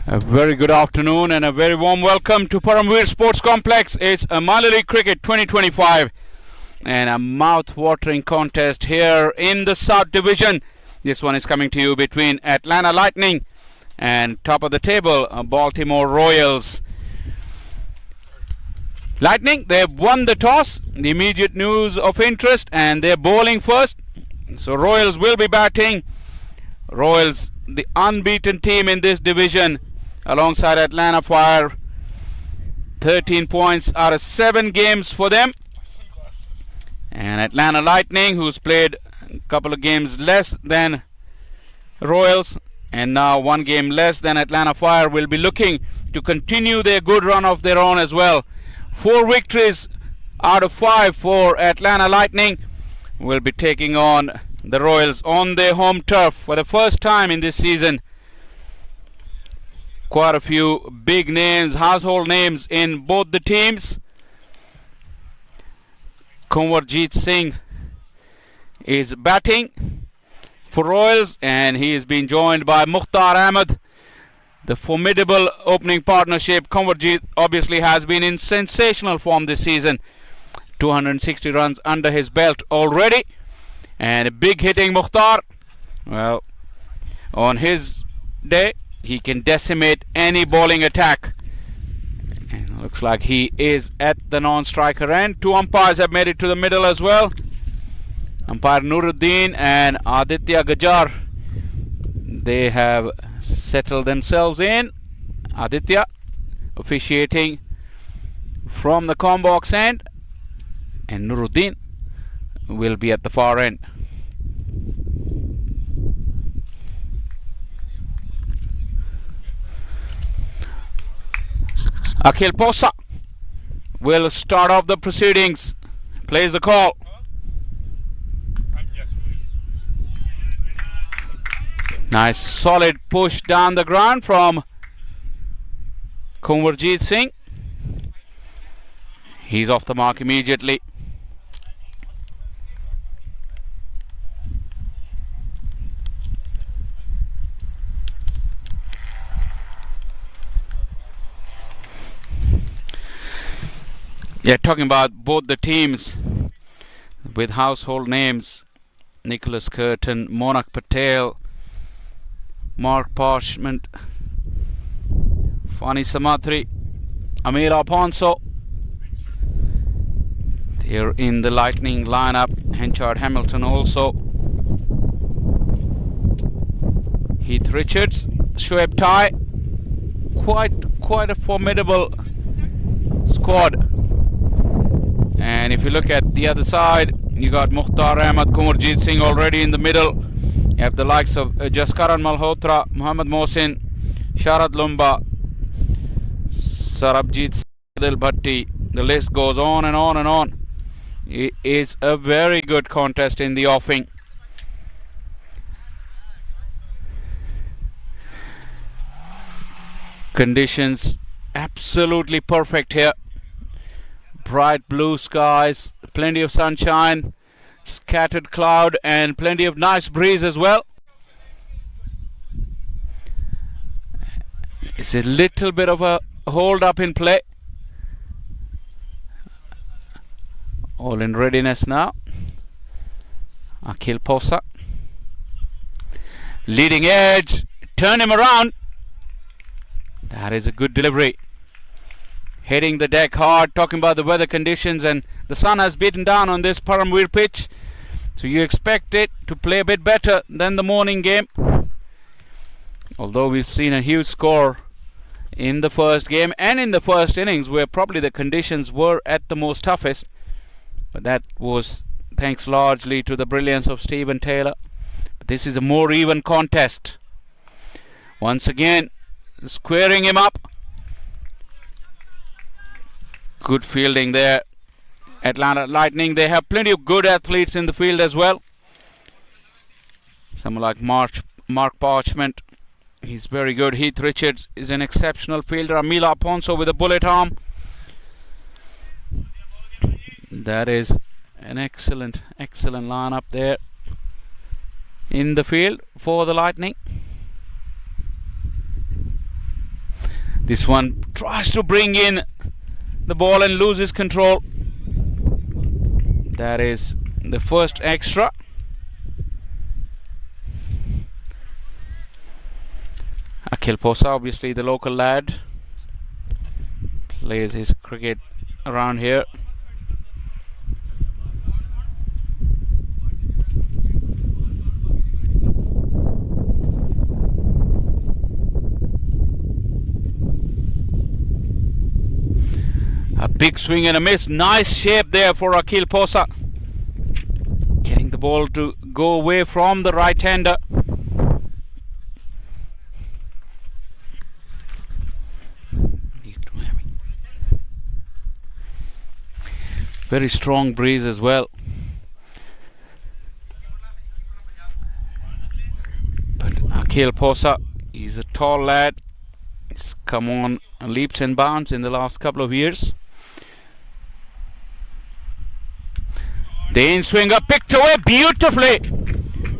A very good afternoon and a very warm welcome to Paramveer Sports Complex. It's a Malali Cricket 2025 and a mouth-watering contest here in the South Division. This one is coming to you between Atlanta Lightning and top of the table, Baltimore Royals. Lightning, they've won the toss, the immediate news of interest, and they're bowling first. So Royals will be batting. Royals, the unbeaten team in this division, alongside Atlanta Fire. 13 points out of 7 games for them. And Atlanta Lightning, who's played a couple of games less than Royals and now 1 game less than Atlanta Fire, will be looking to continue their good run of their own as well. 4 victories out of 5 for Atlanta Lightning. Will be taking on the Royals on their home turf for the first time in this season. Quite a few big names, household names in both the teams. Kanwarjeet Singh is batting for Royals, and he is being joined by Mukhtar Ahmed. The formidable opening partnership. Kanwarjeet obviously has been in sensational form this season. 260 runs under his belt already. And a big hitting Mukhtar. Well, on his day, he can decimate any bowling attack. And looks like he is at the non-striker end. 2 umpires have made it to the middle as well. Umpire Nuruddin and Aditya Gajar. They have settled themselves in. Aditya officiating from the com box end. And Nuruddin will be at the far end. Akhil Posa will start off the proceedings. Plays the call. Nice solid push down the ground from Kanwarjeet Singh. He's off the mark immediately. Yeah, talking about both the teams with household names. Nicholas Curtin, Monak Patel, Mark Parchment, Fani Samathri, Amira Ponso. They're in the Lightning lineup. Henchard Hamilton also. Heath Richards, Shoaib Tai. Quite a formidable squad. And if you look at the other side, you got Mukhtar Ahmed, Kanwarjeet Singh already in the middle. You have the likes of Jaskaran Malhotra, Muhammad Mohsin, Sharad Lumba, Sarabjit Singh, Bhatti. The list goes on and on and on. It is a very good contest in the offing. Conditions absolutely perfect here. Bright blue skies, plenty of sunshine, scattered cloud, and plenty of nice breeze as well. It's a little bit of a hold up in play. All in readiness now. Akhil Posa. Leading edge. Turn him around. That is a good delivery. Hitting the deck hard, talking about the weather conditions, and the sun has beaten down on this Paramveer pitch, so you expect it to play a bit better than the morning game. Although we've seen a huge score in the first game and in the first innings, where probably the conditions were at the most toughest, but that was thanks largely to the brilliance of Stephen Taylor. But this is a more even contest. Once again, squaring him up. Good fielding there. Atlanta Lightning, they have plenty of good athletes in the field as well. Someone like Mark Parchment, he's very good. Heath Richards is an exceptional fielder. Amila Ponso with a bullet arm. That is an excellent lineup there in the field for the Lightning. This one tries to bring in the ball and loses control. That is the first extra. Akhil Posa, obviously the local lad, plays his cricket around here. A big swing and a miss. Nice shape there for Akhil Posa. Getting the ball to go away from the right-hander. Very strong breeze as well. But Akhil Posa, he's a tall lad. He's come on leaps and bounds in the last couple of years. The in-swinger picked away beautifully.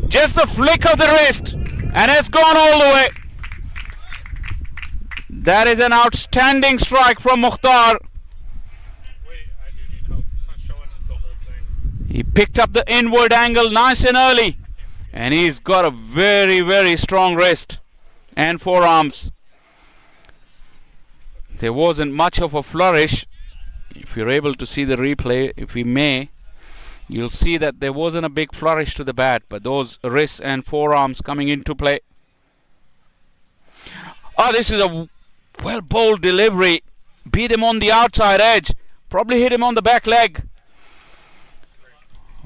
Just a flick of the wrist and has gone all the way. That is an outstanding strike from Mukhtar. He picked up the inward angle nice and early, and he's got a very, very strong wrist and forearms. There wasn't much of a flourish. If you're able to see the replay, if we may, you'll see that there wasn't a big flourish to the bat, but those wrists and forearms coming into play. Oh, this is a well bowled delivery. Beat him on the outside edge. Probably hit him on the back leg.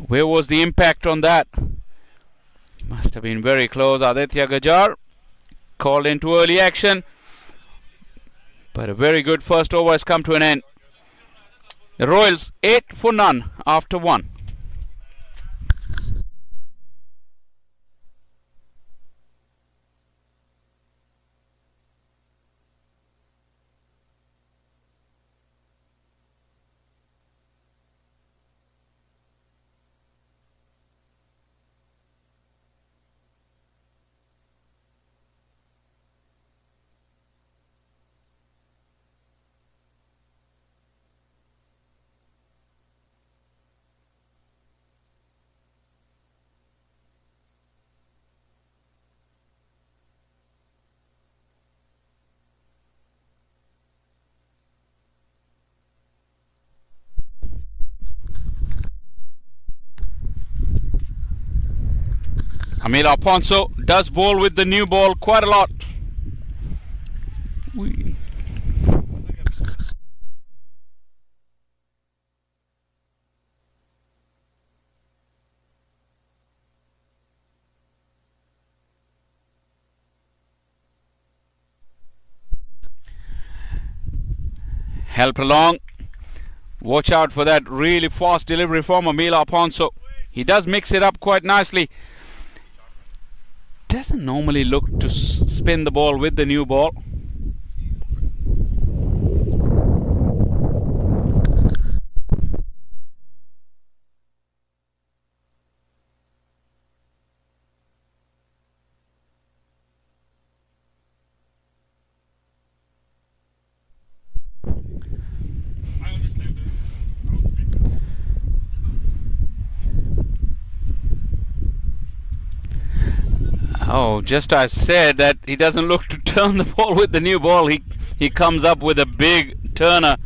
Where was the impact on that? Must have been very close. Aditya Gajar called into early action. But a very good first over has come to an end. The Royals 8 for none after 1. Amila Ponso does bowl with the new ball quite a lot. Help along. Watch out for that really fast delivery from Amila Ponso. He does mix it up quite nicely. Doesn't normally look to spin the ball with the new ball. Oh, just as I said that he doesn't look to turn the ball with the new ball. He comes up with a big turner.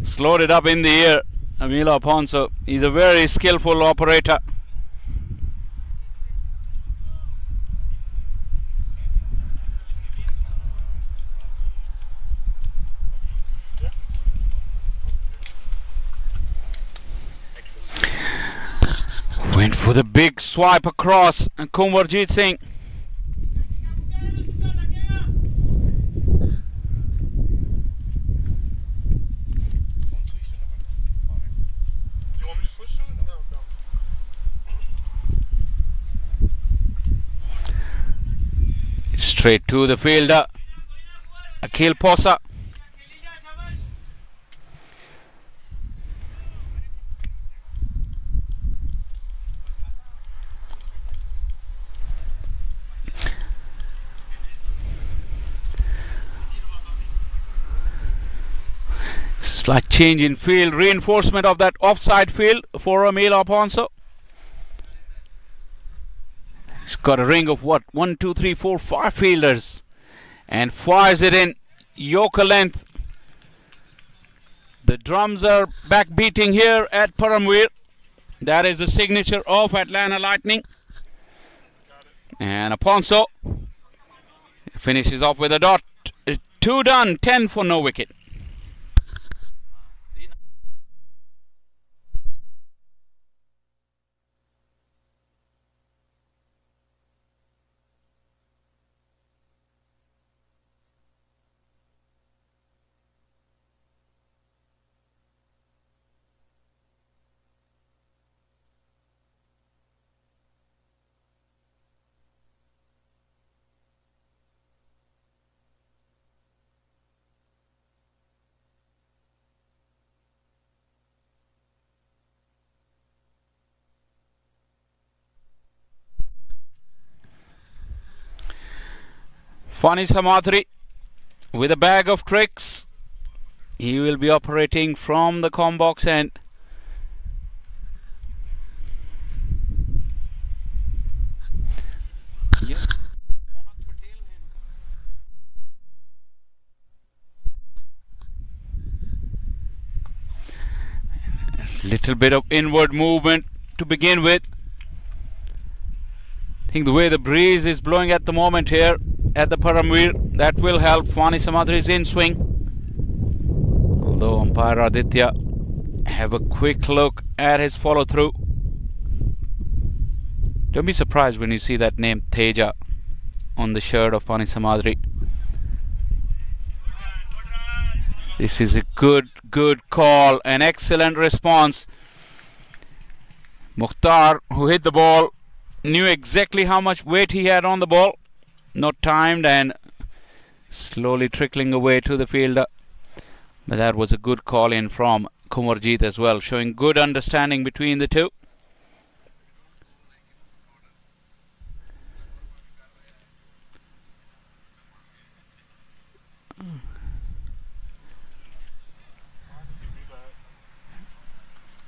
Slowed it up in the air. Amila Ponso, he's a very skillful operator. Went for the big swipe across, and Kunwarjit Singh. Straight to the fielder, Akhil Posa. Slight change in field, reinforcement of that offside field for Emil Aponso. He's got a ring of what? 1, 2, 3, 4, 5 fielders. And fires it in. Yorker length. The drums are back beating here at Paramveer. That is the signature of Atlanta Lightning. And Aponso finishes off with a dot. 2 done, 10 for no wicket. Fani Samadri with a bag of tricks. He will be operating from the com box end. Little bit of inward movement to begin with. I think the way the breeze is blowing at the moment here at the Paramveer, that will help. Fani Samadri's in swing. Although umpire Aditya have a quick look at his follow through. Don't be surprised when you see that name Teja on the shirt of Fani Samadri. This is a good call, an excellent response. Mukhtar, who hit the ball, knew exactly how much weight he had on the ball. Not timed and slowly trickling away to the fielder. But that was a good call in from Kumarjeet as well, showing good understanding between the two.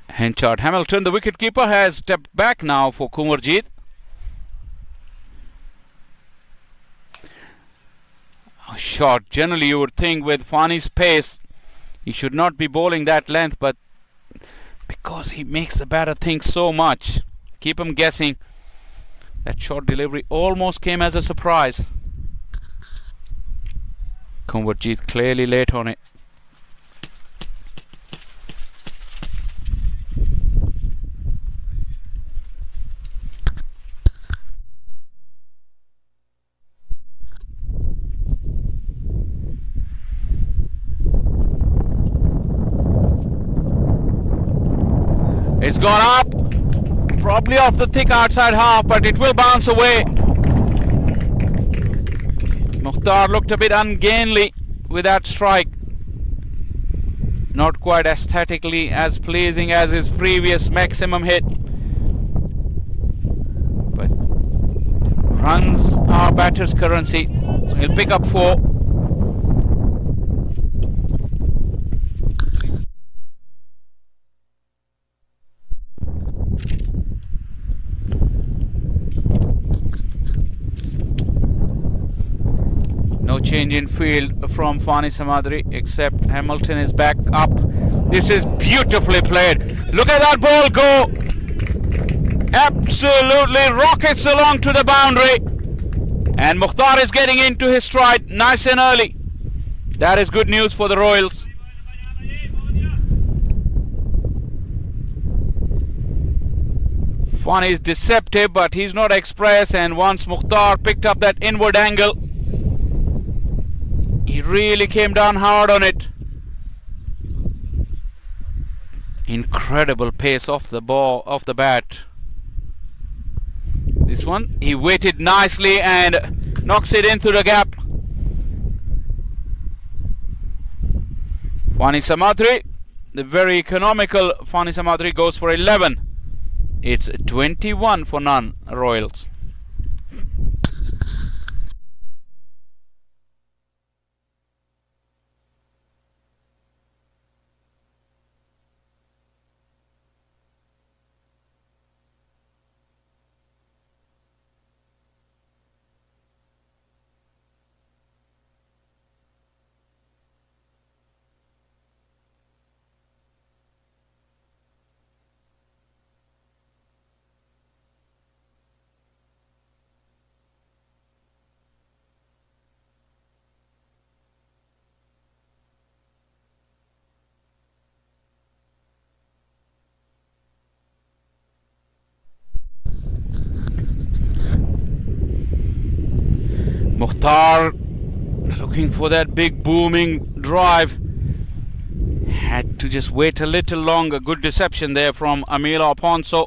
Henchard Hamilton, the wicketkeeper, has stepped back now for Kumarjeet. A shot. Generally, you would think with Fani's pace, he should not be bowling that length, but because he makes the batter think so much, keep him guessing. That short delivery almost came as a surprise. Kumarjeet clearly late on it. It's gone up, probably off the thick outside half, but it will bounce away. Mukhtar looked a bit ungainly with that strike. Not quite aesthetically as pleasing as his previous maximum hit. But runs are batter's currency. He'll pick up 4. No change in field from Fani Samadri, except Hamilton is back up. This is beautifully played. Look at that ball go. Absolutely rockets along to the boundary. And Mukhtar is getting into his stride nice and early. That is good news for the Royals. Fani is deceptive, but he's not express, and once Mukhtar picked up that inward angle, he really came down hard on it. Incredible pace off the ball, off the bat. This one, he waited nicely and knocks it into the gap. Fani Samadri, the very economical Fani Samadri, goes for 11. It's 21 for none, Royals. Mukhtar looking for that big booming drive. Had to just wait a little longer. Good deception there from Amila Ponso.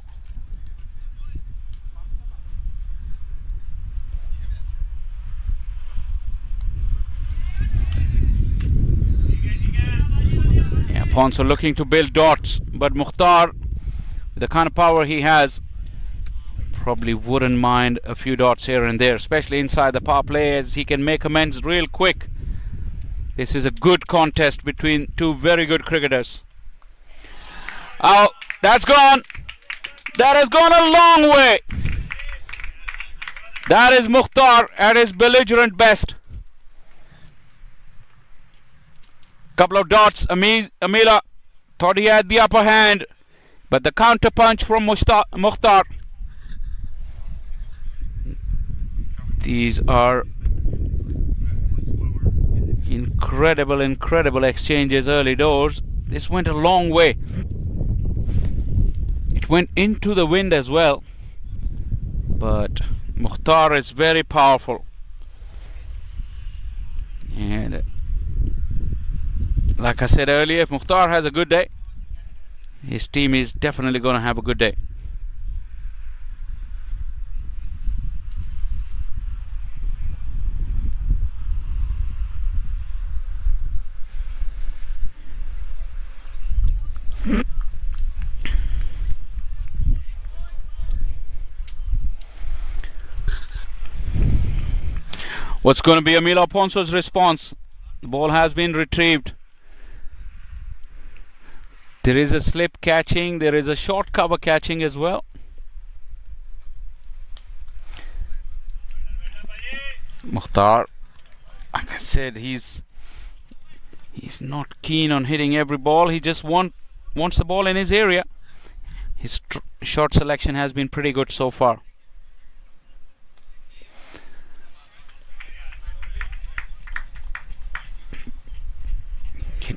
Yeah, Ponso looking to build dots, but Mukhtar, with the kind of power he has, probably wouldn't mind a few dots here and there, especially inside the power play, as he can make amends real quick. This is a good contest between two very good cricketers. Oh, that's gone. That has gone a long way. That is Mukhtar at his belligerent best. Couple of dots. Amila thought he had the upper hand, but the counter punch from Mukhtar. These are incredible exchanges early doors. This went a long way. It went into the wind as well, but Mukhtar is very powerful, and like I said earlier, if Mukhtar has a good day, his team is definitely going to have a good day. What's going to be Amila Ponso's response? The ball has been retrieved. There is a slip catching. There is a short cover catching as well. Mukhtar, like I said, he's not keen on hitting every ball. He just wants the ball in his area. His short selection has been pretty good so far.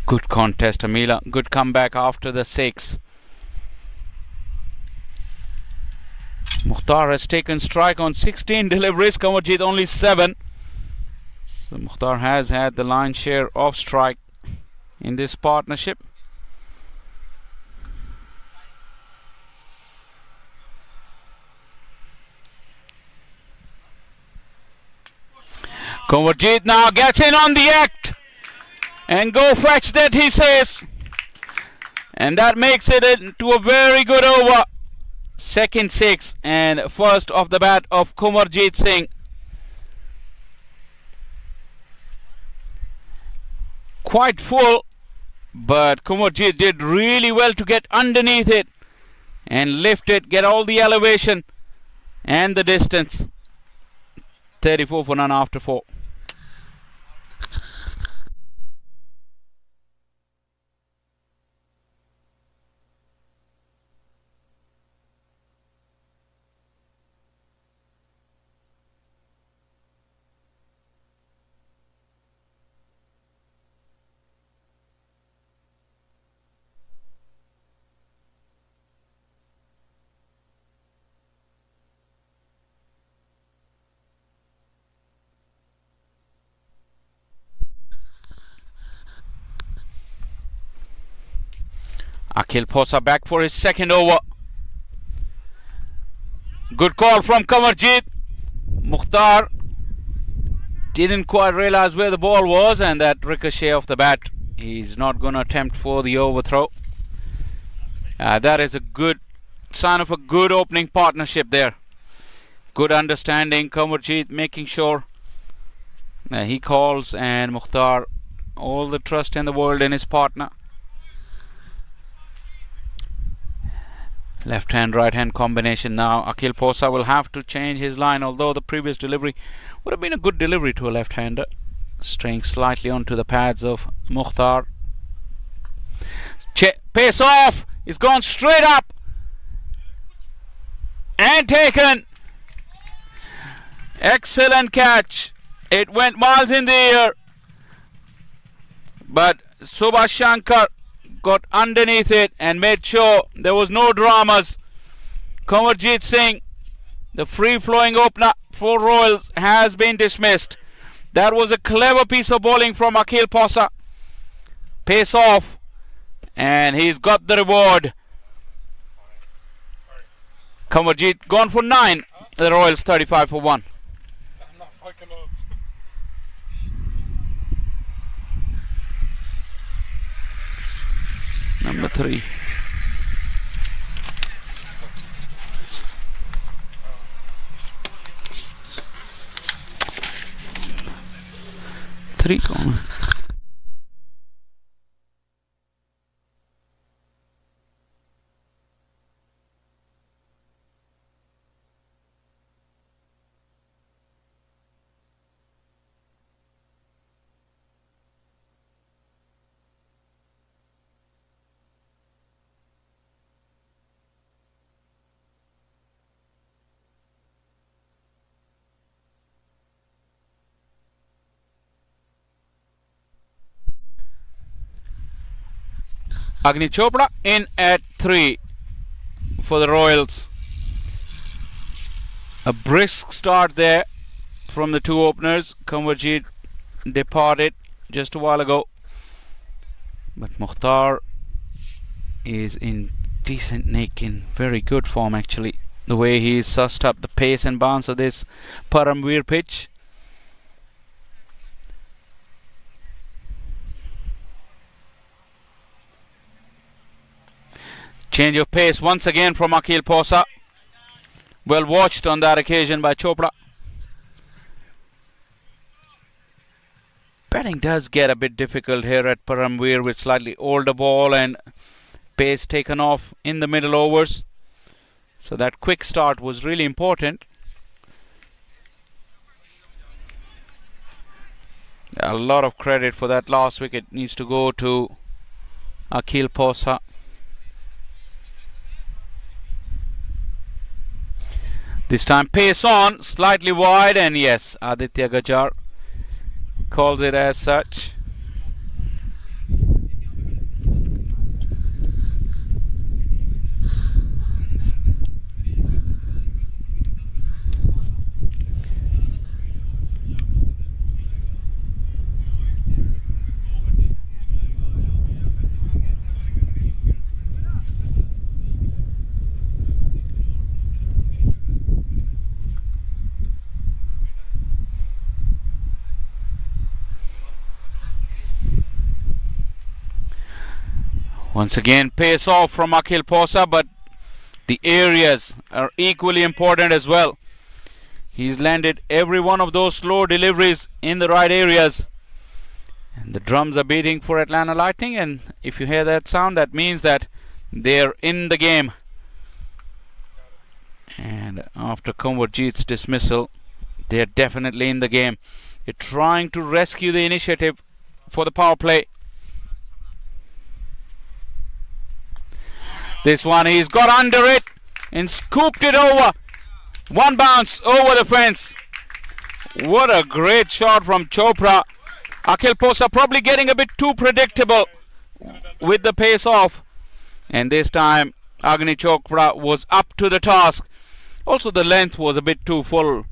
Good contest, Amila. Good comeback after the 6. Mukhtar has taken strike on 16 deliveries. Kamarjeet only 7. So Mukhtar has had the lion's share of strike in this partnership. Kamarjeet now gets in on the act. And go fetch that, he says. And that makes it into a very good over. Second 6 and first off the bat of Kamarjeet Singh. Quite full, but Kamarjeet did really well to get underneath it and lift it, get all the elevation and the distance. 34 for none after 4. Akhil Phosa back for his second over. Good call from Kamarjeet. Mukhtar didn't quite realize where the ball was, and that ricochet off the bat. He's not going to attempt for the overthrow. That is a good sign of a good opening partnership there. Good understanding. Kamarjeet making sure he calls, and Mukhtar all the trust in the world in his partner. Left hand, right hand combination now. Akhil Phosa will have to change his line, although the previous delivery would have been a good delivery to a left hander. Straying slightly onto the pads of Mukhtar. Pace off! It's gone straight up and taken. Excellent catch. It went miles in the air, but Subhash Shankar got underneath it and made sure there was no dramas. Kamarjeet Singh, the free-flowing opener for Royals, has been dismissed. That was a clever piece of bowling from Akhil Posa. Pace off, and he's got the reward. Kanwarjeet gone for 9. The Royals 35 for 1. Number 3. Three gone. Agni Chopra in at 3 for the Royals. A brisk start there from the two openers. Kanwarjeet departed just a while ago, but Mukhtar is in decent nick, in very good form actually. The way he's sussed up the pace and bounce of this Paramveer pitch. Change of pace once again from Akhil Posa. Well watched on that occasion by Chopra. Batting does get a bit difficult here at Paramveer with slightly older ball and pace taken off in the middle overs. So that quick start was really important. A lot of credit for that last wicket needs to go to Akhil Posa. This time pace on, slightly wide, and yes, Aditya Gajar calls it as such. Once again, pace off from Akhil Posa, but the areas are equally important as well. He's landed every one of those slow deliveries in the right areas. And the drums are beating for Atlanta Lightning, and if you hear that sound, that means that they're in the game. And after Kanwarjeet's dismissal, they're definitely in the game. They're trying to rescue the initiative for the power play. This one, he's got under it and scooped it over. One bounce over the fence. What a great shot from Chopra. Akhil Posa probably getting a bit too predictable with the pace off. And this time, Agni Chopra was up to the task. Also, the length was a bit too full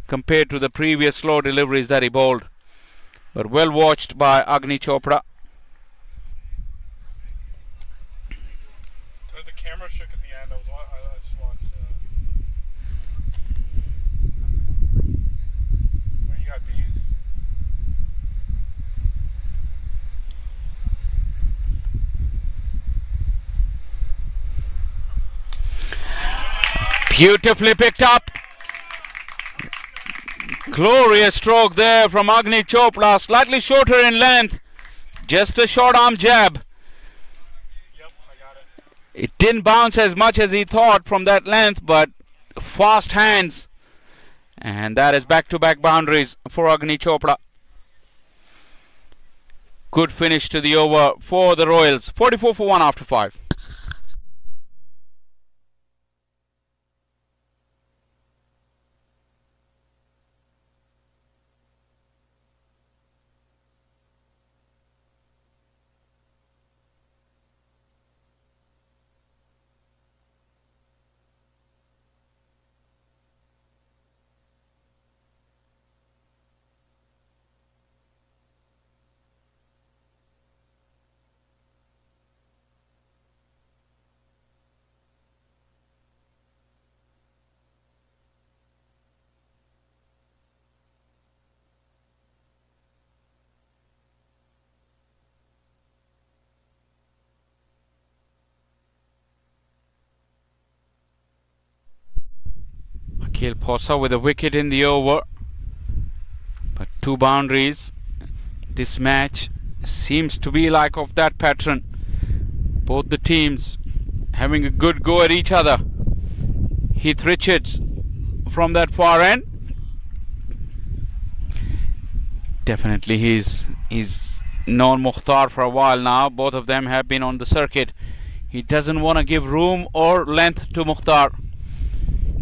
compared to the previous slow deliveries that he bowled. But well watched by Agni Chopra. The camera shook at the end. I just watched. What you got, bees? Beautifully picked up. Glorious stroke there from Agni Chopra. Slightly shorter in length. Just a short arm jab. It didn't bounce as much as he thought from that length, but fast hands. And that is back-to-back boundaries for Agni Chopra. Good finish to the over for the Royals. 44 for 1 after 5. Khel Posa with a wicket in the over, but 2 boundaries. This match seems to be like of that pattern. Both the teams having a good go at each other. Heath Richards from that far end. Definitely he's known Mukhtar for a while now. Both of them have been on the circuit. He doesn't want to give room or length to Mukhtar.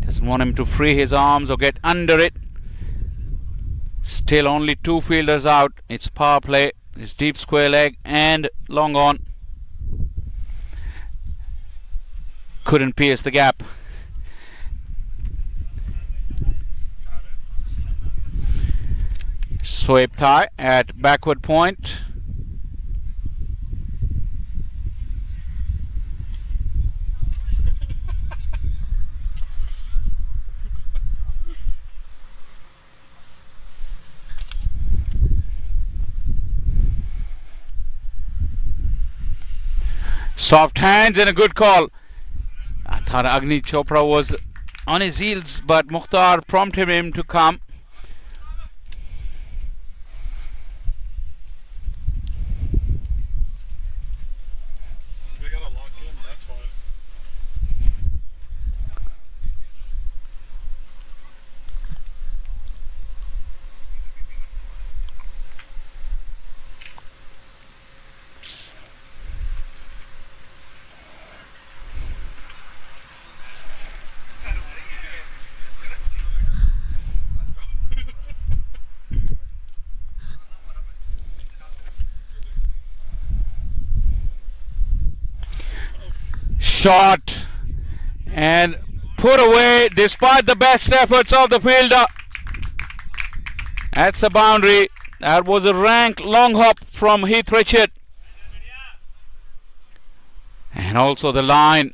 Doesn't want him to free his arms or get under it. Still only 2 fielders out. It's power play. It's deep square leg and long on. Couldn't pierce the gap. Soeb Thai at backward point. Soft hands and a good call. I thought Agni Chopra was on his heels, but Mukhtar prompted him to come. They gotta lock in, that's why. Shot and put away despite the best efforts of the fielder. That's a boundary. That was a rank long hop from Heath Richard. And also the line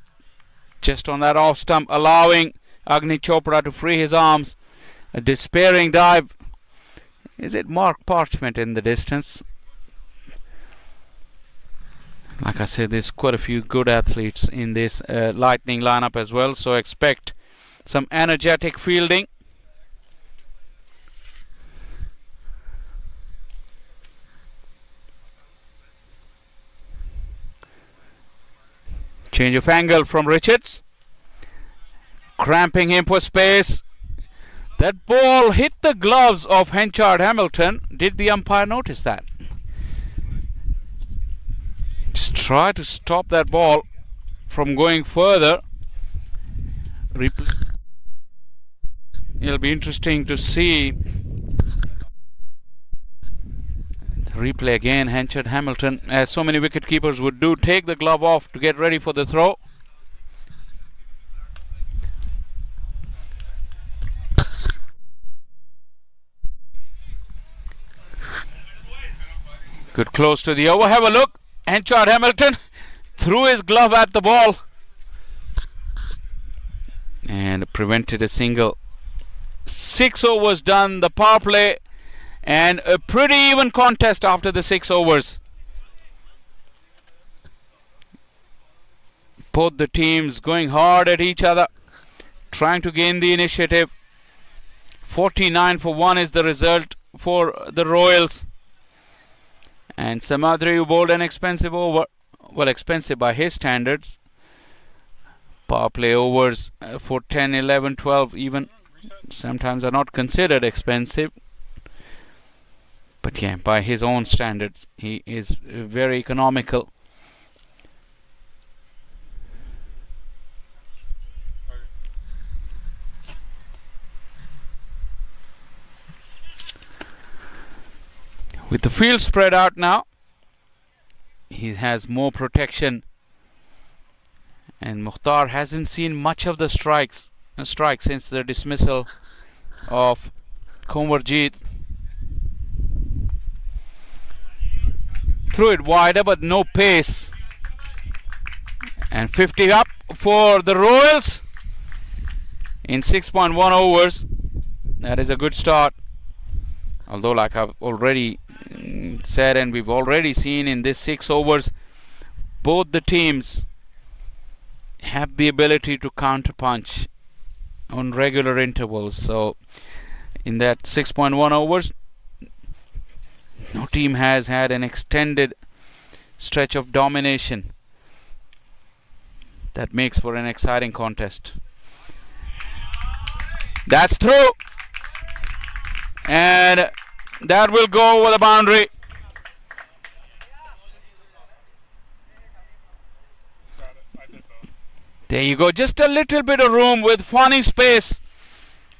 just on that off stump, allowing Agni Chopra to free his arms. A despairing dive. Is it Mark Parchment in the distance? Like I said, there's quite a few good athletes in this Lightning lineup as well, so expect some energetic fielding. Change of angle from Richards. Cramping him for space. That ball hit the gloves of Henchard Hamilton. Did the umpire notice that? Just try to stop that ball from going further. It'll be interesting to see the replay again. Henchard Hamilton, as so many wicket keepers would do, take the glove off to get ready for the throw. Good close to the over. Have a look. Henchard Hamilton threw his glove at the ball and prevented a single. 6 overs done, the power play, and a pretty even contest after the 6 overs. Both the teams going hard at each other, trying to gain the initiative. 49 for 1 is the result for the Royals. And Samadri bowled an expensive over. Well, expensive by his standards. Power play overs for 10, 11, 12 even sometimes are not considered expensive. But yeah, by his own standards, he is very economical. With the field spread out now, he has more protection, and Mukhtar hasn't seen much of the strike since the dismissal of Konwarjeet. Threw it wider, but no pace. And 50 up for the Royals in 6.1 overs. That is a good start. Although, like I've already said, and we've already seen in this 6 overs, both the teams have the ability to counterpunch on regular intervals. So in that 6.1 overs, no team has had an extended stretch of domination. That makes for an exciting contest. That's through, and that will go over the boundary. There you go, just a little bit of room with funny space,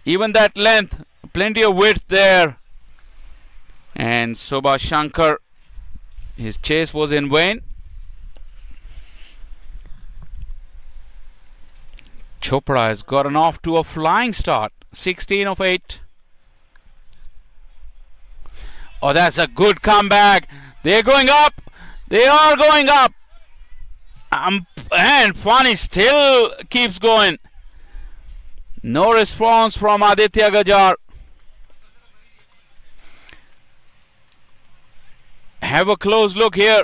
even that length, plenty of width there. And Subhash Shankar, his chase was in vain. Chopra has gotten off to a flying start, 16 of 8. Oh, that's a good comeback. They're going up. They are going up. And Fani still keeps going. No response from Aditya Gajar. Have a close look here.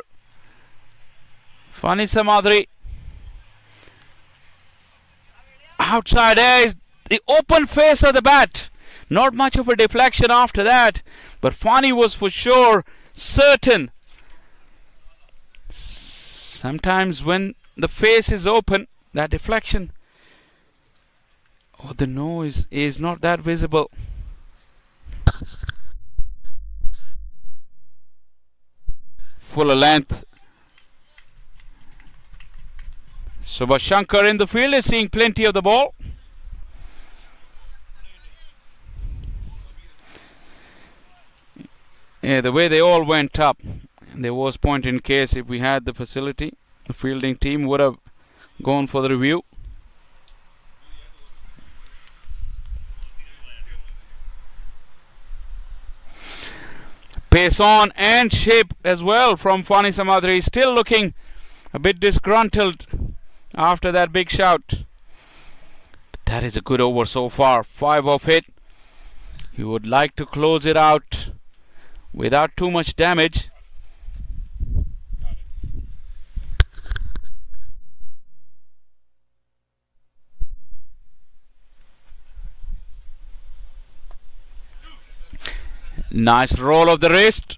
Fani Samadri. Outside edge. The open face of the bat. Not much of a deflection after that. But Fani was for sure certain. Sometimes when the face is open, that deflection, the nose is not that visible. Fuller length. Subhash Shankar in the field is seeing plenty of the ball. Yeah, the way they all went up, there was point in case if we had the facility, the fielding team would have gone for the review. Pace on and shape as well from Fani Samadri. Still looking a bit disgruntled after that big shout. But that is a good over so far. 5 of 8. He would like to close it out without too much damage. Nice roll of the wrist.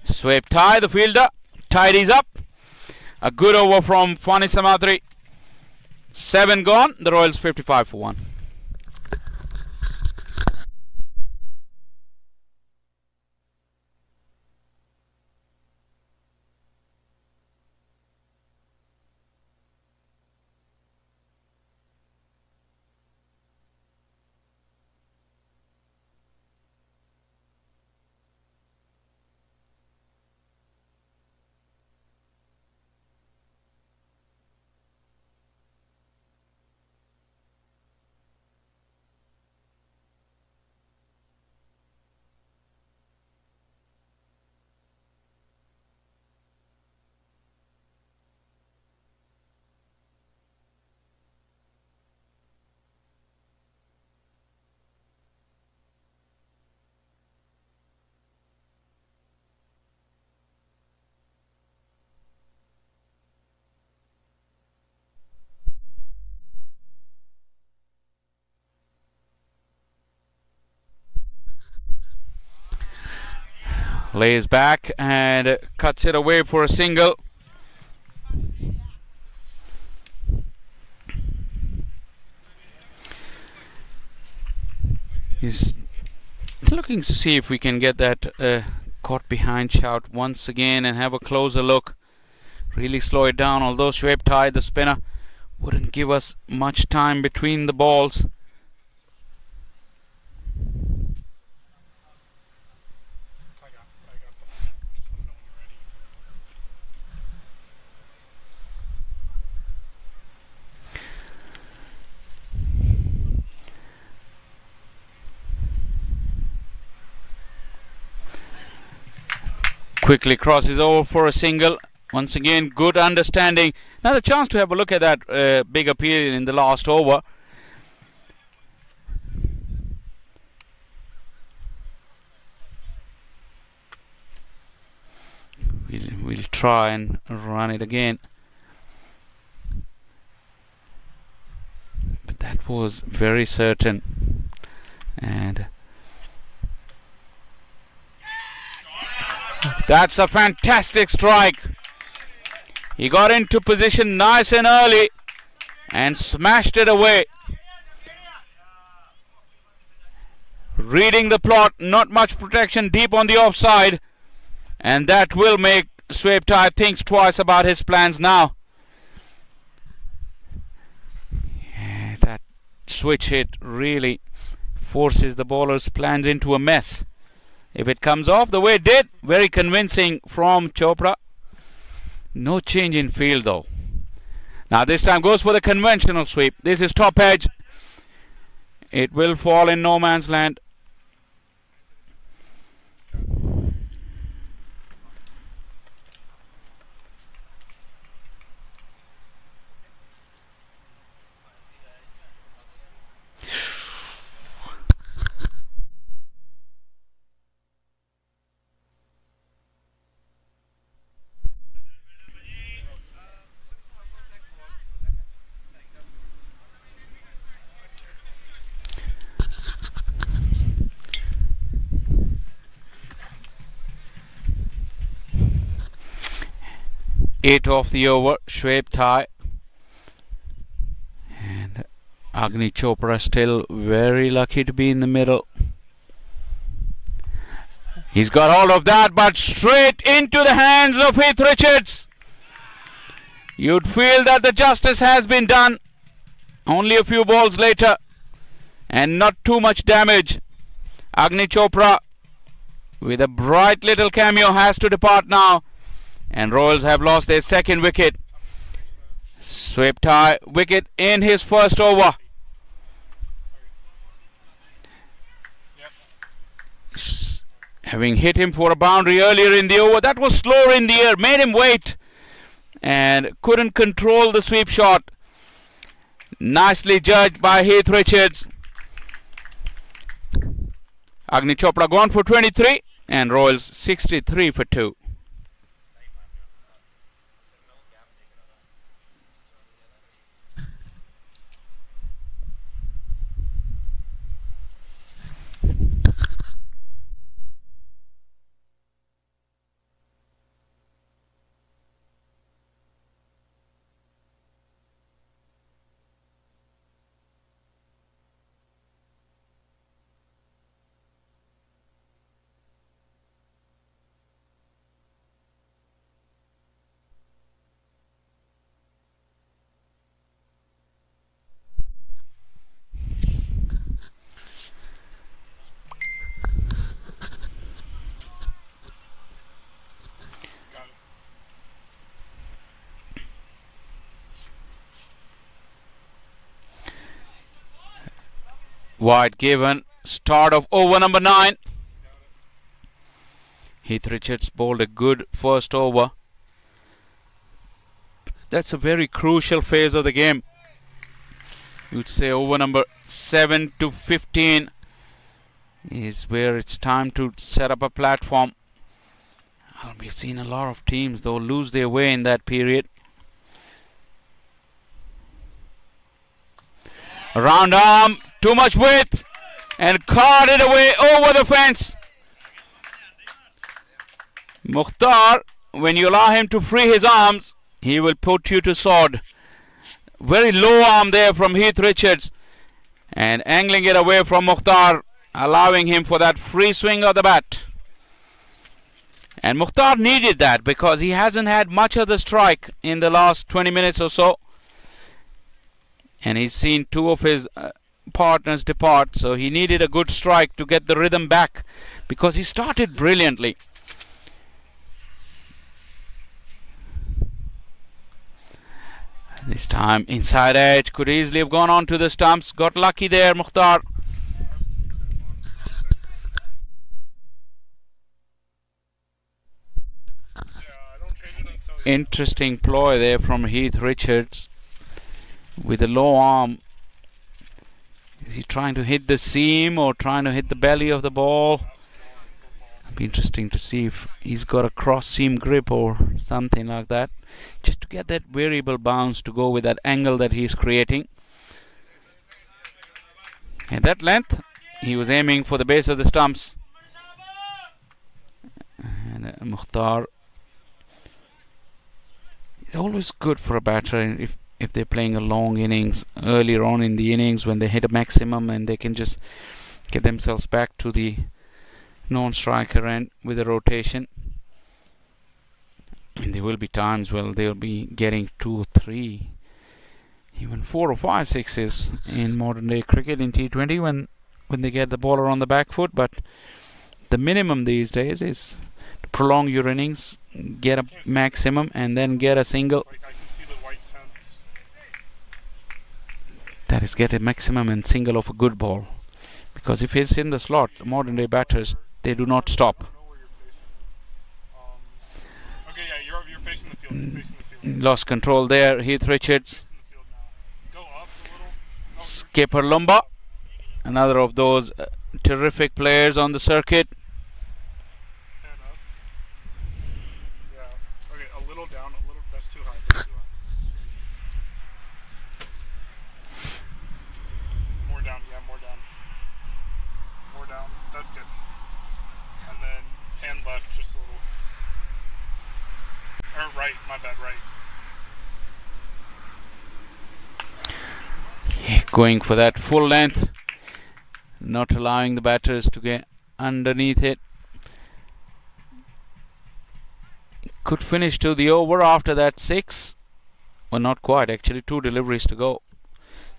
Swept high, the fielder tidies up. A good over from Fani Samadri. 7 gone. The Royals 55 for 1. Lays back and cuts it away for a single. He's looking to see if we can get that caught behind shout once again and have a closer look. Really slow it down, although Shoaib tied the spinner wouldn't give us much time between the balls. Quickly crosses over for a single. Once again, good understanding. Another chance to have a look at that big appeal in the last over. We'll try and run it again. But was very certain. And that's a fantastic strike. He got into position nice and early and smashed it away. Reading the plot, not much protection deep on the offside, and that will make Sweptai think twice about his plans now. Yeah, that switch hit really forces the bowler's plans into a mess. If it comes off the way it did, very convincing from Chopra. No change in field though. Now this time goes for the conventional sweep. This is top edge. It will fall in no man's land. Eight off the over, Sweptai. And Agni Chopra still very lucky to be in the middle. He's got hold of that, but straight into the hands of Heath Richards. You'd feel that the justice has been done. Only a few balls later, and not too much damage. Agni Chopra, with a bright little cameo, has to depart now. And Royals have lost their second wicket. Sweptai wicket in his first over. Having hit him for a boundary earlier in the over, that was slower in the air, made him wait and couldn't control the sweep shot. Nicely judged by Heath Richards. Agni Chopra gone for 23 and Royals 63 for 2. Wide given, start of over number 9. Heath Richards bowled a good first over. That's a very crucial phase of the game. You'd say over number 7 to 15 is where it's time to set up a platform. We've seen a lot of teams though lose their way in that period. Round arm, too much width, and carted away over the fence. Mukhtar, when you allow him to free his arms, he will put you to sword. Very low arm there from Heath Richards, and angling it away from Mukhtar, allowing him for that free swing of the bat. And Mukhtar needed that because he hasn't had much of the strike in the last 20 minutes or so. And he's seen two of his partners depart, so he needed a good strike to get the rhythm back because he started brilliantly. This time inside edge, could easily have gone on to the stumps. Got lucky there, Mukhtar. Interesting ploy there from Heath Richards with a low arm. Is he trying to hit the seam or trying to hit the belly of the ball? It'll be interesting to see if he's got a cross seam grip or something like that, just to get that variable bounce to go with that angle that he's creating. At that length, he was aiming for the base of the stumps. And Mukhtar is always good for a batter if they're playing a long innings earlier on in the innings when they hit a maximum and they can just get themselves back to the non-striker end with a rotation. And there will be times when they'll be getting 2 or 3, even 4 or 5 sixes in modern day cricket in T20 when they get the bowler on the back foot. But the minimum these days is to prolong your innings, get a maximum, and then get a single. Like I can see the white tents. That is, get a maximum and single of a good ball. Because if it's in the slot, modern day batters, they do not stop. I don't know where you're facing. Okay, yeah, you're facing the field. You're facing the field. Lost control there. Heath Richards. Facing the field now. Go up a little. No, Skipper Lumba, another of those terrific players on the circuit. hand up. Yeah. Okay, a little down. A little. That's too high. That's too high. More down. Yeah, more down. More down. That's good. And then hand left, just a little. Or right. My bad. Right. Yeah, going for that full length, not allowing the batters to get underneath it. Could finish to the over after that 6. Well, not quite, actually 2 deliveries to go.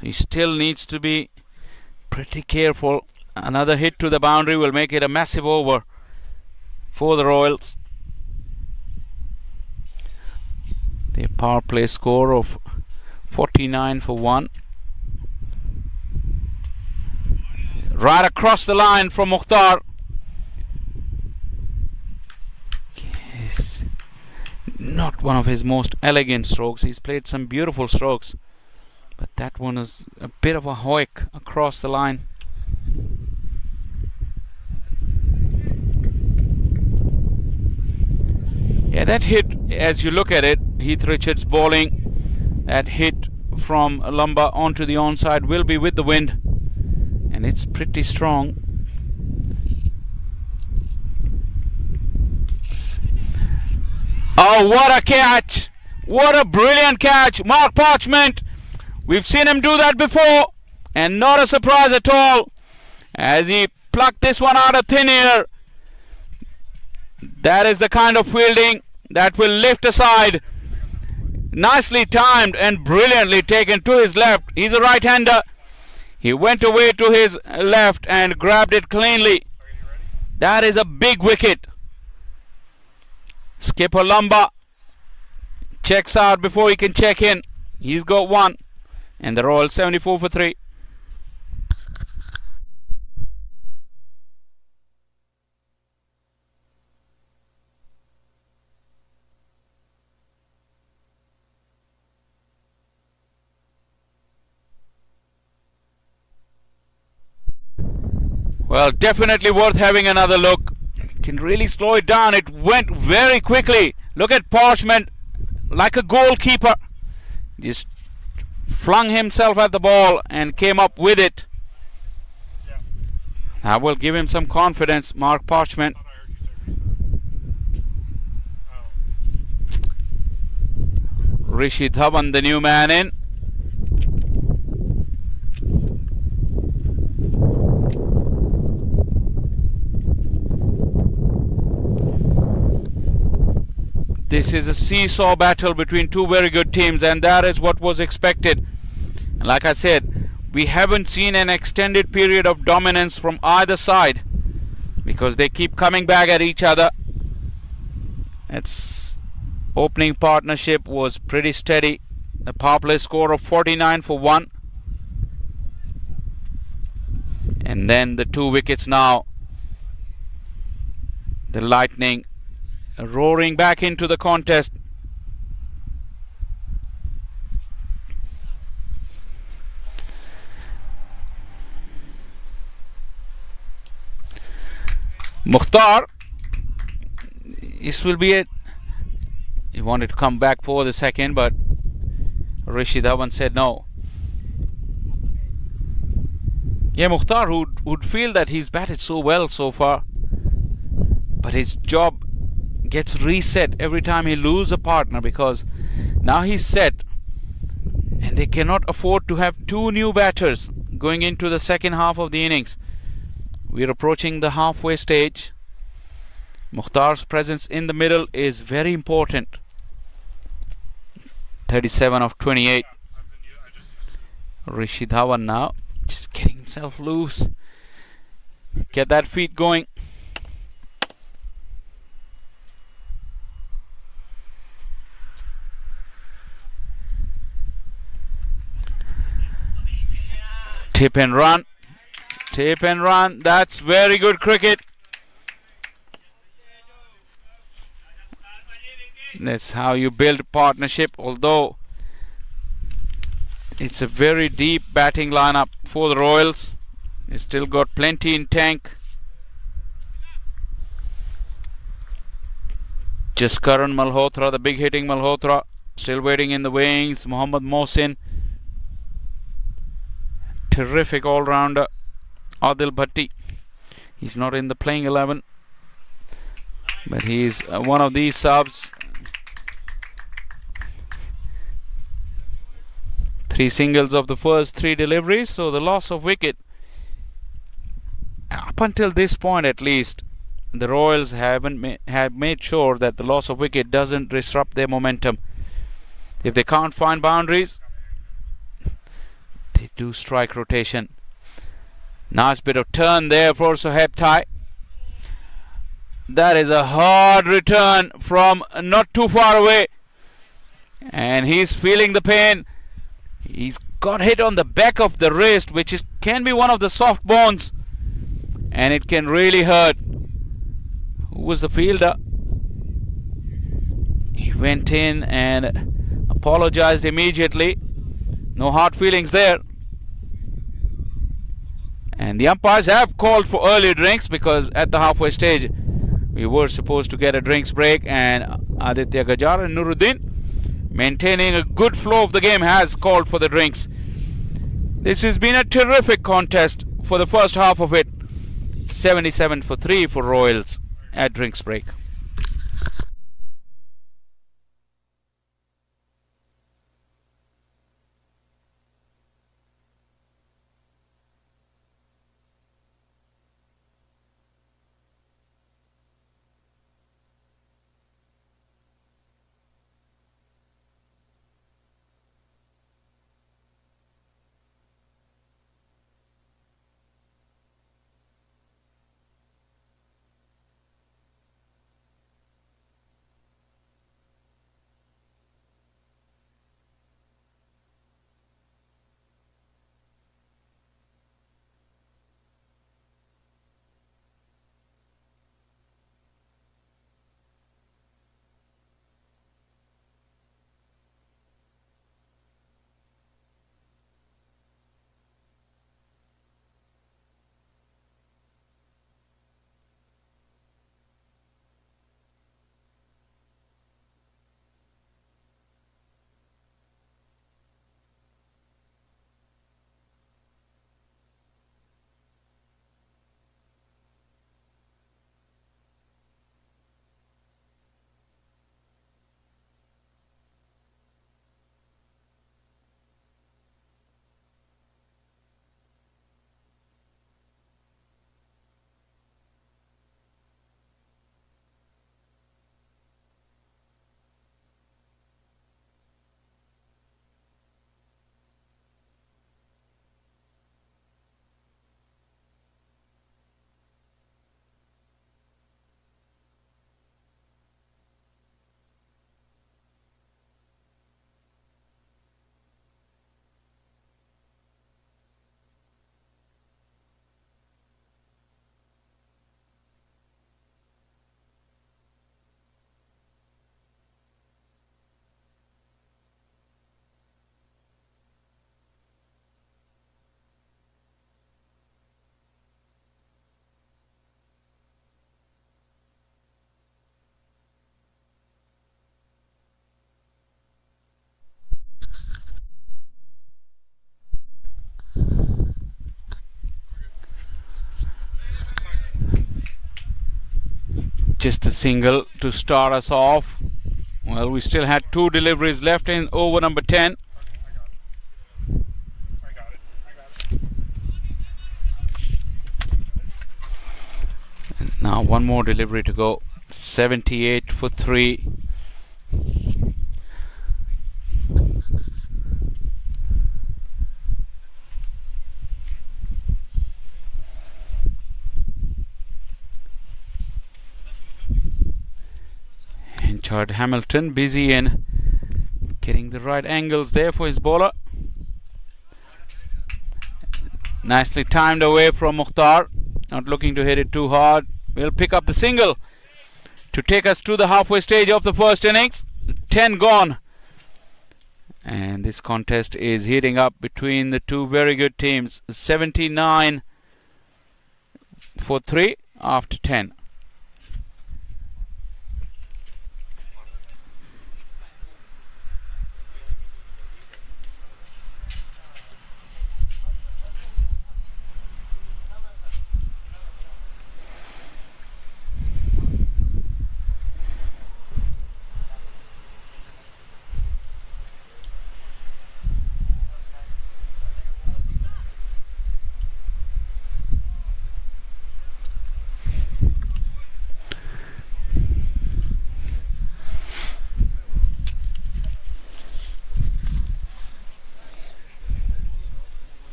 He still needs to be pretty careful. Another hit to the boundary will make it a massive over for the Royals. Their power play score of 49 for 1. Right across the line from Mukhtar. It's not one of his most elegant strokes. He's played some beautiful strokes, but that one is a bit of a hoik across the line. Yeah, that hit, as you look at it, Heath Richards bowling, that hit from Lumba onto the onside will be with the wind, and it's pretty strong. Oh, what a catch! What a brilliant catch! Mark Parchment! We've seen him do that before, and not a surprise at all, as he plucked this one out of thin air. That is the kind of fielding that will lift aside. Nicely timed and brilliantly taken to his left. He's a right-hander. He went away to his left and grabbed it cleanly. That is a big wicket. Skipper Lumba checks out before he can check in. He's got 1, and the Royals 74 for 3. Well, definitely worth having another look. Can really slow it down. It went very quickly. Look at Parchment, like a goalkeeper. Just flung himself at the ball and came up with it. Yeah. That will give him some confidence, Mark Parchment. I thought I heard you say reset. Oh. Rishi Dhawan, the new man in. This is a seesaw battle between two very good teams, and that is what was expected. And like I said, we haven't seen an extended period of dominance from either side because they keep coming back at each other. Its opening partnership was pretty steady. The power play score of 49 for 1. And then the 2 wickets now. The Lightning roaring back into the contest. Mukhtar, this will be it. He wanted to come back for the second, but Rishi Dhawan said no. Yeah, Mukhtar would feel that he's batted so well so far, but his job gets reset every time he loses a partner, because now he's set and they cannot afford to have two new batters going into the second half of the innings. We're approaching the halfway stage. Mukhtar's presence in the middle is very important. 37 of 28. Rishi Dhawan now just getting himself loose. Get that feet going. Tip and run. Tip and run. That's very good cricket. That's how you build a partnership, although it's a very deep batting lineup for the Royals. They still got plenty in tank. Jaskaran Malhotra, the big hitting Malhotra, still waiting in the wings. Mohammad Mohsin, terrific all-rounder. Adil Bhatti, he's not in the playing 11, but he's one of these subs. 3 singles of the first 3 deliveries, so the loss of wicket, up until this point at least, the Royals have made sure that the loss of wicket doesn't disrupt their momentum. If they can't find boundaries, they do strike rotation. Nice bit of turn there for Sohaib Tai. That is a hard return from not too far away, and he's feeling the pain. He's got hit on the back of the wrist, which can be one of the soft bones, and it can really hurt. Who was the fielder? He went in and apologized immediately. No hard feelings there. And the umpires have called for early drinks, because at the halfway stage we were supposed to get a drinks break, and Aditya Gajar and Nuruddin, maintaining a good flow of the game, has called for the drinks. This has been a terrific contest for the first half of it. 77 for 3 for Royals at drinks break. Just a single to start us off. Well, we still had 2 deliveries left in over number 10. I got it. And now one more delivery to go. 78 for 3. Chad Hamilton busy in getting the right angles there for his bowler. Nicely timed away from Mukhtar. Not looking to hit it too hard. We'll pick up the single to take us to the halfway stage of the first innings. 10 gone. And this contest is heating up between the two very good teams. 79 for 3 after 10.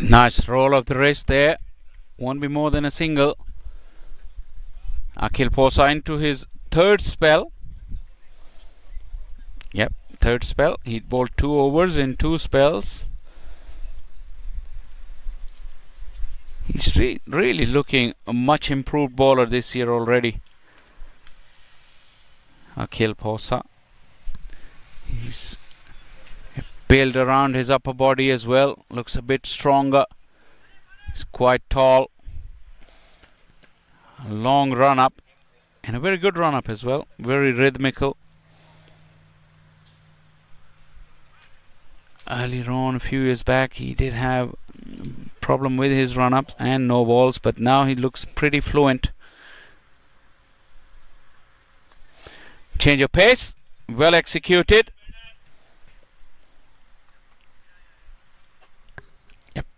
Nice roll of the wrist there. Won't be more than a single. Akhil Posa into his third spell. Yep, third spell. He bowled 2 overs in 2 spells. He's really looking a much improved bowler this year already. Akhil Posa. He's built around his upper body as well. Looks a bit stronger. He's quite tall. A long run up. And a very good run up as well. Very rhythmical. Earlier on, a few years back, he did have problem with his run ups and no balls. But now he looks pretty fluent. Change of pace. Well executed.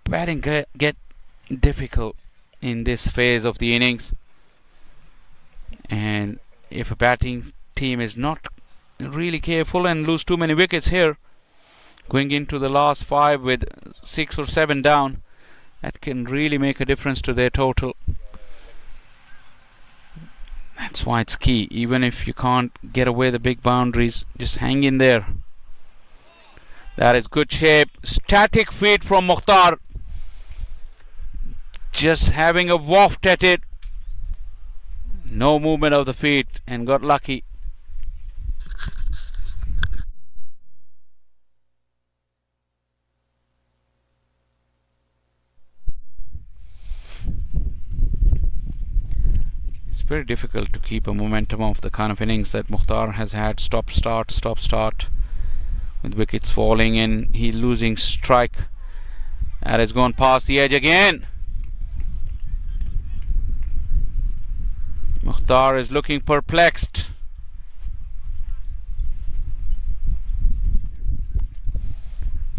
Batting get difficult in this phase of the innings, and if a batting team is not really careful and lose too many wickets here, going into the last 5 with 6 or 7 down, that can really make a difference to their total. That's why it's key. Even if you can't get away the big boundaries, just hang in there. That is good shape. Static feet from Mukhtar. Just having a waft at it. No movement of the feet, and got lucky. It's very difficult to keep a momentum of the kind of innings that Mukhtar has had. Stop start with wickets falling and he losing strike. That has gone past the edge again. Mukhtar is looking perplexed.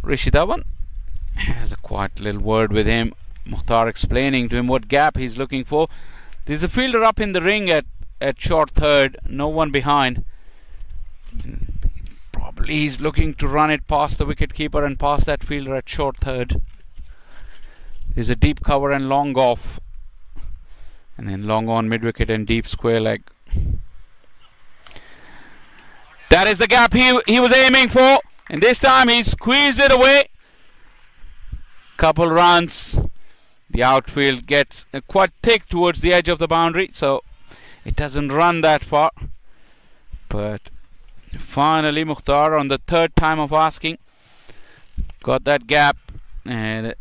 Rishi Dhawan has a quiet little word with him. Mukhtar explaining to him what gap he's looking for. There's a fielder up in the ring at short third, no one behind. Probably he's looking to run it past the wicketkeeper and past that fielder at short third. There's a deep cover and long off. And then long on mid-wicket and deep square leg. That is the gap he was aiming for. And this time he squeezed it away. Couple runs. The outfield gets quite thick towards the edge of the boundary. So it doesn't run that far. But finally Mukhtar, on the 3rd time of asking, got that gap and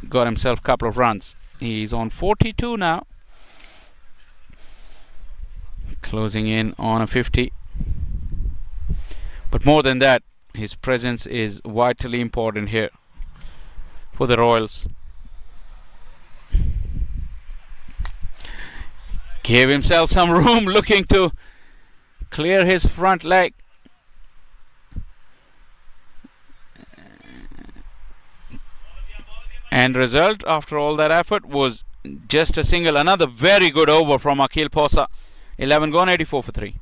got himself a couple of runs. He's on 42 now. Closing in on a 50. But more than that, his presence is vitally important here. for the Royals. Gave himself some room, looking to clear his front leg. End result after all that effort was just a single. Another very good over from Akil Posa. 11 gone, 84 for 3.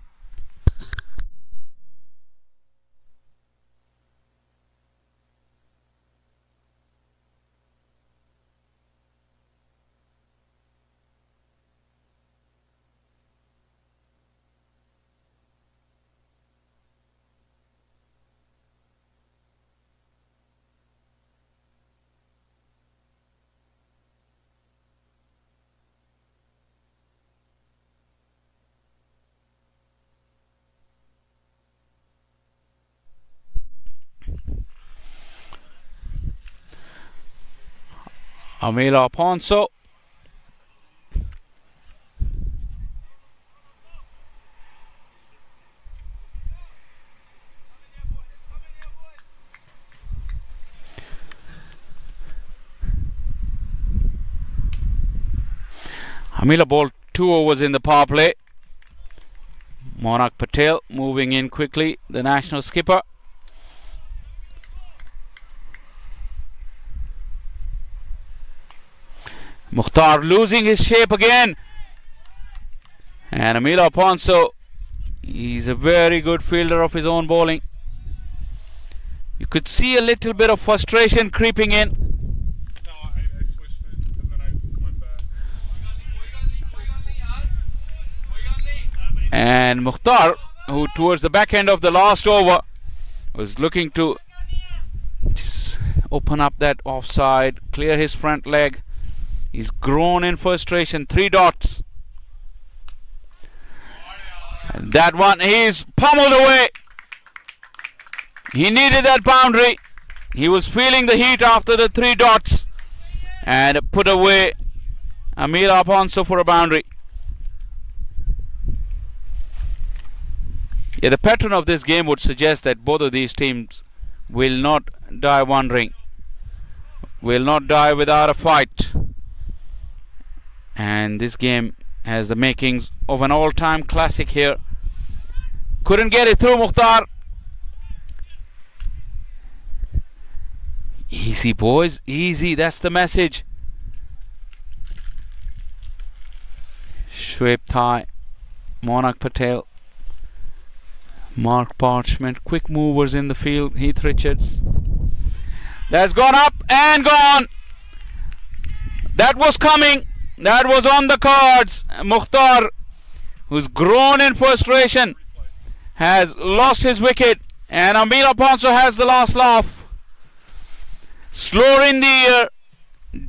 Amila Ponso. Amila bowled 2 overs in the power play. Monak Patel moving in quickly, the national skipper. Mukhtar losing his shape again. And Amila Ponso, he's a very good fielder of his own bowling. You could see a little bit of frustration creeping in. No, I switched it and then I went back. And Mukhtar, who towards the back end of the last over was looking to just open up that offside, clear his front leg. He's grown in frustration. 3 dots. And that one, he's pummeled away. He needed that boundary. He was feeling the heat after the 3 dots. And put away Amir Aponso for a boundary. Yeah, the pattern of this game would suggest that both of these teams will not die wondering. Will not die without a fight. And this game has the makings of an all-time classic here. Couldn't get it through, Mukhtar. Easy, boys, easy. That's the message. Shoaib Thai, Monak Patel, Mark Parchment, quick movers in the field. Heath Richards. That's gone up and gone. That was coming. That was on the cards. Mukhtar, who's grown in frustration, has lost his wicket. And Amir Aponso has the last laugh. Slower in the air,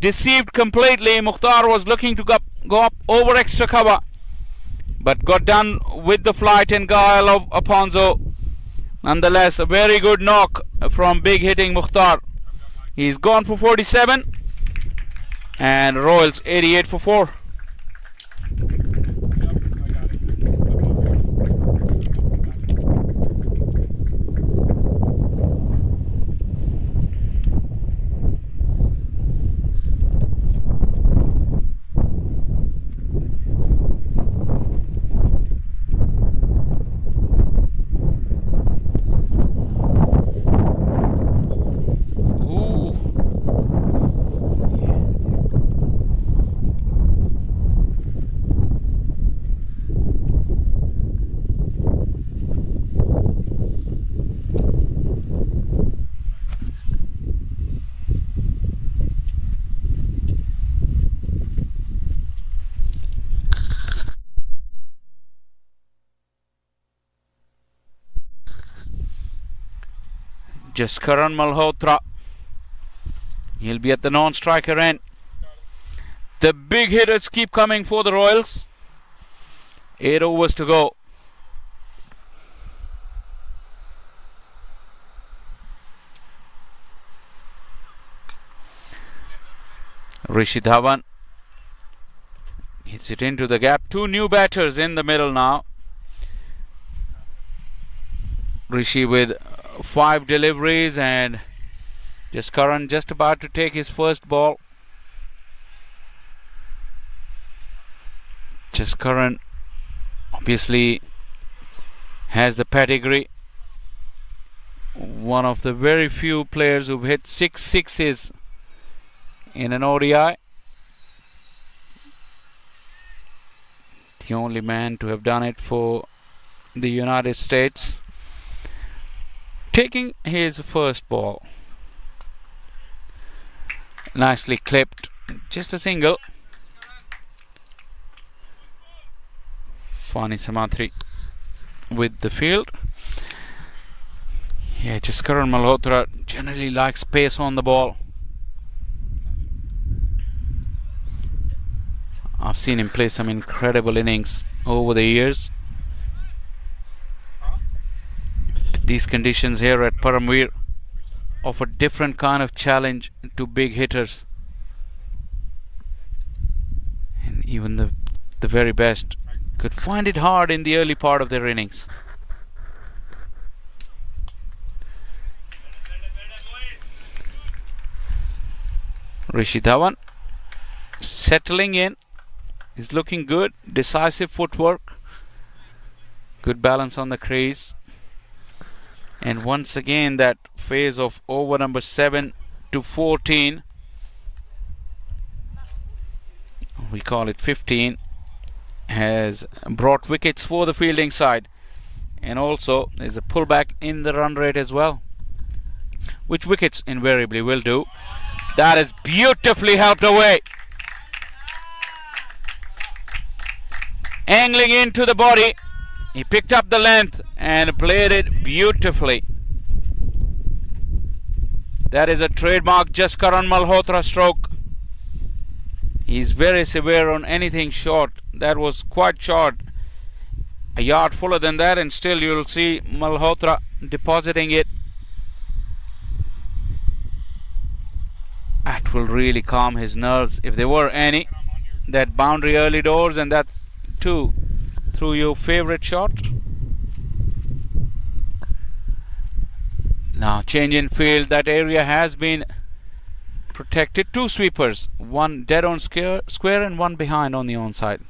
deceived completely. Mukhtar was looking to go up over extra cover, but got done with the flight and guile of Aponso. Nonetheless, a very good knock from big hitting Mukhtar. He's gone for 47. And Royals 88 for 4. Just Karan Malhotra. He'll be at the non-striker end. The big hitters keep coming for the Royals. 8 overs to go. Rishi Dhawan hits it into the gap. 2 new batters in the middle now. Rishi with 5 deliveries and Jaskaran just about to take his first ball. Jaskaran obviously has the pedigree. One of the very few players who've hit 6 sixes in an ODI. The only man to have done it for the United States. Taking his first ball. Nicely clipped. Just a single. Fani Samatri with the field. Yeah, Jaskaran Malhotra generally likes pace on the ball. I've seen him play some incredible innings over the years. But these conditions here at Paramveer offer different kind of challenge to big hitters. And even the very best could find it hard in the early part of their innings. Rishi Dhawan settling in. He's looking good. Decisive footwork. Good balance on the crease. And once again that phase of over number 7 to 14. We call it 15. Has brought wickets for the fielding side. And also there's a pullback in the run rate as well, which wickets invariably will do. That is beautifully helped away. Angling into the body. He picked up the length and played it beautifully. That is a trademark Jaskaran Malhotra stroke. He's very severe on anything short. That was quite short. A yard fuller than that, and still you'll see Malhotra depositing it. That will really calm his nerves if there were any. That boundary early doors, and that too through your favorite shot. Now change in field. That area has been protected. 2 sweepers, one dead on square and one behind on the onside.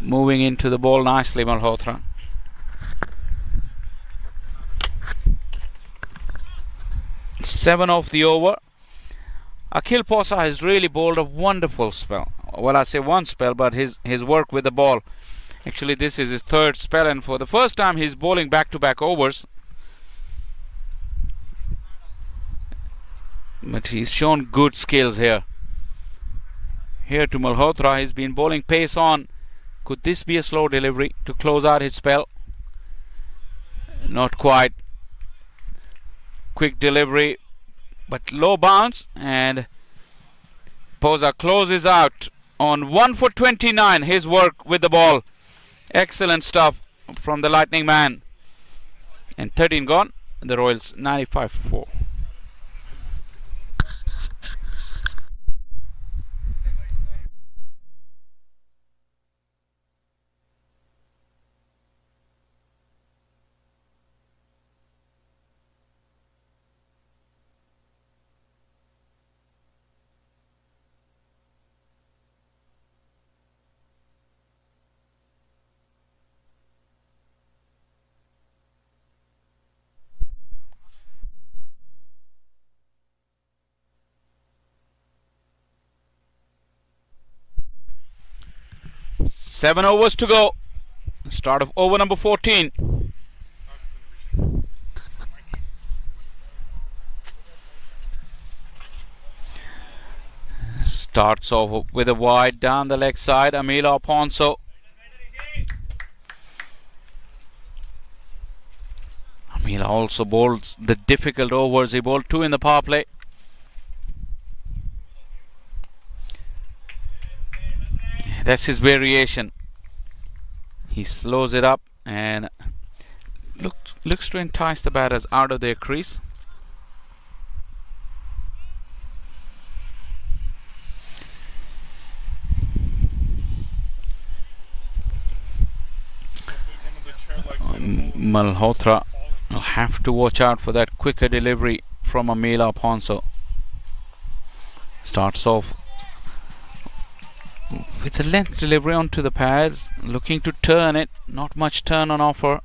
Moving into the ball nicely, Malhotra. Seven off the over. Akhil Posa has really bowled a wonderful spell. Well, I say one spell, but his work with the ball. Actually, this is his 3rd spell, and for the first time he's bowling back-to-back overs. But he's shown good skills here. Here to Malhotra, he's been bowling pace on. Could this be a slow delivery to close out his spell? Not quite. Quick delivery, but low bounce, and Posa closes out on 1 for 29. His work with the ball. Excellent stuff from the Lightning man. And 13 gone. The Royals 95 for 4. Seven overs to go. Start of over number 14. Starts off with a wide down the leg side. Amila Ponso. Amila also bowls the difficult overs. He bowled 2 in the power play. That's his variation. He slows it up and looks to entice the batters out of their crease. Malhotra have to watch out for that quicker delivery from Amila Ponso. Starts off with a length delivery onto the pads, looking to turn it. Not much turn on offer.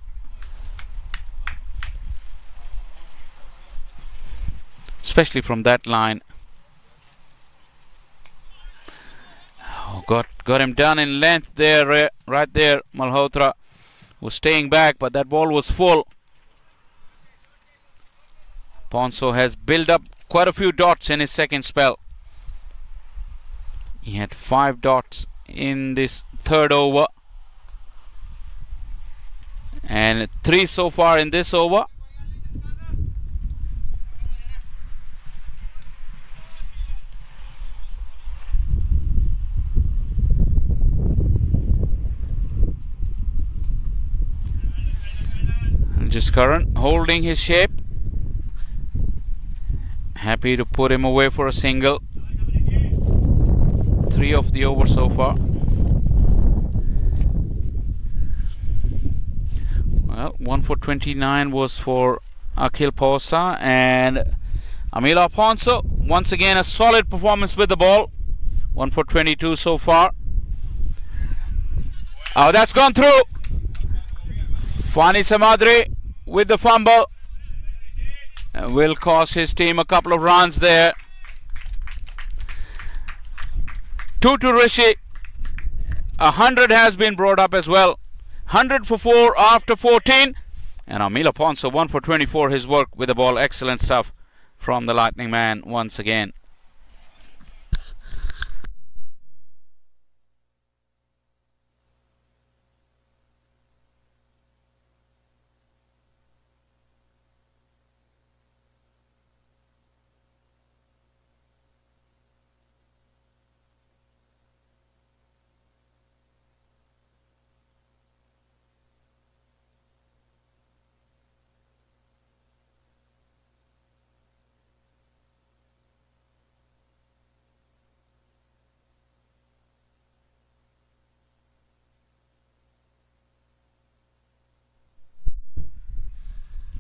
Especially from that line. Oh, got him done in length there, right there. Malhotra was staying back, but that ball was full. Ponso has built up quite a few dots in his second spell. He had 5 dots in this third over and 3 so far in this over. Just Curran holding his shape. Happy to put him away for a single. 3 of the over so far. Well, 1 for 29 was for Akhil Posa, and Amila Ponso once again a solid performance with the ball. 1 for 22 so far. Oh, that's gone through. Fani Samadri with the fumble will cost his team a couple of runs there. 2 to Rishi. 100 has been brought up as well. 100 for 4 after 14. And Amila Ponso 1 for 24. His work with the ball. Excellent stuff from the Lightning man once again.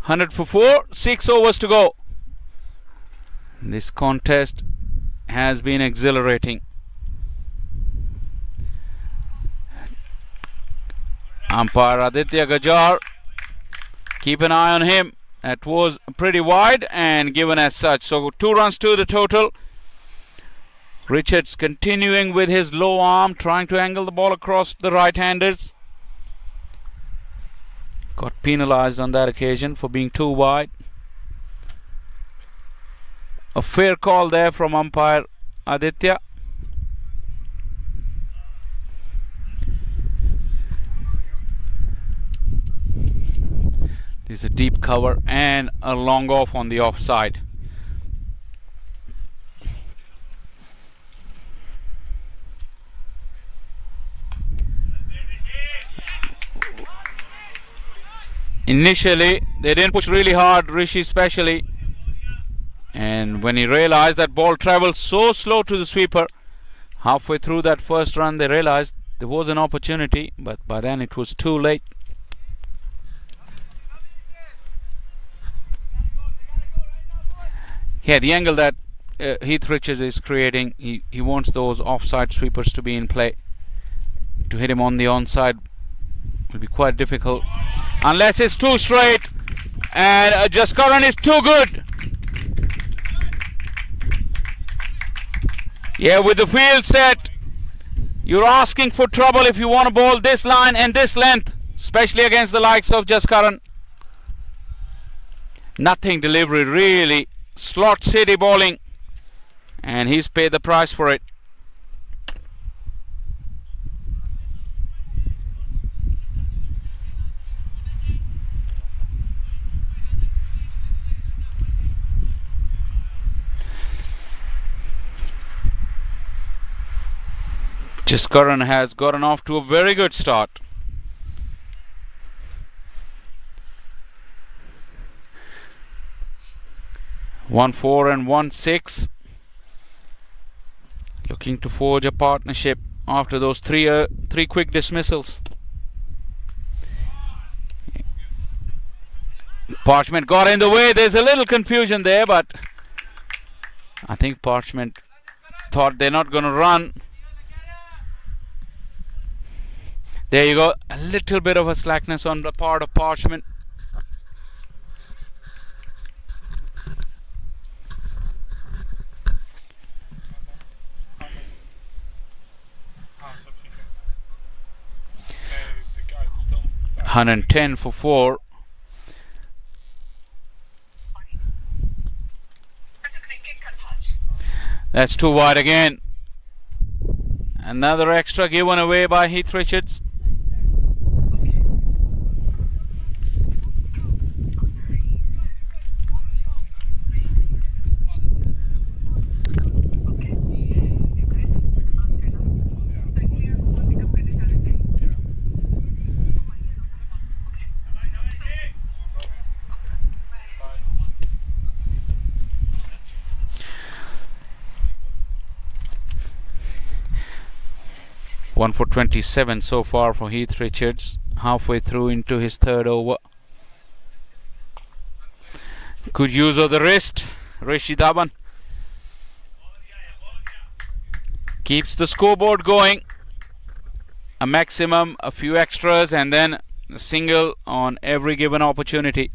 $100 for 4, 6 overs to go. This contest has been exhilarating. Umpire Aditya Gajar, keep an eye on him. That was pretty wide and given as such. So 2 runs to the total. Richards continuing with his low arm, trying to angle the ball across the right-handers. Got penalized on that occasion for being too wide. A fair call there from umpire Aditya. There's a deep cover and a long off on the offside. Initially, they didn't push really hard, Rishi especially. And when he realized that ball traveled so slow to the sweeper, halfway through that first run, they realized there was an opportunity, but by then it was too late. Yeah, the angle that Heath Richards is creating, he wants those offside sweepers to be in play. To hit him on the onside will be quite difficult unless it's too straight, and Jaskaran is too good. Yeah, with the field set, you're asking for trouble if you want to bowl this line and this length, especially against the likes of Jaskaran. Nothing delivery, really. Slot city bowling, and he's paid the price for it. Jaskaran has gotten off to a very good start. One 4 and 1 6. Looking to forge a partnership after those three quick dismissals. Parchment got in the way. There's a little confusion there, but I think Parchment thought they're not going to run. There you go. A little bit of a slackness on the part of Parchment. The guy's still 110 for 4. That's too wide again. Another extra given away by Heath Richards. One for 27 so far for Heath Richards, halfway through into his third over. Good use of the wrist. Rishi Dhawan keeps the scoreboard going. A maximum, a few extras, and then a single on every given opportunity.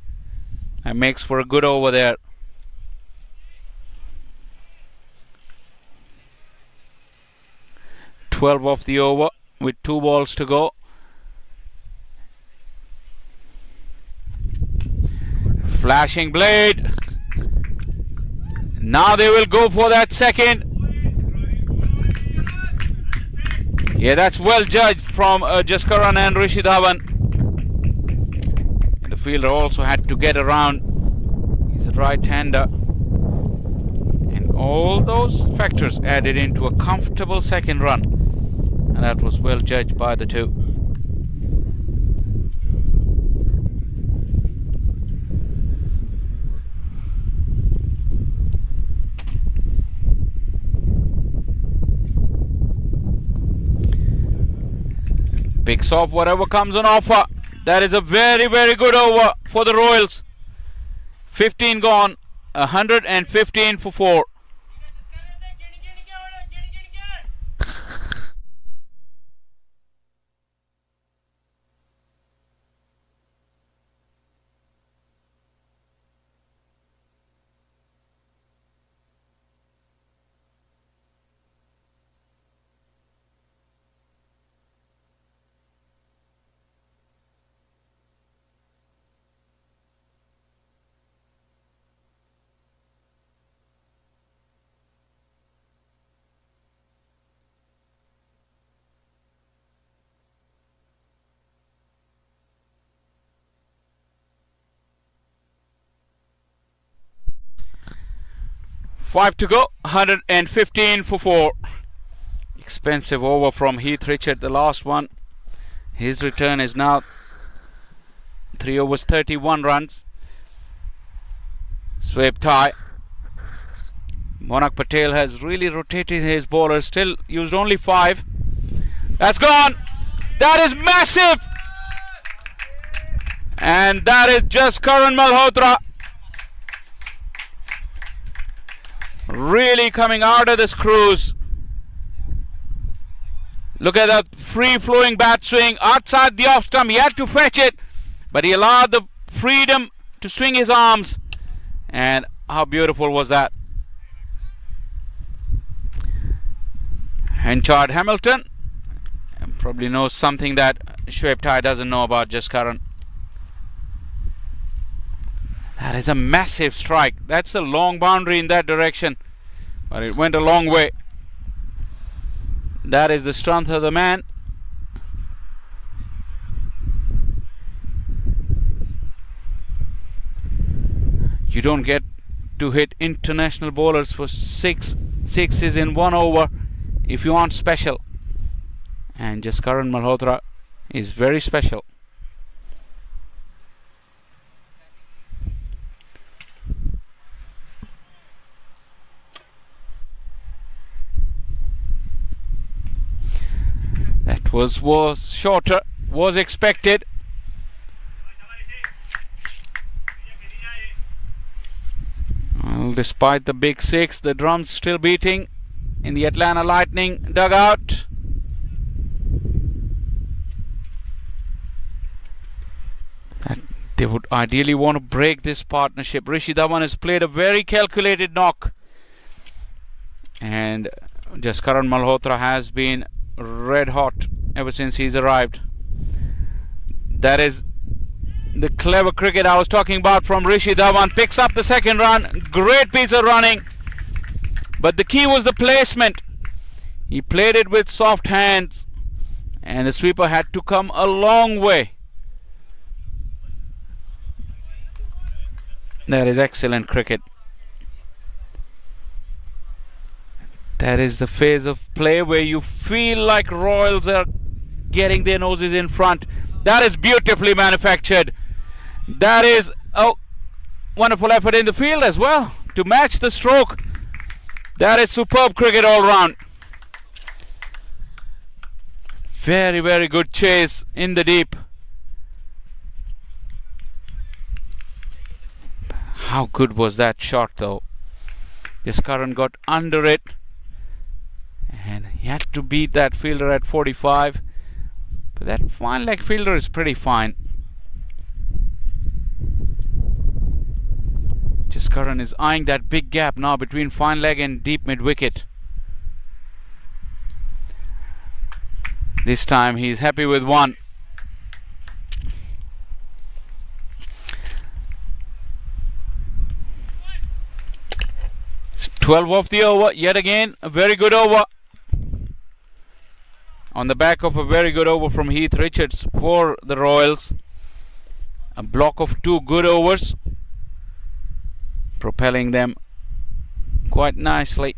And makes for a good over there. Off the over with 2 balls to go. Flashing blade. Now they will go for that second. Yeah, that's well judged from Jaskaran and Rishi Dhawan. The fielder also had to get around. He's a right-hander. And all those factors added into a comfortable second run. And that was well judged by the two. Picks off whatever comes on offer. That is a very, very good over for the Royals. 15 gone, 115 for 4. Five to go, 115 for 4. Expensive over from Heath Richard, the last one. His return is now 3 overs, 31 runs. Sweep tie. Monak Patel has really rotated his bowlers, still used only 5. That's gone. That is massive. And that is just Karan Malhotra. Really coming out of this cruise. Look at that free-flowing bat swing outside the off stump. He had to fetch it, but he allowed the freedom to swing his arms. And how beautiful was that? Henchard Hamilton probably knows something that Shoaib Tai doesn't know about Jaskaran. That is a massive strike. That's a long boundary in that direction, but it went a long way. That is the strength of the man. You don't get to hit international bowlers for sixes in 1 over if you aren't special. And Jaskaran Malhotra is very special. That was shorter, was expected. Well, despite the big six, the drums still beating in the Atlanta Lightning dugout. They would ideally want to break this partnership. Rishi Dhawan has played a very calculated knock, and Jaskaran Malhotra has been red hot ever since he's arrived. That is the clever cricket I was talking about from Rishi Dhawan. Picks up the second run. Great piece of running, but the key was the placement. He played it with soft hands, and the sweeper had to come a long way. That is excellent cricket. That is the phase of play where you feel like Royals are getting their noses in front. That is beautifully manufactured. That is a wonderful effort in the field as well to match the stroke. That is superb cricket all round. Very, very good chase in the deep. How good was that shot though? Jaskaran got under it, and he had to beat that fielder at 45. But that fine leg fielder is pretty fine. Jaskaran is eyeing that big gap now between fine leg and deep mid wicket. This time he's happy with one. 12 of the over, yet again a very good over. On the back of a very good over from Heath Richards for the Royals. A block of 2 good overs, propelling them quite nicely.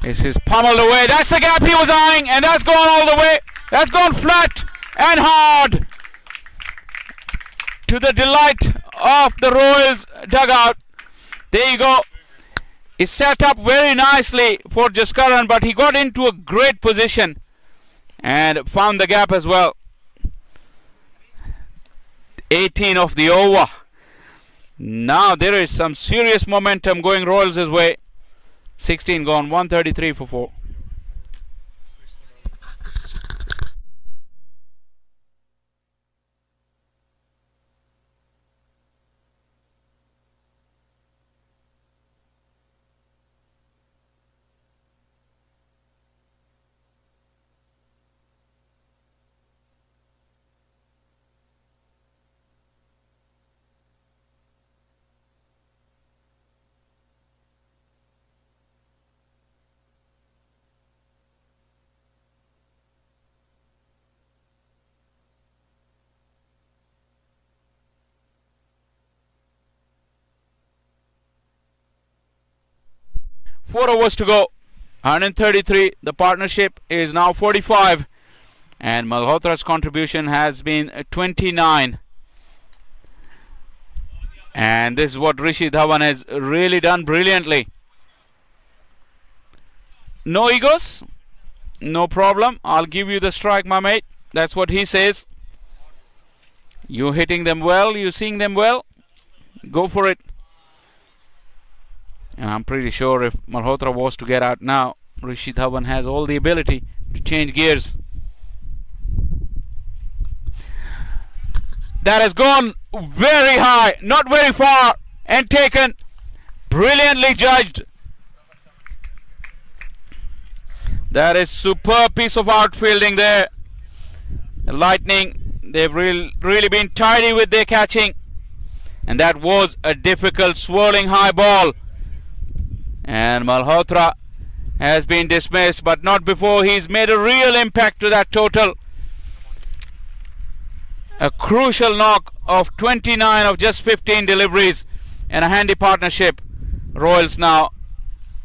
This is pummeled away. That's the gap he was eyeing, and that's gone all the way. That's gone flat and hard, to the delight of the Royals dugout. There you go. It's set up very nicely for Jaskaran, but he got into a great position and found the gap as well. 18 of the over. Now there is some serious momentum going Royals' way. 16 gone, 133 for 4. Four overs to go. 133. The partnership is now 45. And Malhotra's contribution has been 29. And this is what Rishi Dhawan has really done brilliantly. No egos. No problem. I'll give you the strike, my mate. That's what he says. You're hitting them well. You're seeing them well. Go for it. And I'm pretty sure if Malhotra was to get out now, Rishi Dhawan has all the ability to change gears. That has gone very high, not very far, and taken. Brilliantly judged. That is superb piece of outfielding there. The Lightning, they've really been tidy with their catching. And that was a difficult swirling high ball. And Malhotra has been dismissed, but not before he's made a real impact to that total. A crucial knock of 29 of just 15 deliveries and a handy partnership. Royals now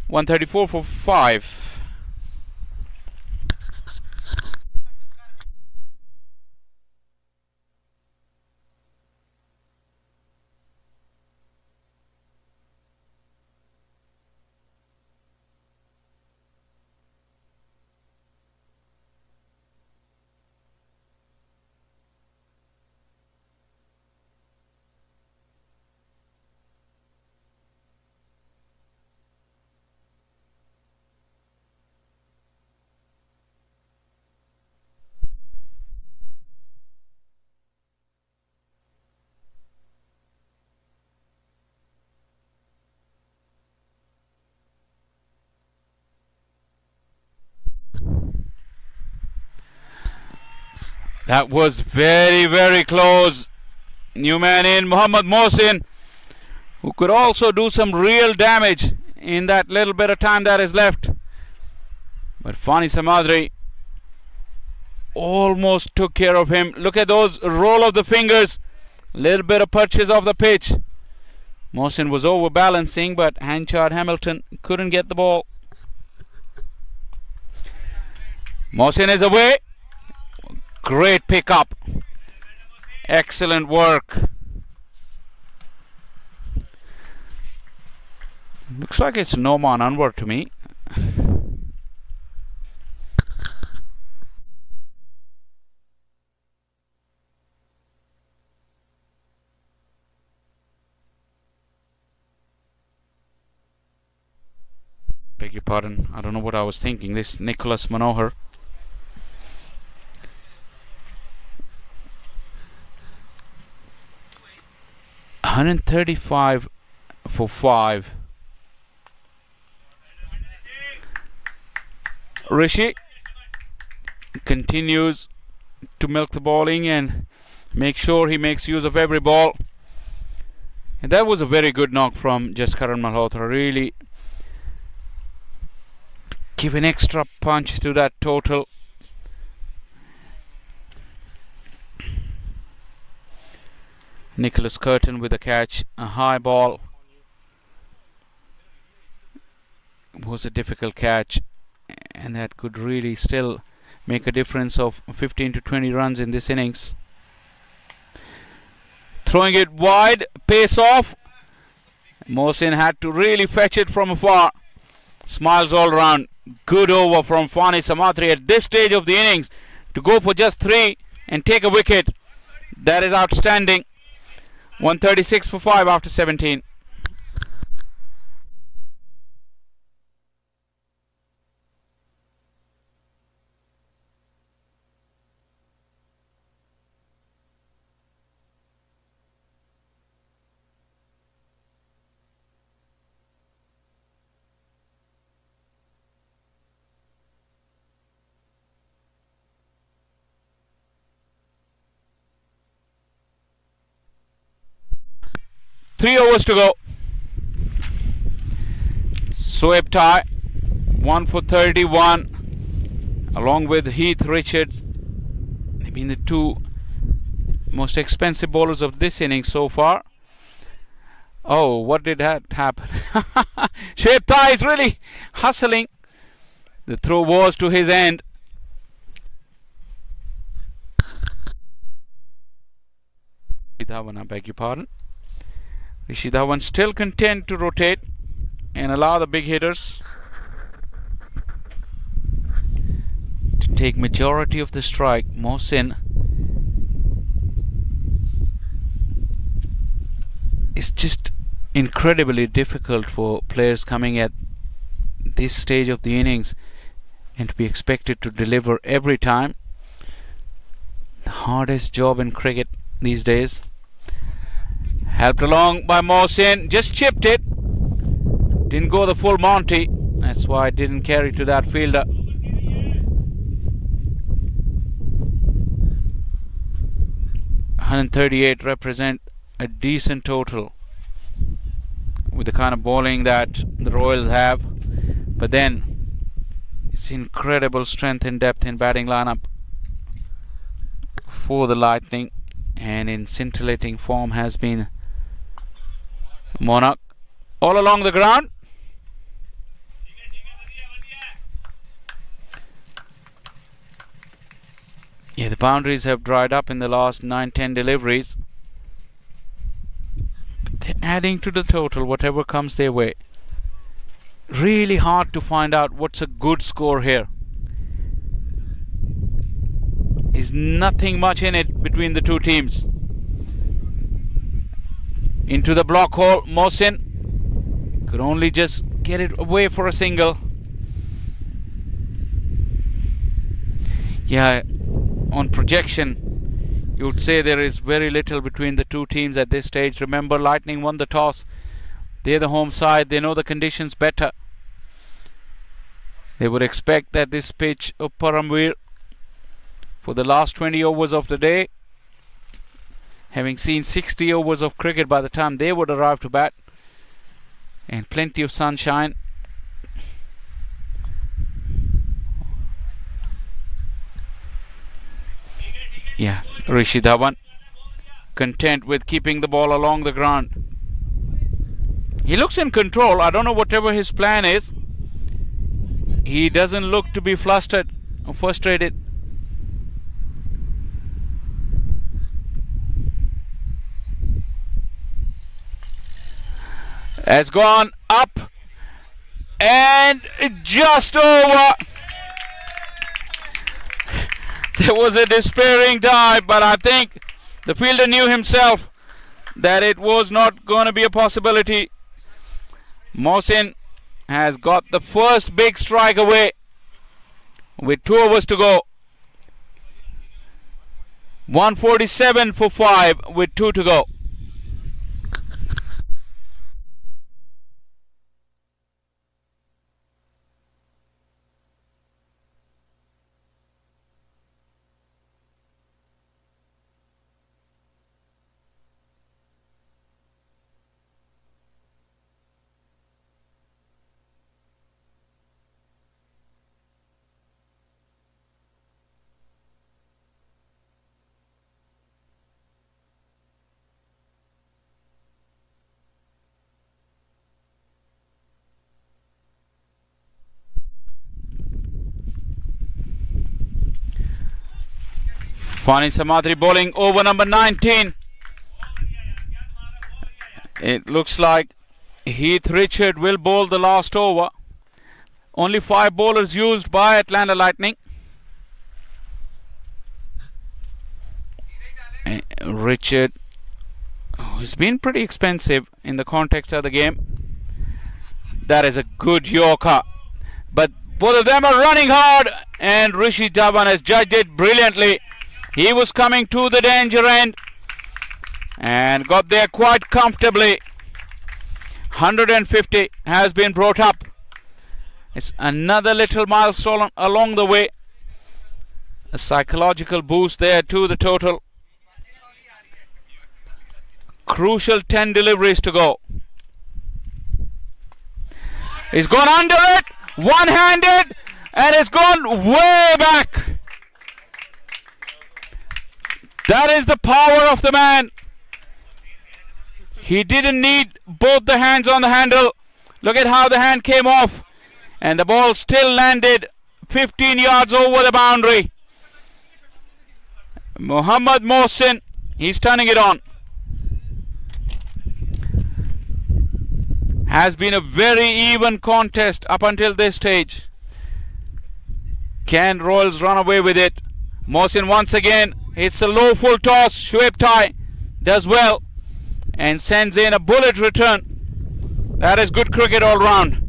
134 for 5. That was very, very close. New man in, Muhammad Mohsin, who could also do some real damage in that little bit of time that is left. But Fani Samadri almost took care of him. Look at those roll of the fingers. Little bit of purchase of the pitch. Mohsin was overbalancing, but Hanchard Hamilton couldn't get the ball. Mohsin is away. Great pickup. Excellent work. Looks like it's Noman Anwar to me. Beg your pardon, I don't know what I was thinking. This Nicholas Manohar. $135 for 5. Rishi continues to milk the bowling and make sure he makes use of every ball. And that was a very good knock from Jaskaran Malhotra. Really give an extra punch to that total. Nicholas Curtin with a catch, a high ball. It was a difficult catch, and that could really still make a difference of 15 to 20 runs in this innings. Throwing it wide, pace off. Mohsin had to really fetch it from afar. Smiles all round. Good over from Fani Samadri at this stage of the innings to go for just 3 and take a wicket. That is outstanding. 136 for 5 after 17. Three overs to go. Soeb tie, 1 for 31, along with Heath Richards. They've been the two most expensive bowlers of this innings so far. Oh, what did that happen? Soeb tie is really hustling. The throw was to his end. I beg your pardon. Rishi Dhawan still content to rotate and allow the big hitters to take majority of the strike. Mohsin is just incredibly difficult for players coming at this stage of the innings and to be expected to deliver every time. The hardest job in cricket these days. Helped along by Mohsin, just chipped it. Didn't go the full Monty. That's why it didn't carry to that fielder. $138 represent a decent total with the kind of bowling that the Royals have. But then it's incredible strength and depth in batting lineup for the Lightning, and in scintillating form has been Monarch. All along the ground. Yeah, the boundaries have dried up in the last 9-10 deliveries. But they're adding to the total whatever comes their way. Really hard to find out what's a good score here. There's nothing much in it between the two teams. Into the block hole, Mohsin could only just get it away for a single. Yeah, on projection you would say there is very little between the two teams at this stage. Remember, Lightning won the toss. They're the home side. They know the conditions better. They would expect that this pitch of Paramveer for the last 20 overs of the day, having seen 60 overs of cricket by the time they would arrive to bat, and plenty of sunshine. Yeah, Rishi Dhawan content with keeping the ball along the ground. He looks in control. I don't know whatever his plan is. He doesn't look to be flustered or frustrated. Has gone up and just over. There was a despairing dive, but I think the fielder knew himself that it was not going to be a possibility. Mohsin has got the first big strike away with 2 overs to go. 147 for 5 with 2 to go. Fani Samadri bowling over number 19. It looks like Heath Richard will bowl the last over. Only 5 bowlers used by Atlanta Lightning. Richard, he's been pretty expensive in the context of the game. That is a good Yorker. But both of them are running hard, and Rishi Dhawan has judged it brilliantly. He was coming to the danger end and got there quite comfortably. 150 has been brought up. It's another little milestone along the way. A psychological boost there to the total. Crucial 10 deliveries to go. He's gone under it, one-handed, and it's gone way back. That is the power of the man. He didn't need both the hands on the handle. Look at how the hand came off, and the ball still landed 15 yards over the boundary. Mohammad Mohsin, he's turning it on. Has been a very even contest up until this stage. Can Royals run away with it? Mohsin once again hits a low full toss. Shoaib Tai does well and sends in a bullet return. That is good cricket all round.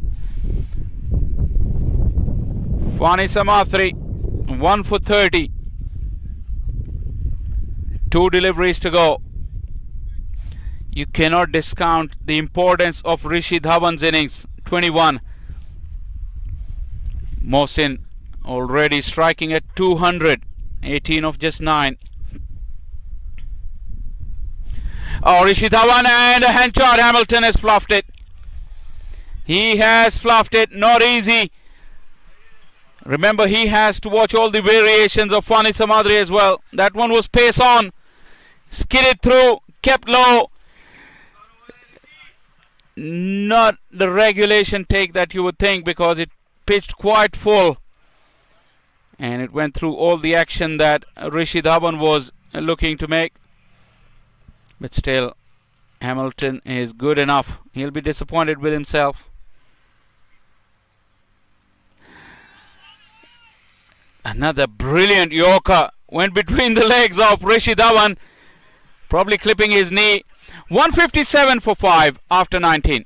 Fani Samadri 1 for 30. 2 deliveries to go. You cannot discount the importance of Rishi Dhawan's innings. 21. Mohsin already striking at 200. 18 of just 9. Oh, Rishi Dhawan, and Henchard Hamilton has fluffed it. He has fluffed it. Not easy. Remember, he has to watch all the variations of Fani Samadri as well. That one was pace on. Skidded through. Kept low. Not the regulation take that you would think, because it pitched quite full. And it went through all the action that Rishi Dhawan was looking to make. But still, Hamilton is good enough. He'll be disappointed with himself. Another brilliant Yorker went between the legs of Rishi Dhawan, probably clipping his knee. 157 for 5 after 19.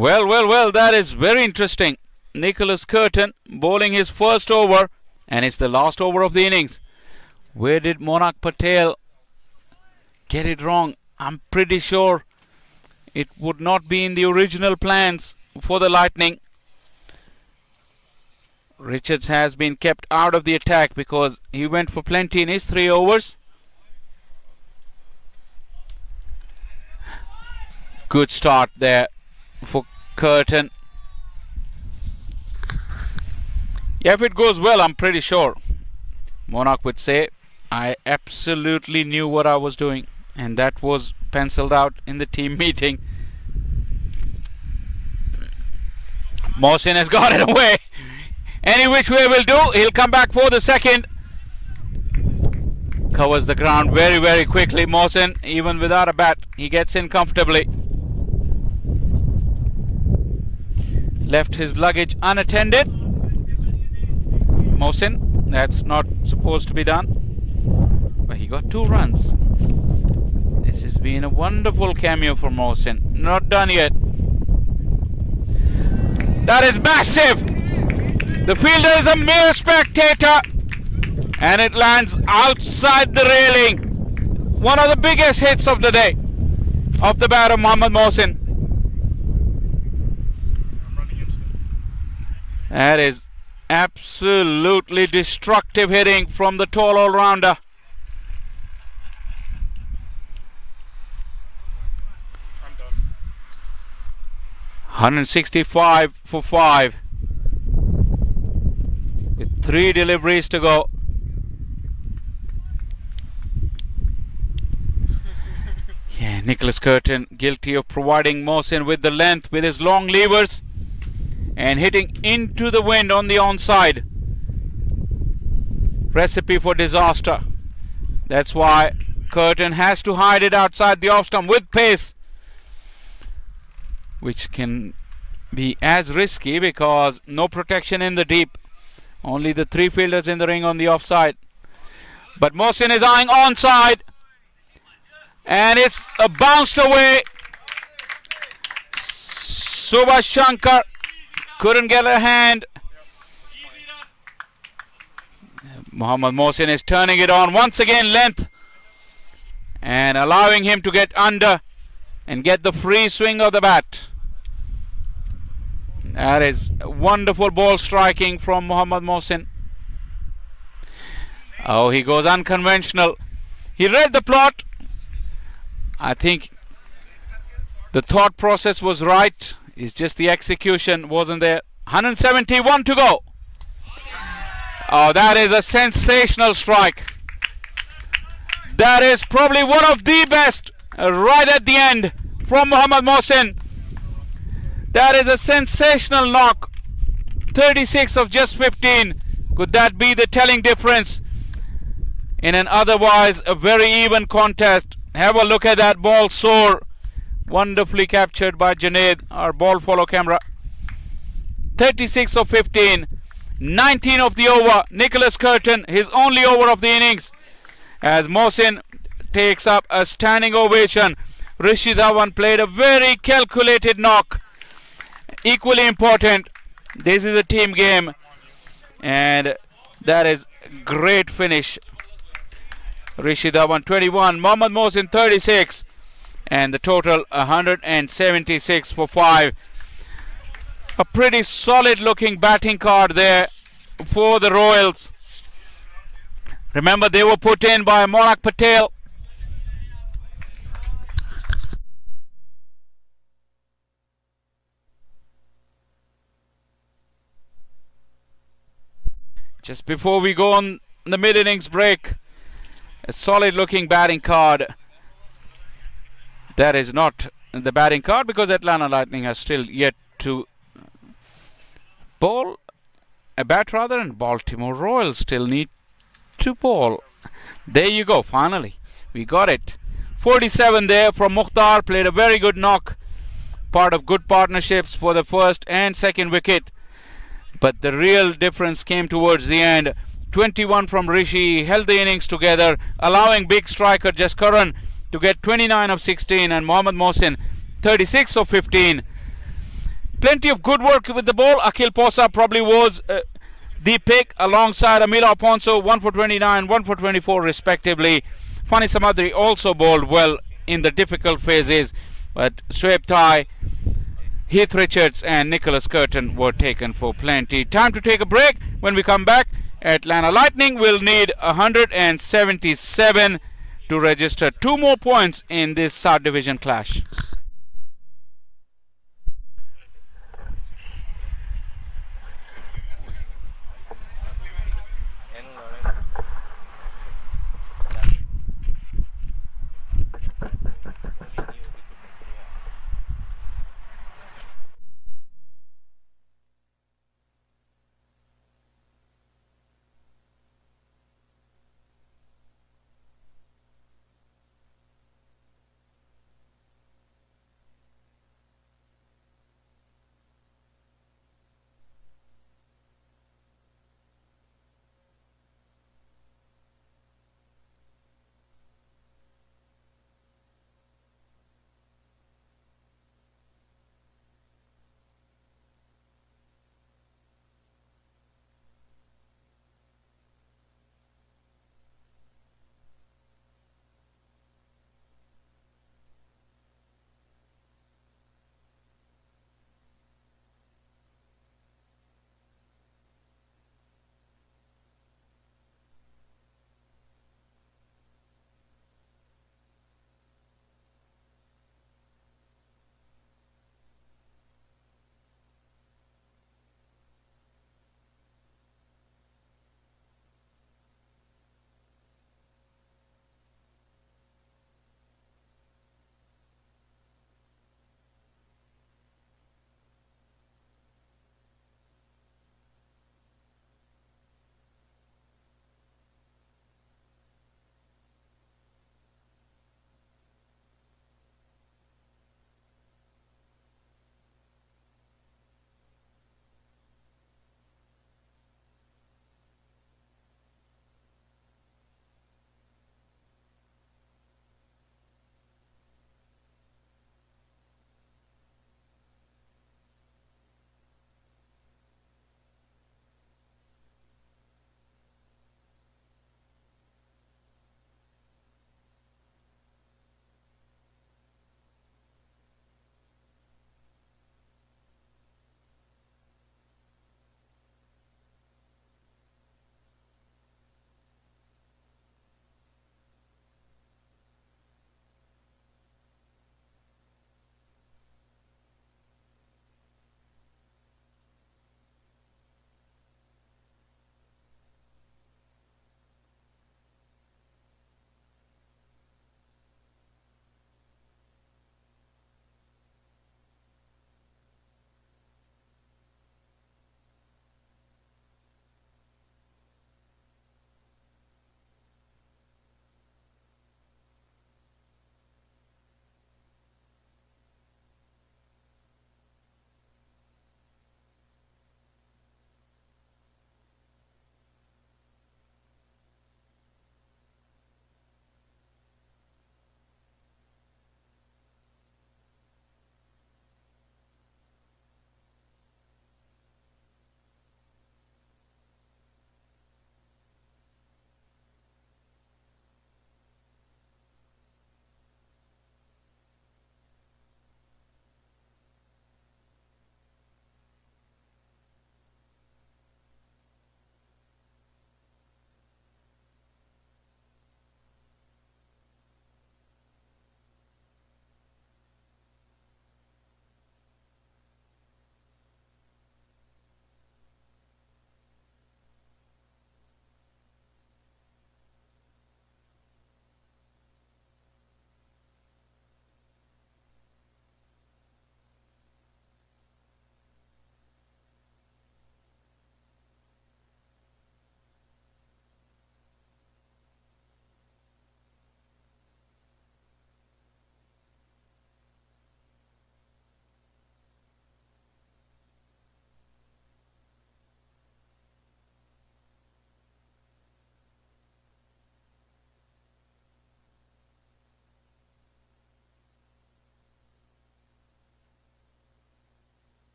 Well, that is very interesting. Nicholas Curtin bowling his first over, and it's the last over of the innings. Where did Monak Patel get it wrong? I'm pretty sure it would not be in the original plans for the Lightning. Richards has been kept out of the attack because he went for plenty in his 3 overs. Good start there for Curtin. Yeah, if it goes well, I'm pretty sure Monak would say, I absolutely knew what I was doing, and that was penciled out in the team meeting. Mohsin has got it away. Any which way will do. He'll come back for the second. Covers the ground very, very quickly. Mohsin, even without a bat, he gets in comfortably. Left his luggage unattended. Mohsin, that's not supposed to be done. But he got 2 runs. This has been a wonderful cameo for Mohsin. Not done yet. That is massive. The fielder is a mere spectator, and it lands outside the railing. One of the biggest hits of the day of the bat of Mohammad Mohsin. That is absolutely destructive hitting from the tall all-rounder. I'm done. 165 for 5. With 3 deliveries to go. Yeah, Nicholas Curtin guilty of providing Mohsin with the length with his long levers and hitting into the wind on the onside. Recipe for disaster. That's why Curtin has to hide it outside the off stump with pace, which can be as risky because no protection in the deep. Only the 3 fielders in the ring on the offside. But Mohsin is eyeing onside. And it's bounced away. Subhash Shankar couldn't get a hand. Mohammad Mohsin is turning it on once again, length, and allowing him to get under and get the free swing of the bat. That is wonderful ball striking from Mohammad Mohsin. Oh, he goes unconventional. He read the plot. I think the thought process was right. It's just the execution wasn't there. 171 to go. Oh, that is a sensational strike. That is probably one of the best right at the end from Mohammad Mohsin. That is a sensational knock. 36 of just 15. Could that be the telling difference in an otherwise a very even contest? Have a look at that ball soar. Wonderfully captured by Junaid, our ball follow camera. 36 of 15. 19 of the over. Nicholas Curtin, his only over of the innings, as Mohsin takes up a standing ovation. Rishi Dhawan played a very calculated knock. Equally important, this is a team game, and that is great finish. Rishi Dhawan 21, Mohammad Mohsin 36, and the total 176 for 5. A pretty solid looking batting card there for the Royals. Remember, they were put in by Monak Patel. Just before we go on the mid-innings break, a solid looking batting card. That is not the batting card because Atlanta Lightning has still yet to bowl a bat rather, and Baltimore Royals still need to bowl. There you go, finally we got it. 47 there from Mukhtar, played a very good knock, part of good partnerships for the first and second wicket. But the real difference came towards the end. 21 from Rishi, held the innings together, allowing big striker Jaskaran to get 29 of 16, and Mohammad Mohsin 36 of 15. Plenty of good work with the ball. Akhil Posa probably was the pick alongside Amila Ponso, 1 for 29, 1 for 24 respectively. Fani Samadri also bowled well in the difficult phases, but Shoaib Thai, Heath Richards and Nicholas Curtin were taken for plenty. Time to take a break. When we come back, Atlanta Lightning will need 177 to register 2 more points in this South Division clash.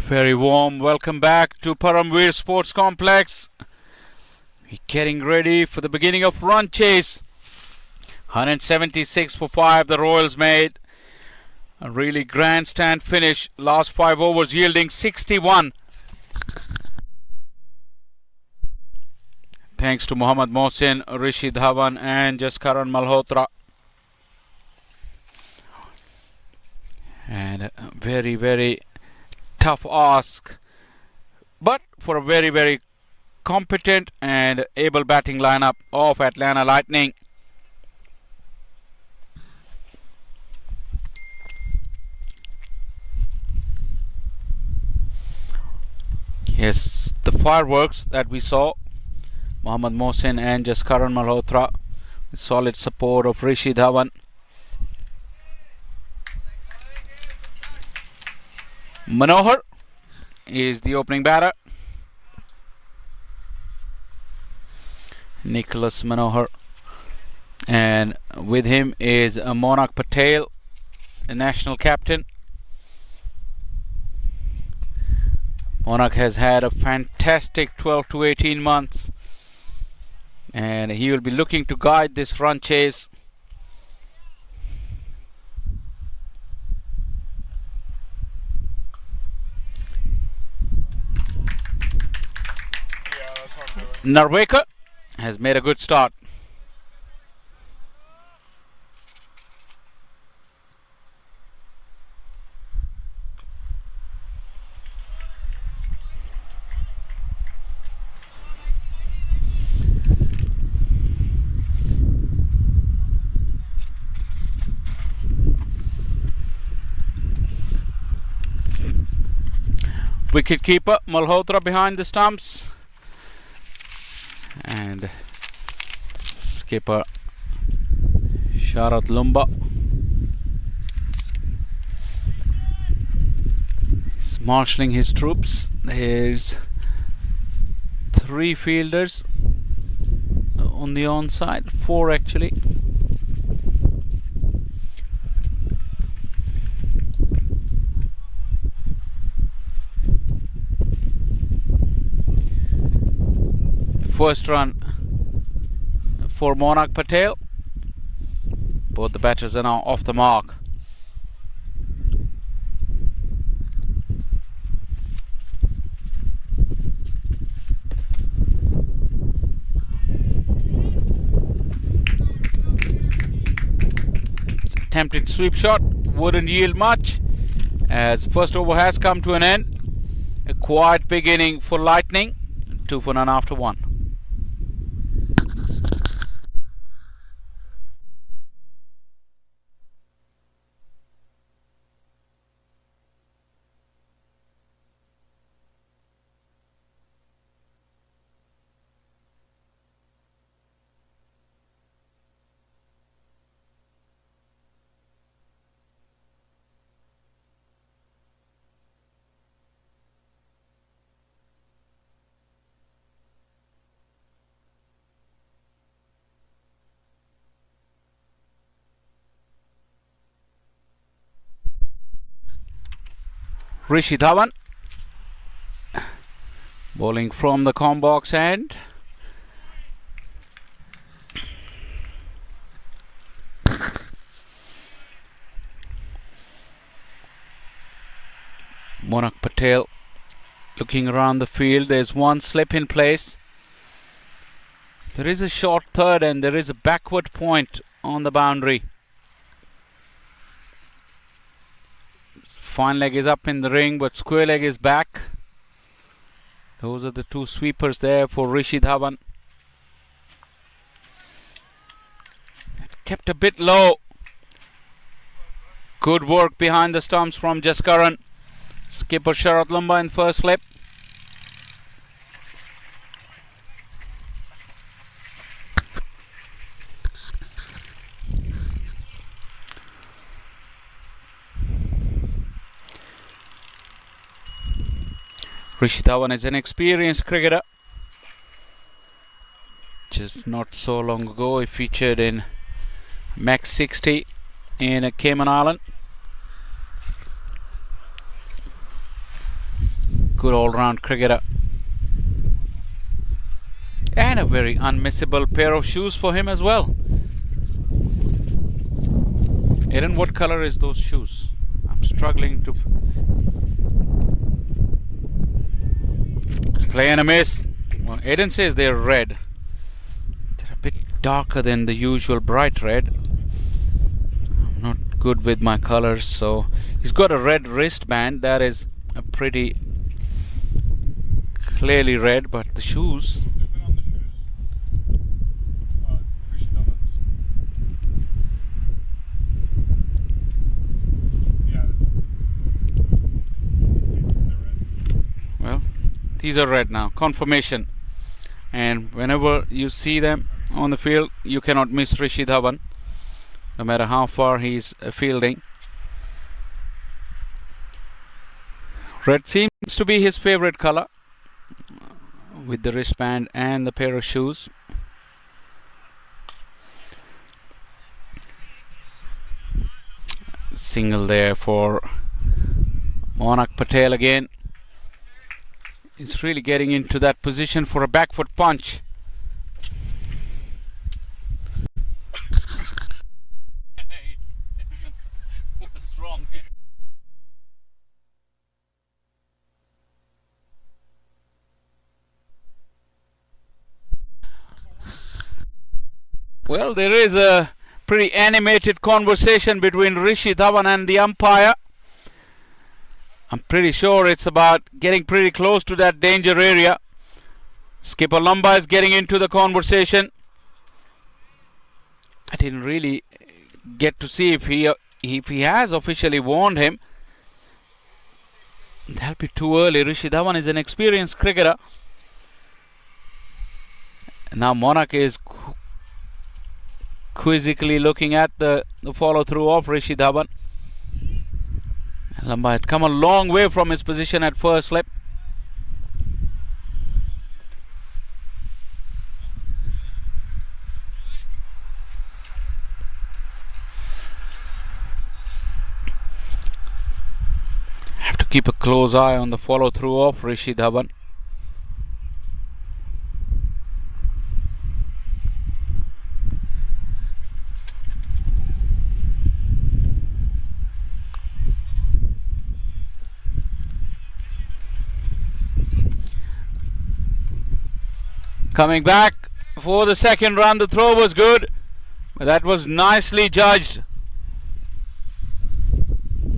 Very warm welcome back to Paramveer Sports Complex. We're getting ready for the beginning of run chase. 176 for 5 the Royals made. A really grandstand finish. Last 5 overs yielding 61. Thanks to Mohammad Mohsin, Rishi Dhawan and Jaskaran Malhotra. And a very, very tough ask, but for a very, very competent and able batting lineup of Atlanta Lightning. Yes, the fireworks that we saw, Mohammad Mohsin and Jaskaran Malhotra, with solid support of Rishi Dhawan. Manohar is the opening batter. Nicholas Manohar. And with him is Monak Patel, the national captain. Monak has had a fantastic 12 to 18 months. And he will be looking to guide this run chase. Narvekar has made a good start. Wicket keeper Malhotra behind the stumps. And skipper Sharad Lumba. He's marshalling his troops. There's 3 fielders on the onside, 4 actually. First run for Monak Patel. Both the batters are now off the mark. Attempted sweep shot wouldn't yield much, as first over has come to an end. A quiet beginning for Lightning. 2 for none after 1. Rishi Dhawan bowling from the com box end. Monak Patel looking around the field. There's one slip in place. There is a short third and there is a backward point on the boundary. Fine leg is up in the ring, but square leg is back. Those are the 2 sweepers there for Rishi Dhawan. Kept a bit low. Good work behind the stumps from Jaskaran. Skipper Sharad Lumba in first slip. Rishi Dhawan is an experienced cricketer. Just not so long ago he featured in Max 60 in Cayman Island. good all-round cricketer. And a very unmissable pair of shoes for him as well. Aaron, what color is those shoes? I'm struggling to play and a miss. Well, Aaron says they're red. They're a bit darker than the usual bright red. I'm not good with my colors, so he's got a red wristband that is a pretty clearly red, but the shoes. Well, these are red now, confirmation. And whenever you see them on the field, you cannot miss Rishi Dhawan, no matter how far he's fielding. Red seems to be his favorite color, with the wristband and the pair of shoes. Single there for Monak Patel again. It's really getting into that position for a back foot punch. What's wrong here? Well, there is a pretty animated conversation between Rishi Dhawan and the umpire. I'm pretty sure it's about getting pretty close to that danger area. Skipper Lamba is getting into the conversation. I didn't really get to see if he has officially warned him. That'll be too early. Rishi Dhawan is an experienced cricketer. Now Monak is quizzically looking at the follow-through of Rishi Dhawan. Lamba had come a long way from his position at first slip. Have to keep a close eye on the follow-through of Rishi Dhawan. Coming back for the second run, the throw was good, but that was nicely judged.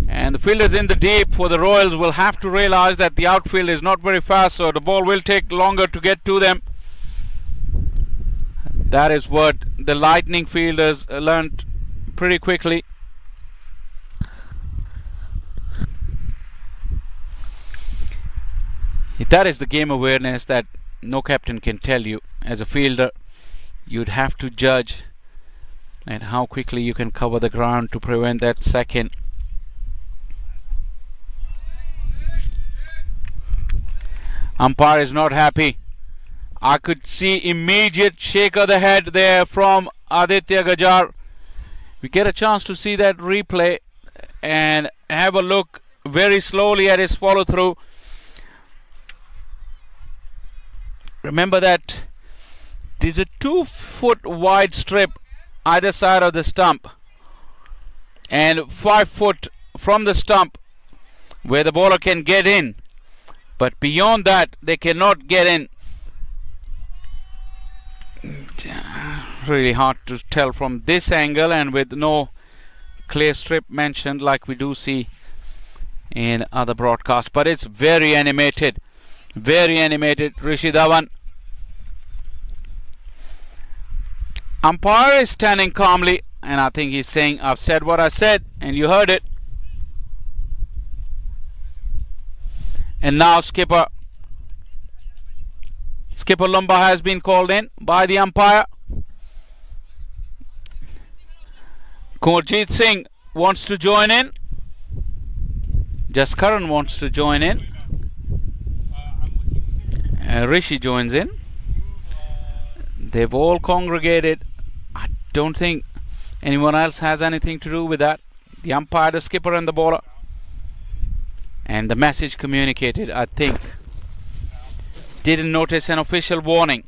And the fielders in the deep for the Royals will have to realize that the outfield is not very fast, so the ball will take longer to get to them. That is what the Lightning fielders learned pretty quickly. That is the game awareness that no captain can tell you. As a fielder, you'd have to judge and how quickly you can cover the ground to prevent that second. Umpire is not happy. I could see immediate shake of the head there from Aditya Gajar. We get a chance to see that replay and have a look very slowly at his follow through. Remember that there's a 2 foot wide strip either side of the stump and 5 foot from the stump where the bowler can get in, but beyond that they cannot get in. Really hard to tell from this angle and with no clear strip mentioned like we do see in other broadcasts, but it's very animated. Very animated. Rishi Dhawan. Umpire is standing calmly, and I think he's saying, I've said what I said, and you heard it. And now Skipper Lamba has been called in by the umpire. Kumorjeet Singh wants to join in. Jaskaran wants to join in. Rishi joins in. They've all congregated. I don't think anyone else has anything to do with that. The umpire, the skipper and the bowler. And the message communicated, I think. didn't notice an official warning.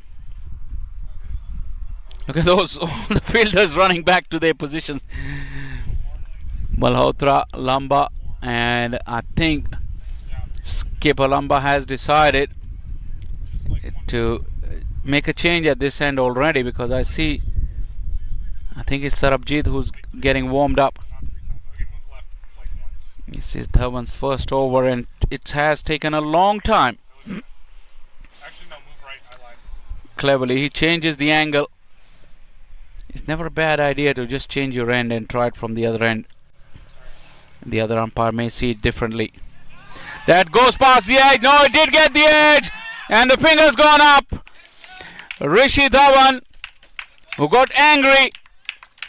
Look at those, all the fielders running back to their positions. Malhotra, Lamba, and I think skipper Lamba has decided to make a change at this end already, because I think it's Sarabjit who's getting warmed up. This is Dhawan's first over, and it has taken a long time. Cleverly, he changes the angle. It's never a bad idea to just change your end and try it from the other end. The other umpire may see it differently. That goes past the edge. No, it did get the edge. And the finger's gone up. Rishi Dhawan, who got angry,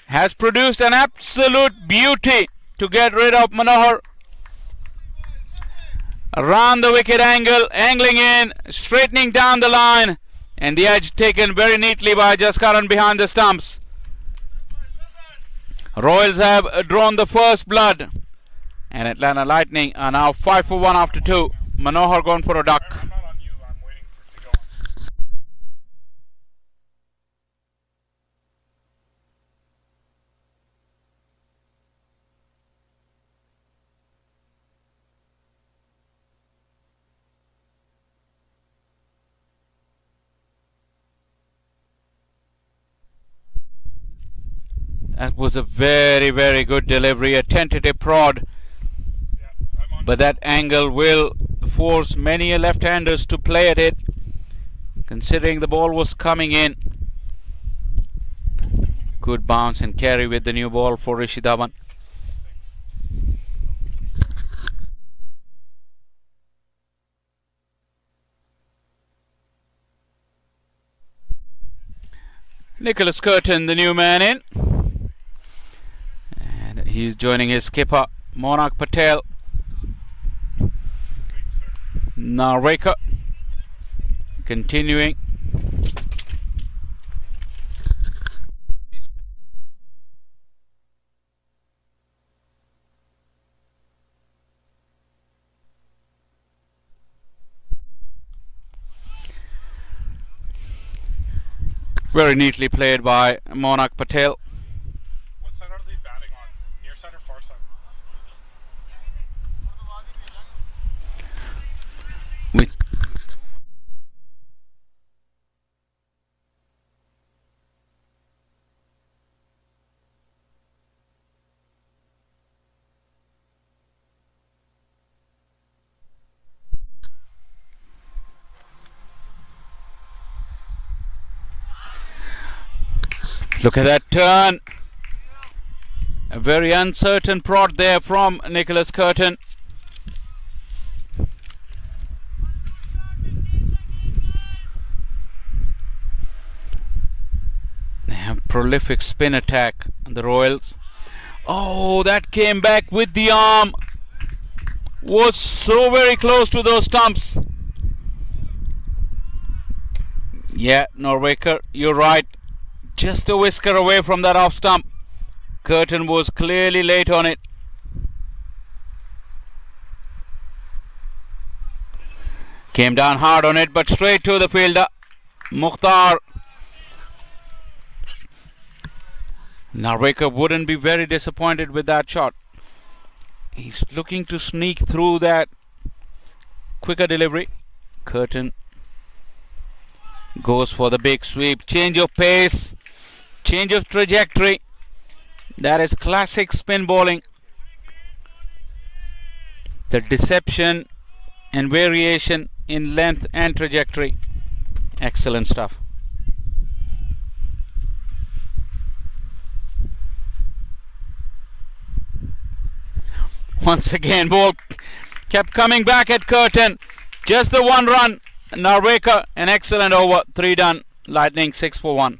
has produced an absolute beauty to get rid of Manohar. Around the wicket angle, angling in, straightening down the line. And the edge taken very neatly by Jaskaran behind the stumps. Royals have drawn the first blood. And Atlanta Lightning are now 5 for 1 after 2. Manohar gone for a duck. That was a very, very good delivery, a tentative prod. But that angle will force many left-handers to play at it, considering the ball was coming in. Good bounce and carry with the new ball for Rishi Dhawan. Nicholas Curtin, the new man in. And he's joining his skipper, Monak Patel. Narwekar continuing. Very neatly played by Monak Patel. What side are they batting on? Near side or far side? Look at that turn. A very uncertain prod there from Nicholas Curtin. They have prolific spin attack, the Royals. Oh, that came back with the arm. Was so very close to those stumps. Yeah, Narwekar, you're right. Just a whisker away from that off stump. Curtin was clearly late on it. Came down hard on it, but straight to the fielder, Mukhtar. Narwekar wouldn't be very disappointed with that shot. He's looking to sneak through that quicker delivery. Curtin goes for the big sweep. Change of pace. Change of trajectory. That is classic spin bowling. The deception and variation in length and trajectory. Excellent stuff. Once again, ball kept coming back at Curtin. Just the one run. Narwekar, an excellent over. 3 done. Lightning 6 for 1.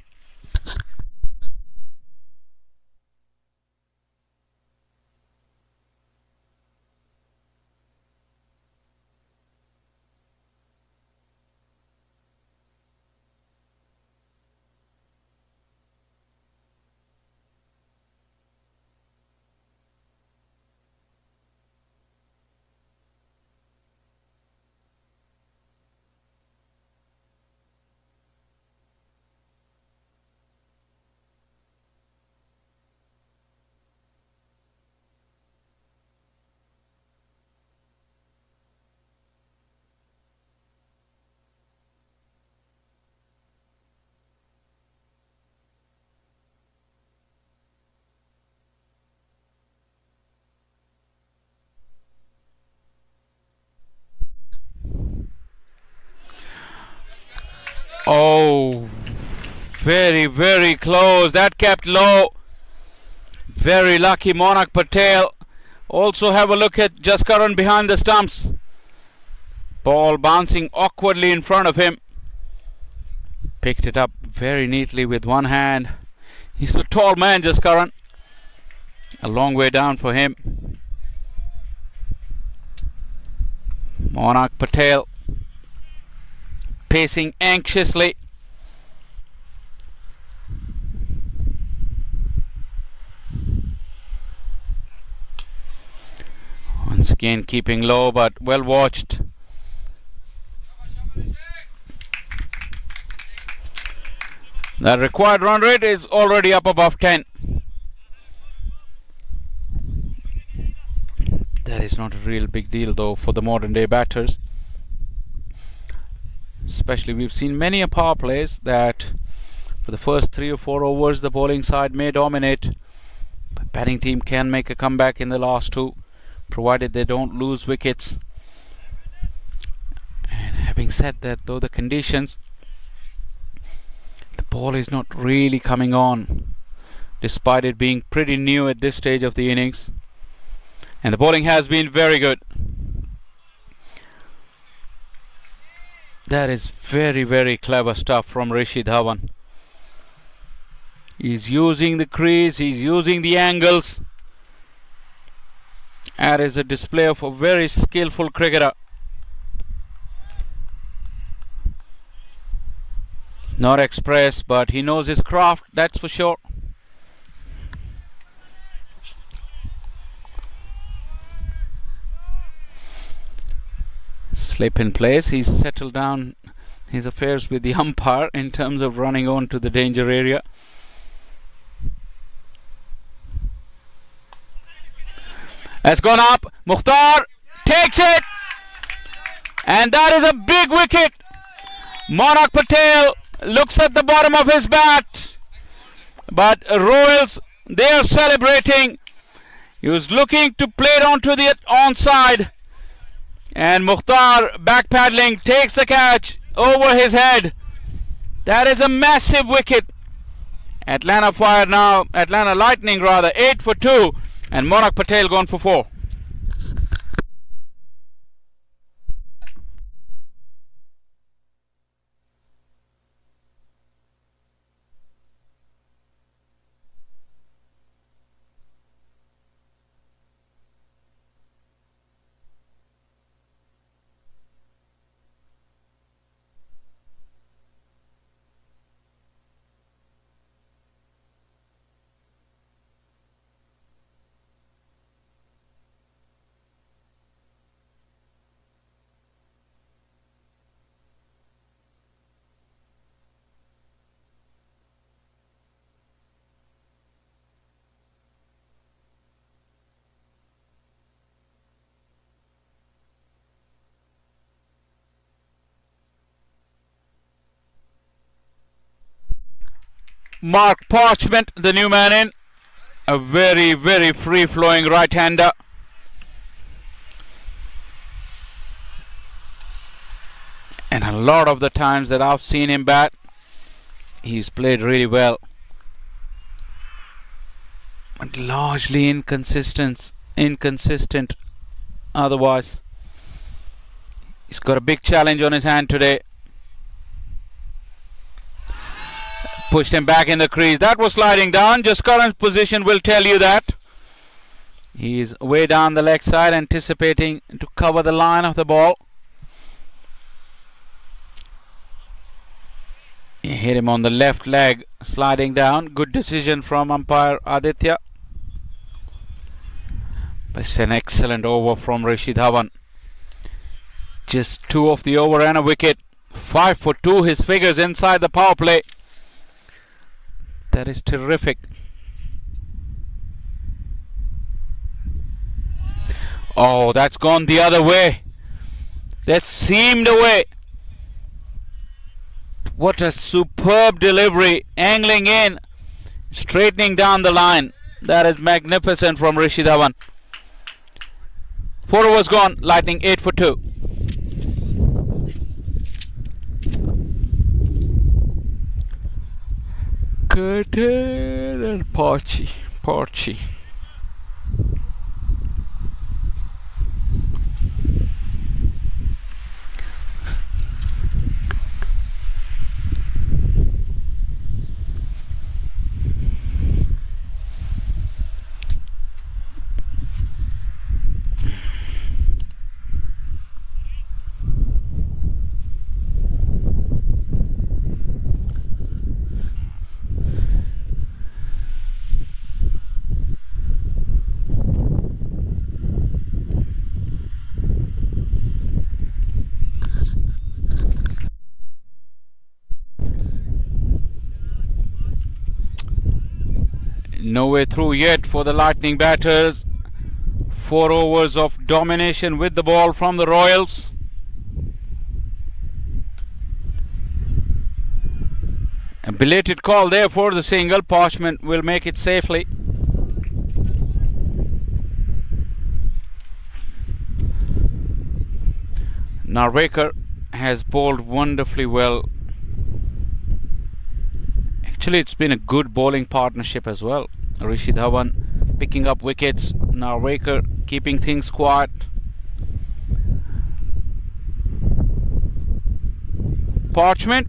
Oh, very, very close. That kept low. Very lucky Monak Patel. Also have a look at Jaskaran behind the stumps. Ball bouncing awkwardly in front of him. Picked it up very neatly with one hand. He's a tall man, Jaskaran. A long way down for him. Monak Patel pacing anxiously. Once again keeping low but well watched. The required run rate is already up above 10. That is not a real big deal though for the modern day batters. Especially we've seen many a power plays that for the first 3 or 4 overs the bowling side may dominate, but batting team can make a comeback in the last 2, provided they don't lose wickets. And having said that though, the conditions, the ball is not really coming on despite it being pretty new at this stage of the innings, and the bowling has been very good. That is very, very clever stuff from Rishi Dhawan. He's using the crease, he's using the angles. That is a display of a very skillful cricketer. Not express, but he knows his craft, that's for sure. Slip in place. He's settled down his affairs with the umpire in terms of running on to the danger area. Has gone up. Mukhtar takes it, and that is a big wicket. Monak Patel looks at the bottom of his bat, but Royals, they are celebrating. He was looking to play it onto the onside, and Mukhtar backpedaling takes the catch over his head. That is a massive wicket. Atlanta Lightning 8 for 2, and Monak Patel gone for 4. Mark Parchment, the new man in. A very, very free-flowing right-hander. And a lot of the times that I've seen him bat, he's played really well. But largely inconsistent otherwise. He's got a big challenge on his hand today. Pushed him back in the crease. That was sliding down. Just current position will tell you that. He's way down the leg side, anticipating to cover the line of the ball. He hit him on the left leg, sliding down. Good decision from umpire Aditya. But it's an excellent over from Rishi Dhawan. Just 2 of the over and a wicket. 5 for 2, his figures inside the power play. That is terrific. Oh, that's gone the other way. That seamed away. What a superb delivery. Angling in, straightening down the line. That is magnificent from Rishi Dhawan. 4 overs gone. Lightning 8 for 2. Curtain and Porchy. No way through yet for the Lightning batters. 4 overs of domination with the ball from the Royals. A belated call there for the single. Parchment will make it safely. Narvaker has bowled wonderfully well. Actually, it's been a good bowling partnership as well. Rishi Dhawan picking up wickets. Narvaker keeping things quiet. Parchment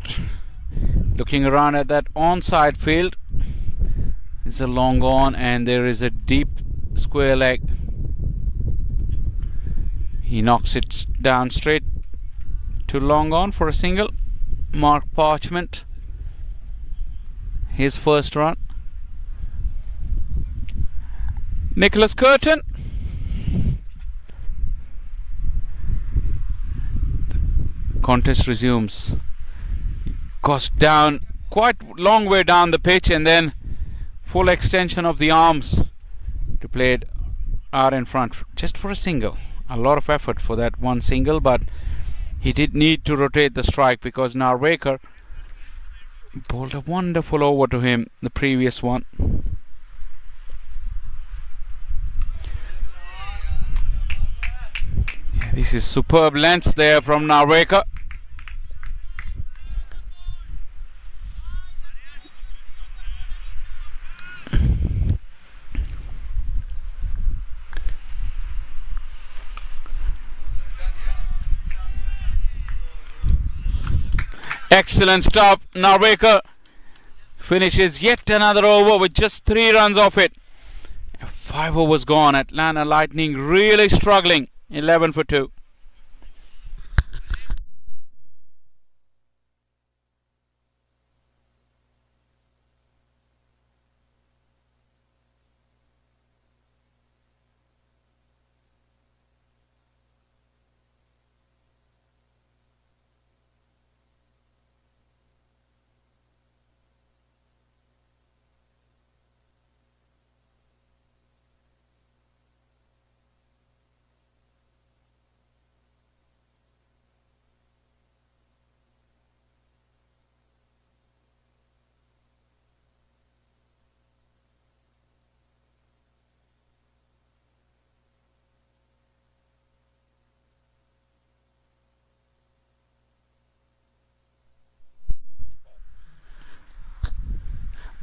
looking around at that onside field. It's a long on and there is a deep square leg. He knocks it down straight to long on for a single. Mark Parchment, his first run. Nicholas Curtin. The contest resumes. Goes down quite long way down the pitch and then full extension of the arms to play it out in front just for a single. A lot of effort for that one single, but he did need to rotate the strike because Narvaker bowled a wonderful over to him the previous one. Yeah, this is superb length there from Narvaker. Excellent stuff. Narvaker finishes yet another over with just 3 runs off it. 5 overs gone. Atlanta Lightning really struggling. 11 for 2.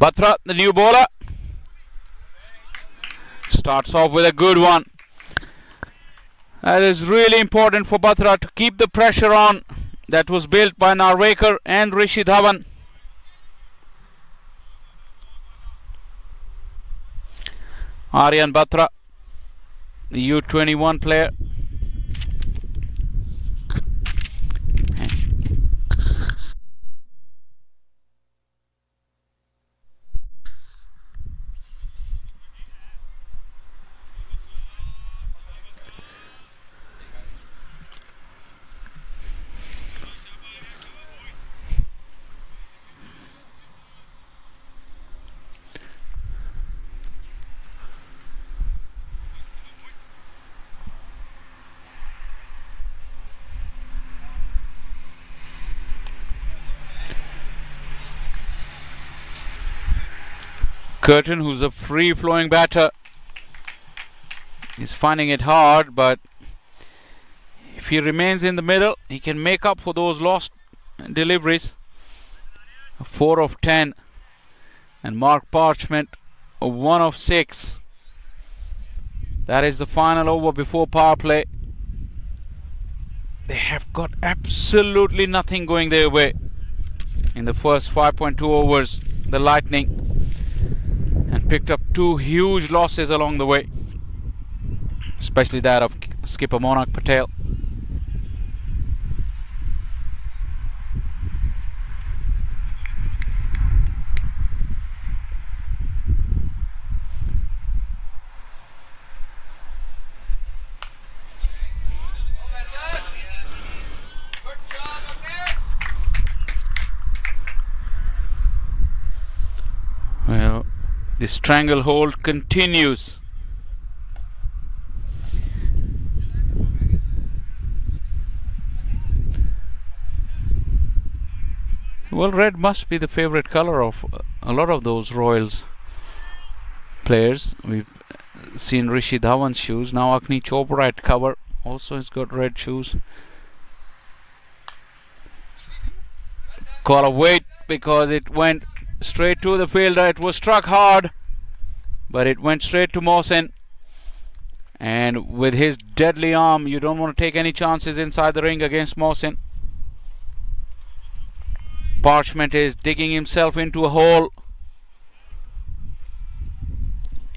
Batra, the new bowler, starts off with a good one. That is really important for Batra to keep the pressure on that was built by Narvaker and Rishi Dhawan. Aryan Batra, the U21 player. Curtin, who's a free-flowing batter, is finding it hard, but if he remains in the middle, he can make up for those lost deliveries. 4 of 10 And Mark Parchment, 1 of 6. That is the final over before power play. They have got absolutely nothing going their way in the first 5.2 overs, the Lightning, and picked up 2 huge losses along the way, especially that of skipper Monarch Patel. Well, the stranglehold continues. Well, red must be the favorite color of a lot of those Royals players. We've seen Rishi Dhawan's shoes. Now Agni Chopra at cover also has got red shoes. Call a wait because it went straight to the fielder. It was struck hard, but it went straight to Mohsin. And with his deadly arm, you don't want to take any chances inside the ring against Mohsin. Parchment is digging himself into a hole.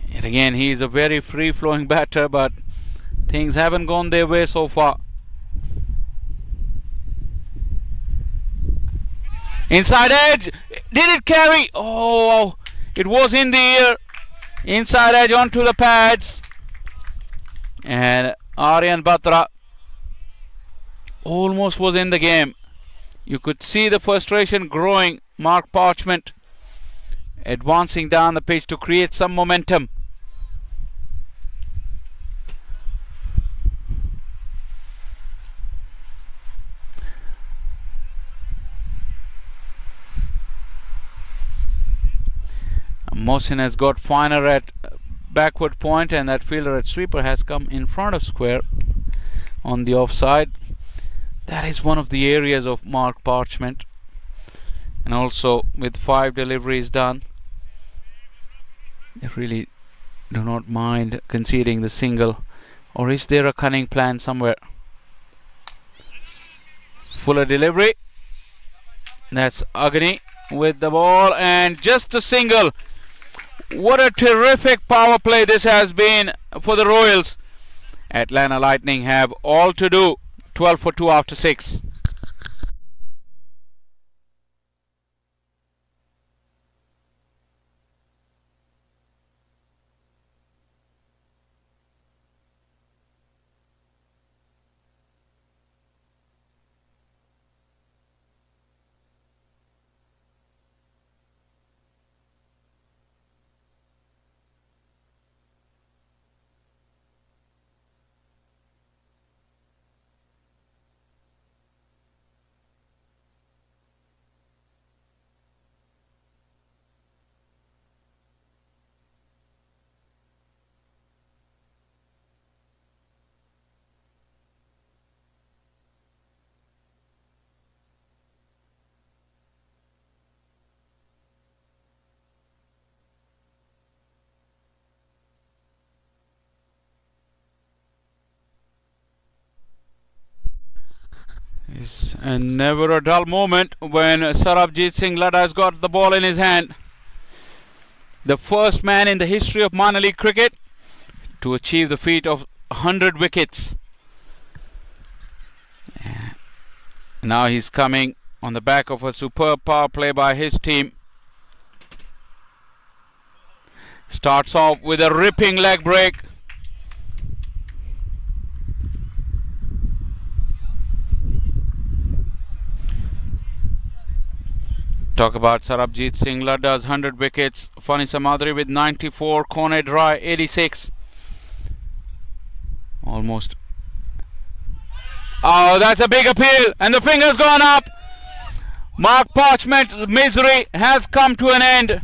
Yet again, he is a very free-flowing batter, but things haven't gone their way so far. Inside edge. Did it carry? Oh, it was in the air. Inside edge onto the pads. And Aryan Batra almost was in the game. You could see the frustration growing. Mark Parchment advancing down the pitch to create some momentum. Mohsin has got finer at backward point, and that fielder at sweeper has come in front of square on the offside. That is one of the areas of Mark Parchment, and also with 5 deliveries done, they really do not mind conceding the single. Or is there a cunning plan somewhere? Fuller delivery. That's Agni with the ball, and just a single. What a terrific power play this has been for the Royals. Atlanta Lightning have all to do. 12 for 2 after 6. It's never a dull moment when Sarabjit Singh Ladda has got the ball in his hand. The first man in the history of minor league cricket to achieve the feat of 100 wickets. Now he's coming on the back of a superb power play by his team. Starts off with a ripping leg break. Talk about Sarabjit Singh Ladda's 100 wickets. Fani Samadri with 94. Kone Dry 86. Almost. Oh, that's a big appeal. And the finger's gone up. Mark Parchment's misery has come to an end.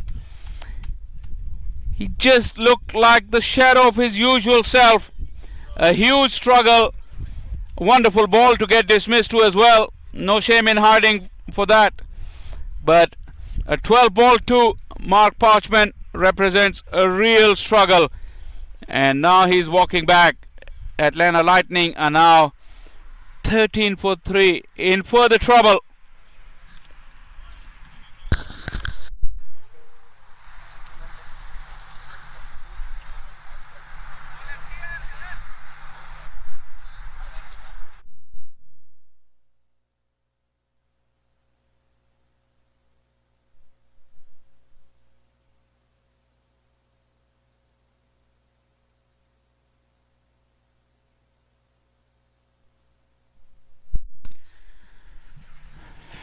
He just looked like the shadow of his usual self. A huge struggle. A wonderful ball to get dismissed to as well. No shame in hiding for that. But a 12 ball to Mark Parchment represents a real struggle. And now he's walking back. Atlanta Lightning are now 13 for 3 in further trouble.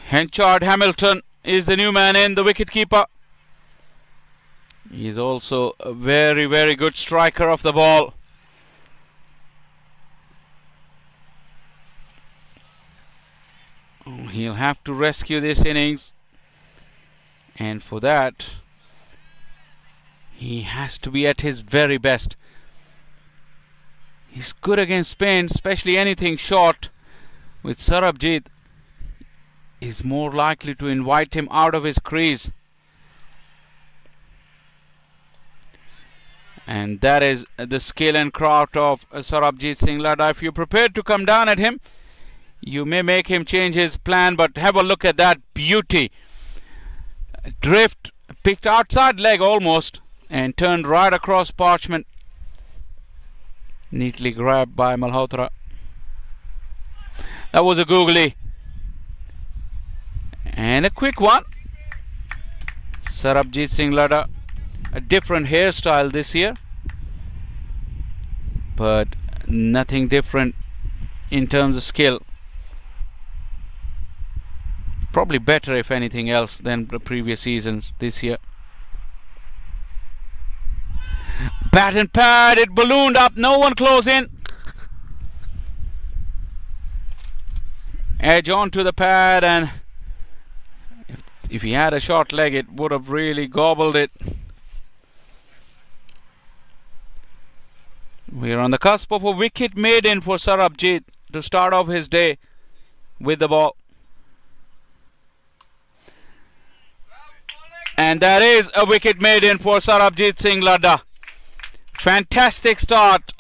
Henchard Hamilton is the new man in, the wicketkeeper. He's also a very, very good striker of the ball. He'll have to rescue this innings, and for that he has to be at his very best. He's good against spin, especially anything short. With Sarabjit, is more likely to invite him out of his crease. And that is the skill and craft of Sarabjit Singh Ladha. If you're prepared to come down at him, you may make him change his plan, but have a look at that beauty. Drift, picked outside leg almost, and turned right across Parchment. Neatly grabbed by Malhotra. That was a googly. And a quick one. Sarabjit Singh Ladha, a different hairstyle this year, but nothing different in terms of skill. Probably better, if anything else, than the previous seasons this year. Bat and pad, it ballooned up, no one close in. Edge onto the pad, and if he had a short leg, it would have really gobbled it. We're on the cusp of a wicket maiden for Sarabjit to start off his day with the ball. And that is a wicket maiden for Sarabjit Singh Ladha. Fantastic start.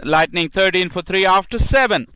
Lightning 13 for 3 after 7.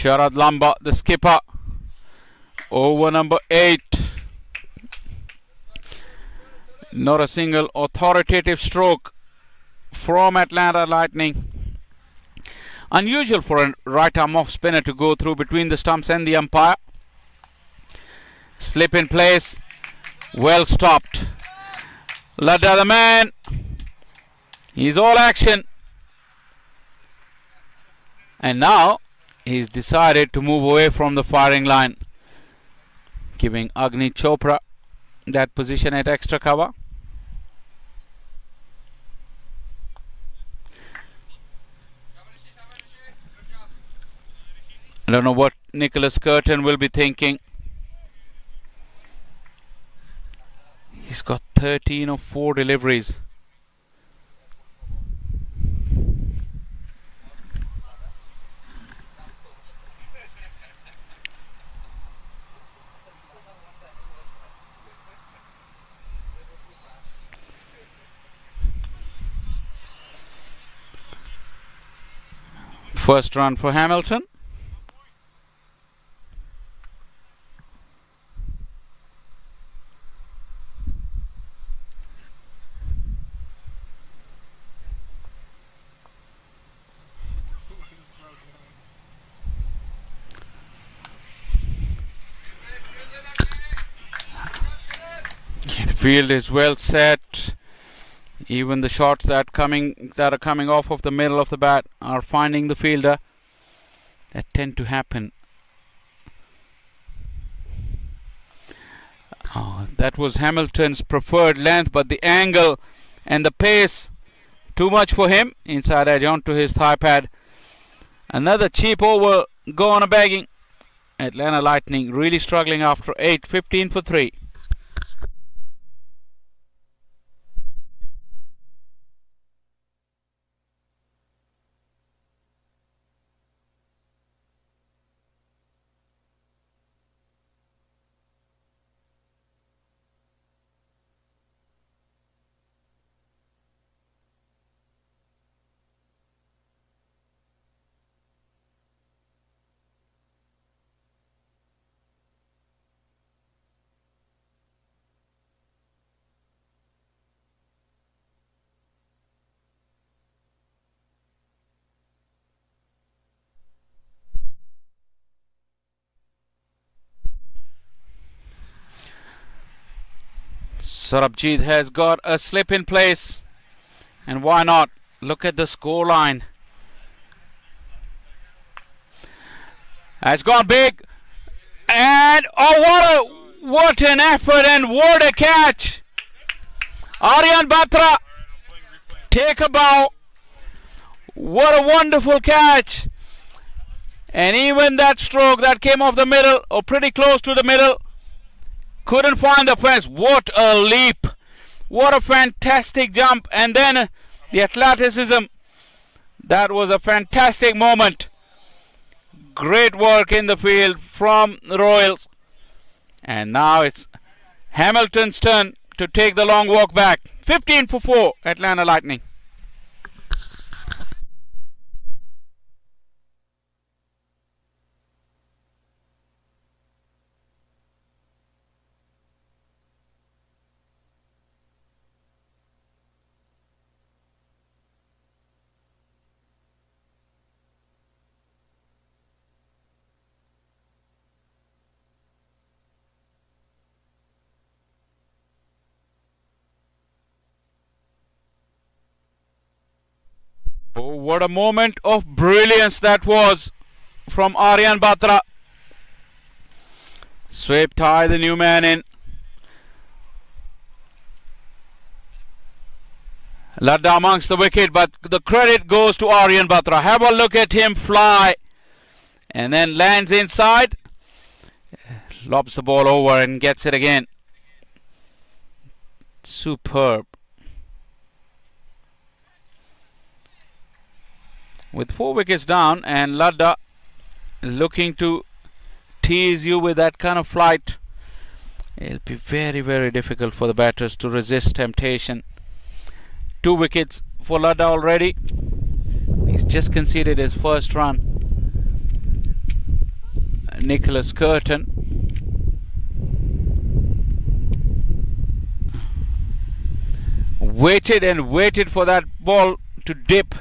Sharad Lamba, the skipper. Over number 8. Not a single authoritative stroke from Atlanta Lightning. Unusual for a right arm off spinner to go through between the stumps and the umpire. Slip in place. Well stopped. Ladha the man. He's all action. And now he's decided to move away from the firing line, giving Agni Chopra that position at extra cover. I don't know what Nicholas Curtin will be thinking. He's got 13 of 4 deliveries. First run for Hamilton. Yeah, the field is well set. Even the shots that are coming off of the middle of the bat are finding the fielder. That tend to happen. Oh, that was Hamilton's preferred length, but the angle and the pace too much for him. Inside edge onto his thigh pad. Another cheap over, go on a bagging. Atlanta Lightning really struggling after 8, 15 for 3. Sarabjit has got a slip in place, and why not? Look at the score line. Has gone big, and oh, what an effort and what a catch! Aryan Batra, take a bow. What a wonderful catch! And even that stroke that came off the middle, or pretty close to the middle, couldn't find the fence. What a leap! What a fantastic jump! And then the athleticism. That was a fantastic moment. Great work in the field from the Royals. And now it's Hamilton's turn to take the long walk back. 15 for 4, Atlanta Lightning. Oh, what a moment of brilliance that was from Aryan Batra. Swept high, the new man in. Ladda amongst the wicket, but the credit goes to Aryan Batra. Have a look at him fly. And then lands inside. Lobs the ball over and gets it again. Superb. With 4 wickets down and Ladda looking to tease you with that kind of flight, it'll be very, very difficult for the batters to resist temptation. 2 wickets for Ladda already. He's just conceded his first run. Nicholas Curtin. Waited and waited for that ball to dip,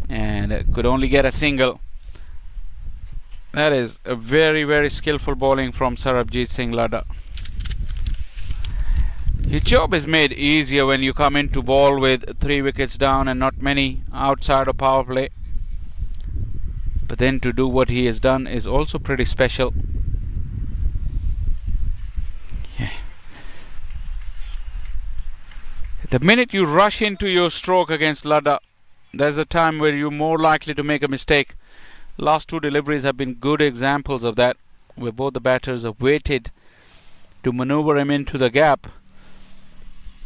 and could only get a single. That is a very, very skillful bowling from Sarabjit Singh Ladda. His job is made easier when you come into ball with 3 wickets down and not many outside of power play. But then to do what he has done is also pretty special. Yeah. The minute you rush into your stroke against Ladda, there's a time where you're more likely to make a mistake. Last 2 deliveries have been good examples of that, where both the batters have waited to maneuver him into the gap.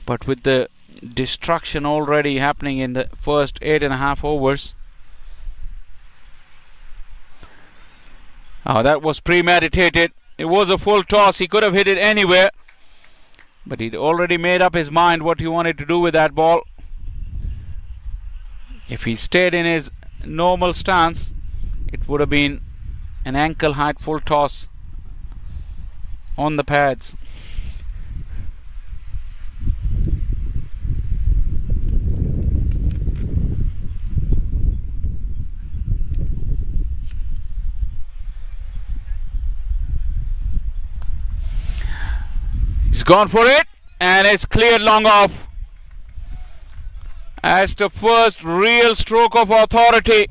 But with the destruction already happening in the first 8.5 overs. Oh, that was premeditated. It was a full toss. He could have hit it anywhere. But he'd already made up his mind what he wanted to do with that ball. If he stayed in his normal stance, it would have been an ankle height full toss on the pads. He's gone for it. and it's cleared long off. As the first real stroke of authority.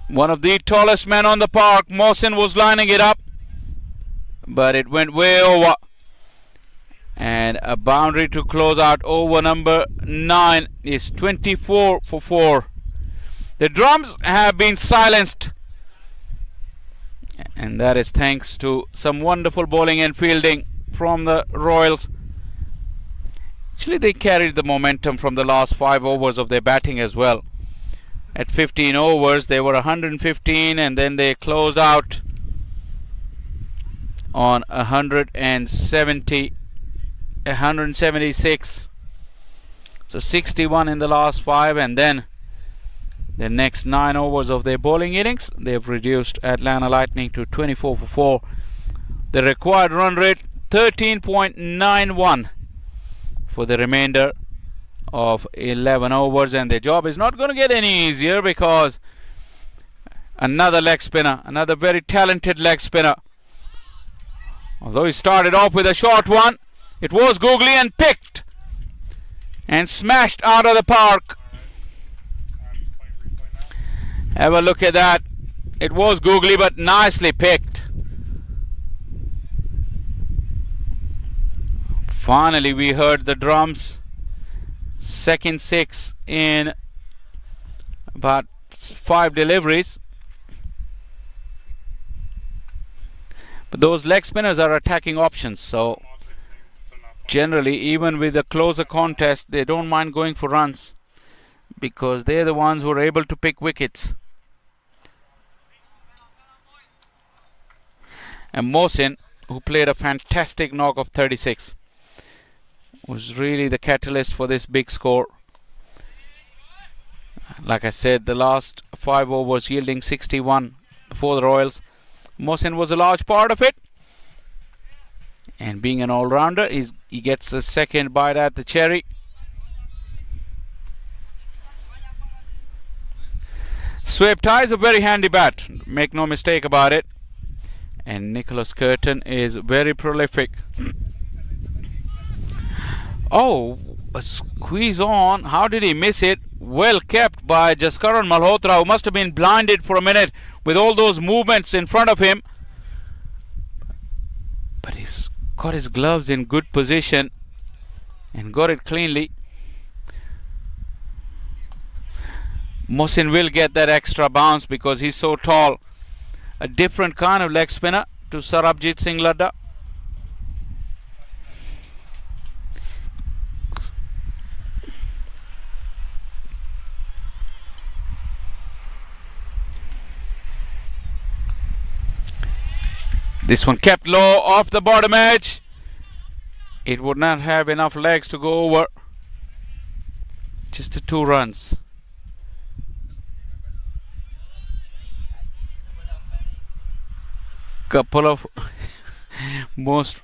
One of the tallest men on the park, Mohsin, was lining it up, but it went way over. And a boundary to close out over number 9 is 24 for 4. The drums have been silenced, and that is thanks to some wonderful bowling and fielding from the Royals. Actually, they carried the momentum from the last 5 overs of their batting as well. At 15 overs, they were 115, and then they closed out on 176. So 61 in the last 5, and then the next 9 overs of their bowling innings, they've reduced Atlanta Lightning to 24 for 4. The required run rate 13.91 for the remainder of 11 overs, and their job is not going to get any easier because another leg spinner, another very talented leg spinner. Although he started off with a short one, it was googly and picked and smashed out of the park. Have a look at that. It was googly but nicely picked. Finally we heard the drums. Second 6 in about 5 deliveries. But those leg spinners are attacking options, so generally even with a closer contest they don't mind going for runs because they're the ones who are able to pick wickets. And Mohsin, who played a fantastic knock of 36, was really the catalyst for this big score. Like I said, the last 5 overs yielding 61 for the Royals. Mohsin was a large part of it, and being an all-rounder, he gets a second bite at the cherry. Sweep tie is a very handy bat, make no mistake about it, and Nicholas Curtin is very prolific. Oh, a squeeze on. How did he miss it? Well kept by Jaskaran Malhotra, who must have been blinded for a minute with all those movements in front of him. But he's got his gloves in good position and got it cleanly. Mohsin will get that extra bounce because he's so tall. A different kind of leg spinner to Sarabjit Singh Ladda. This one kept low off the bottom edge. It would not have enough legs to go over. Just the 2 runs. Couple of most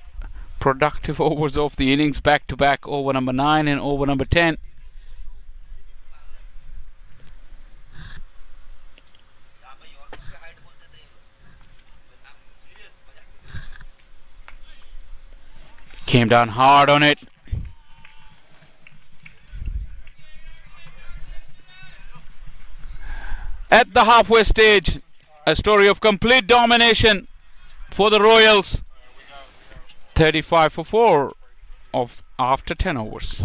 productive overs of the innings back to back. Over number 9 and over number 10. Came down hard on it. At the halfway stage, a story of complete domination for the Royals. 35 for 4 after 10 overs.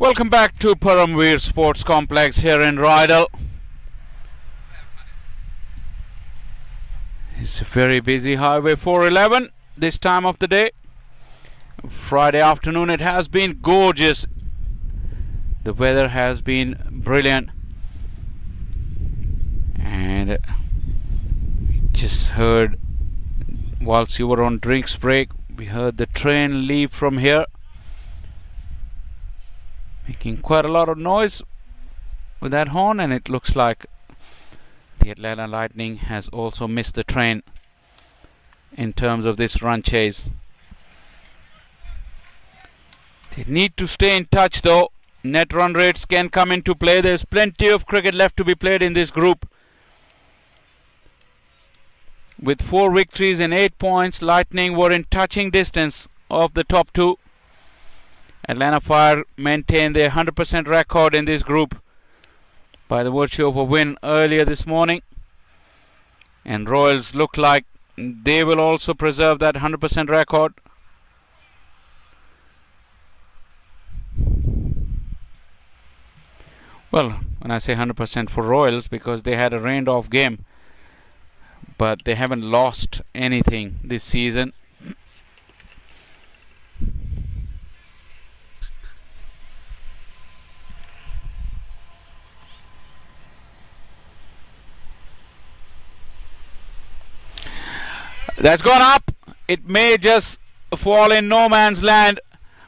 Welcome back to Paramveer Sports Complex here in Rydal. It's a very busy Highway 411 this time of the day. Friday afternoon, it has been gorgeous. The weather has been brilliant. And we just heard, whilst you were on drinks break, we heard the train leave from here, making quite a lot of noise with that horn, and it looks like the Atlanta Lightning has also missed the train in terms of this run chase. They need to stay in touch though. Net run rates can come into play. There's plenty of cricket left to be played in this group. With 4 victories and 8 points, Lightning were in touching distance of the top 2. Atlanta Fire maintained their 100% record in this group by the virtue of a win earlier this morning. And Royals look like they will also preserve that 100% record. Well, when I say 100% for Royals, because they had a rained off game, but they haven't lost anything this season. That's gone up. It may just fall in no man's land.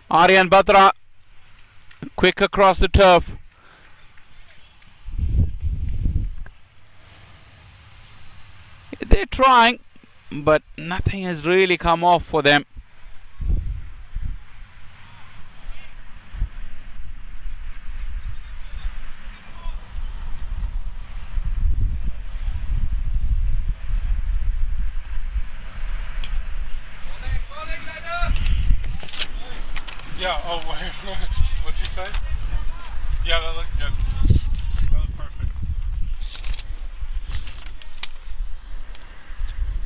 Aryan Batra quick across the turf. They're trying, but nothing has really come off for them. Yeah, oh wait, what'd you say? Yeah, that looked good. That was perfect.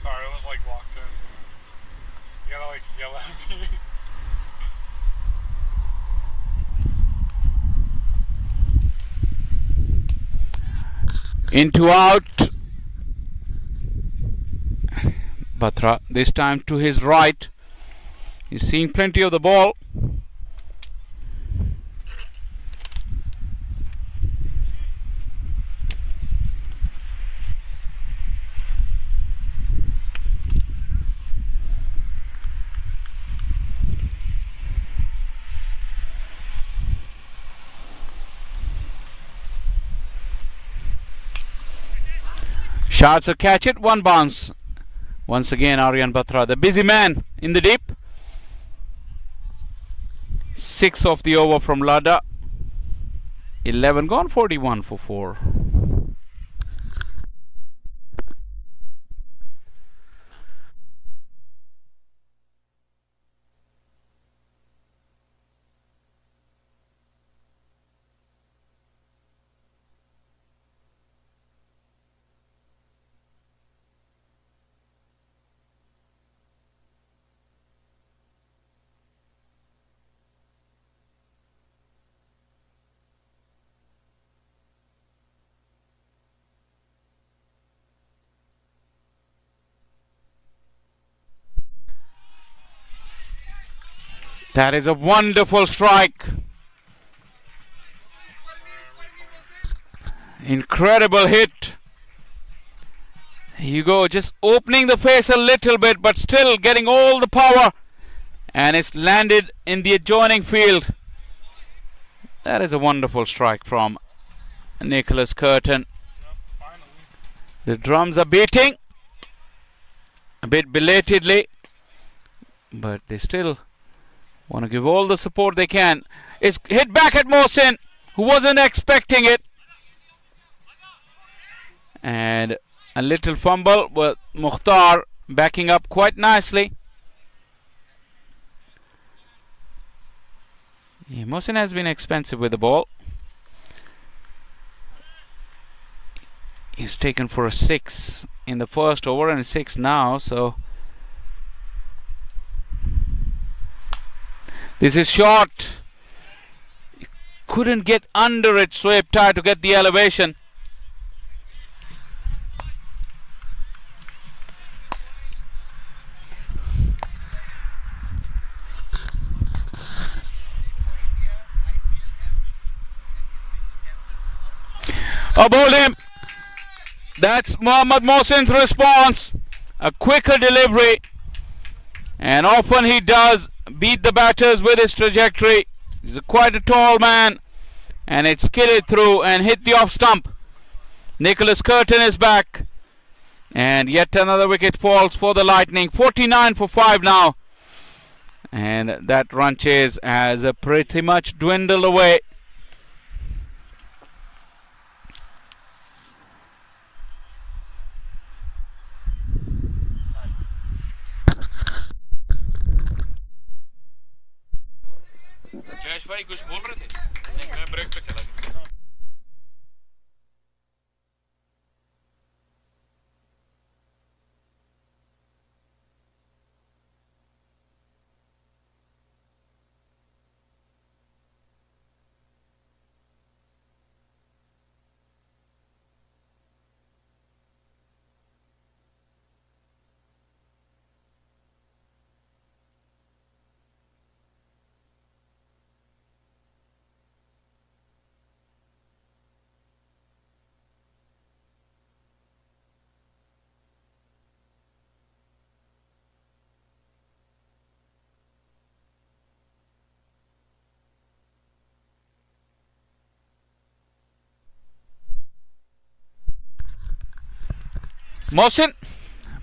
Sorry, I was like locked in. You gotta like yell at me. Into out. Batra this time to his right. He's seeing plenty of the ball. Shots a catch it, one bounce. Once again, Aryan Batra, the busy man in the deep. 6 off the over from Lada. 11 gone, 41 for 4. That is a wonderful strike. Incredible hit. Here you go, just opening the face a little bit, but still getting all the power. And it's landed in the adjoining field. That is a wonderful strike from Nicholas Curtin. The drums are beating. A bit belatedly. But they still want to give all the support they can. It's hit back at Mohsin, who wasn't expecting it. And a little fumble with Mukhtar backing up quite nicely. Yeah, Mohsin has been expensive with the ball. He's taken for a 6 in the first over and a 6 now, so this is short. couldn't get under it, Swape Tie, to get the elevation. Bowled him. That's Mohammad Mohsin's response. A quicker delivery. And often he does beat the batters with his trajectory. He's quite a tall man. And it skidded through and hit the off stump. Nicholas Curtin is back. And yet another wicket falls for the Lightning. 49 for 5 now. And that run chase has pretty much dwindled away. Jayesh भाई कुछ बोल रहे थे? नहीं, मैं break पे चला गया। Mohsin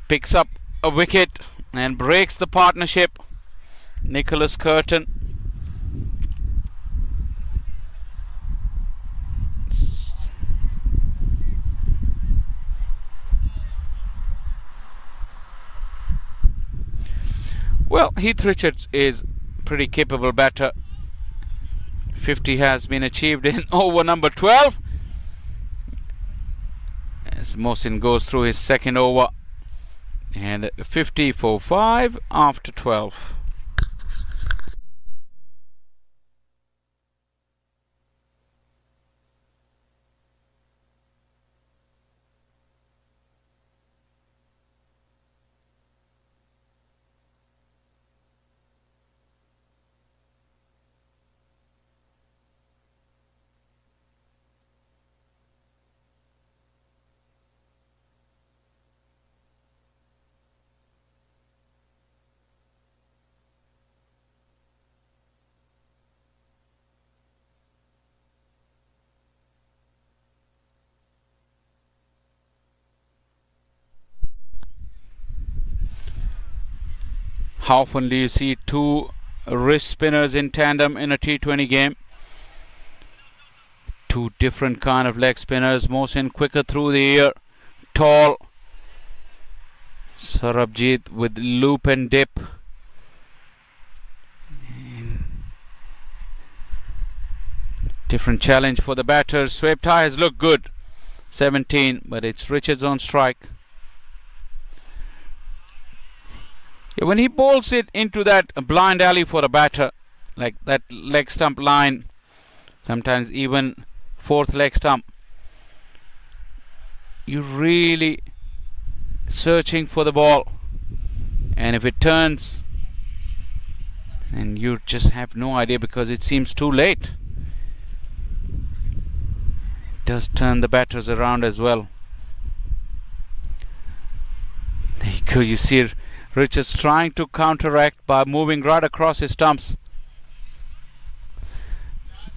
picks up a wicket and breaks the partnership. Nicholas Curtin. Well, Heath Richards is pretty capable batter. 50 has been achieved in over number 12. As Mohsin goes through his second over, and 50 for 5 after 12. How often do you see two wrist spinners in tandem in a T20 game? Two different kind of leg spinners. Mohsin quicker through the air, tall. Sarabjit with loop and dip. Different challenge for the batters. Swape Tie has looked good. 17, but it's Richards on strike. Yeah, when he bowls it into that blind alley for a batter, like that leg stump line, sometimes even fourth leg stump, you're really searching for the ball, and if it turns, and you just have no idea because it seems too late. It does turn the batters around as well. There you go, you see Richards trying to counteract by moving right across his stumps.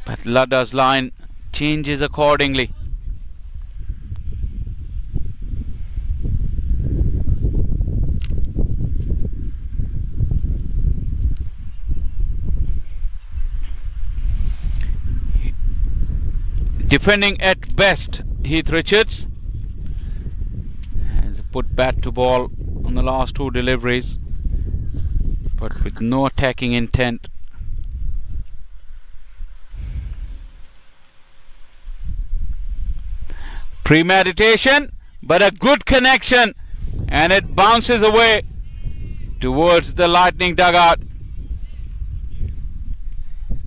But Ladda's line changes accordingly. Defending at best, Heath Richards has put bat to ball on the last two deliveries, but with no attacking intent. Premeditation, but a good connection, and it bounces away towards the Lightning dugout.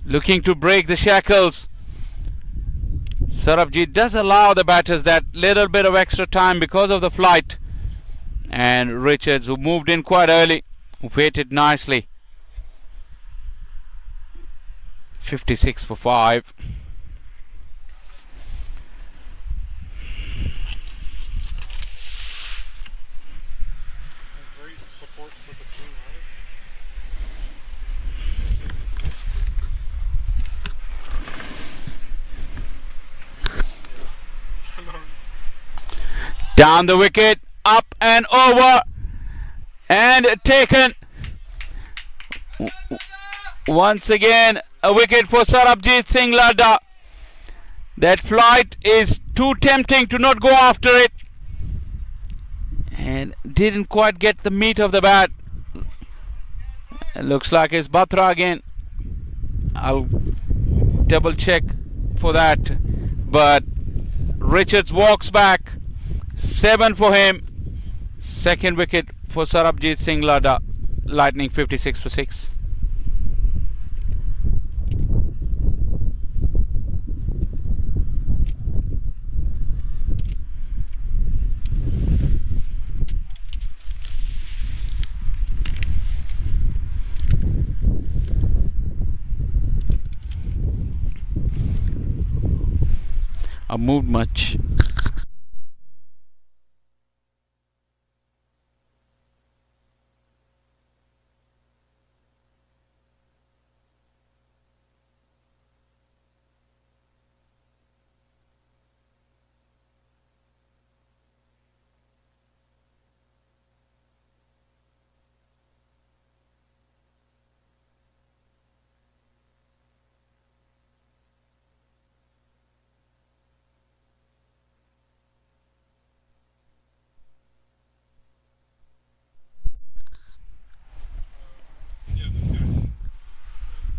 Looking to break the shackles Sarabjit does allow the batters that little bit of extra time because of the flight. And Richards, who moved in quite early, waited nicely. 56 for 5. Great support for the team, right? Down the wicket, up and over, and taken. Once again, a wicket for Sarabjit Singh Ladda. That flight is too tempting to not go after it, and didn't quite get the meat of the bat. It looks like it's Batra again. I'll double check for that, but Richards walks back. 7 for him. Second wicket for Sarabjit Singh Ladda. Lightning 56 for 6. I moved much.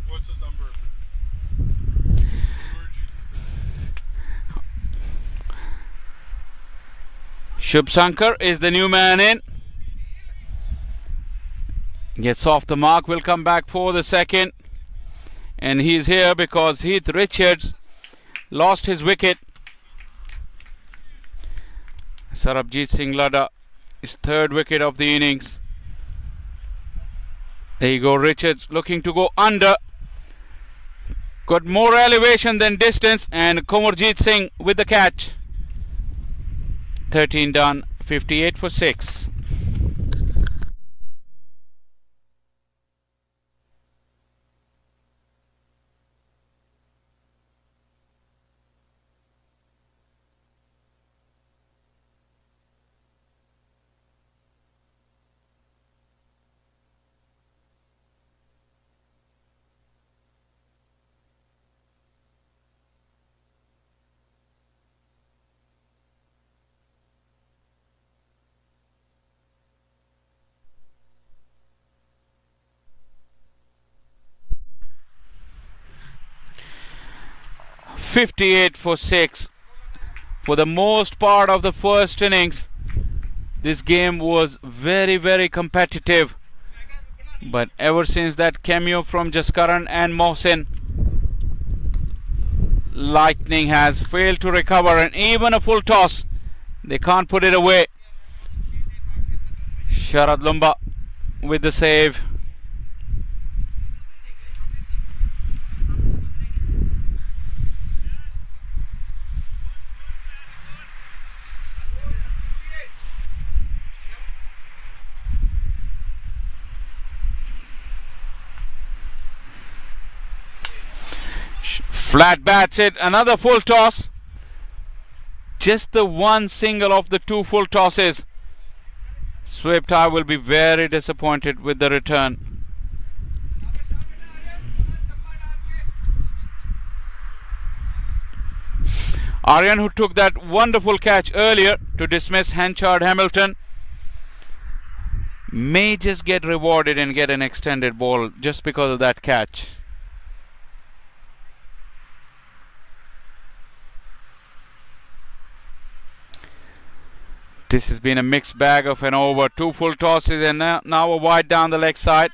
What's his number? Shubh Shankar is the new man in. Gets off the mark, will come back for the second. And he's here because Heath Richards lost his wicket. Sarabjit Singh Ladda, his third wicket of the innings. There you go, Richards looking to go under. Got more elevation than distance, and Komarjit Singh with the catch. 13 done, 58 for 6. .58 for 6. For the most part of the first innings, this game was very, very competitive. But ever since that cameo from Jaskaran and Mohsin, Lightning has failed to recover, and even a full toss, they can't put it away. Sharad Lumba with the save. Flat bats it, another full toss. Just the one single of the two full tosses. Sweptai will be very disappointed with the return. Aryan, who took that wonderful catch earlier to dismiss Henchard Hamilton, may just get rewarded and get an extended ball just because of that catch. This has been a mixed bag of an over. Two full tosses and now a wide down the leg side.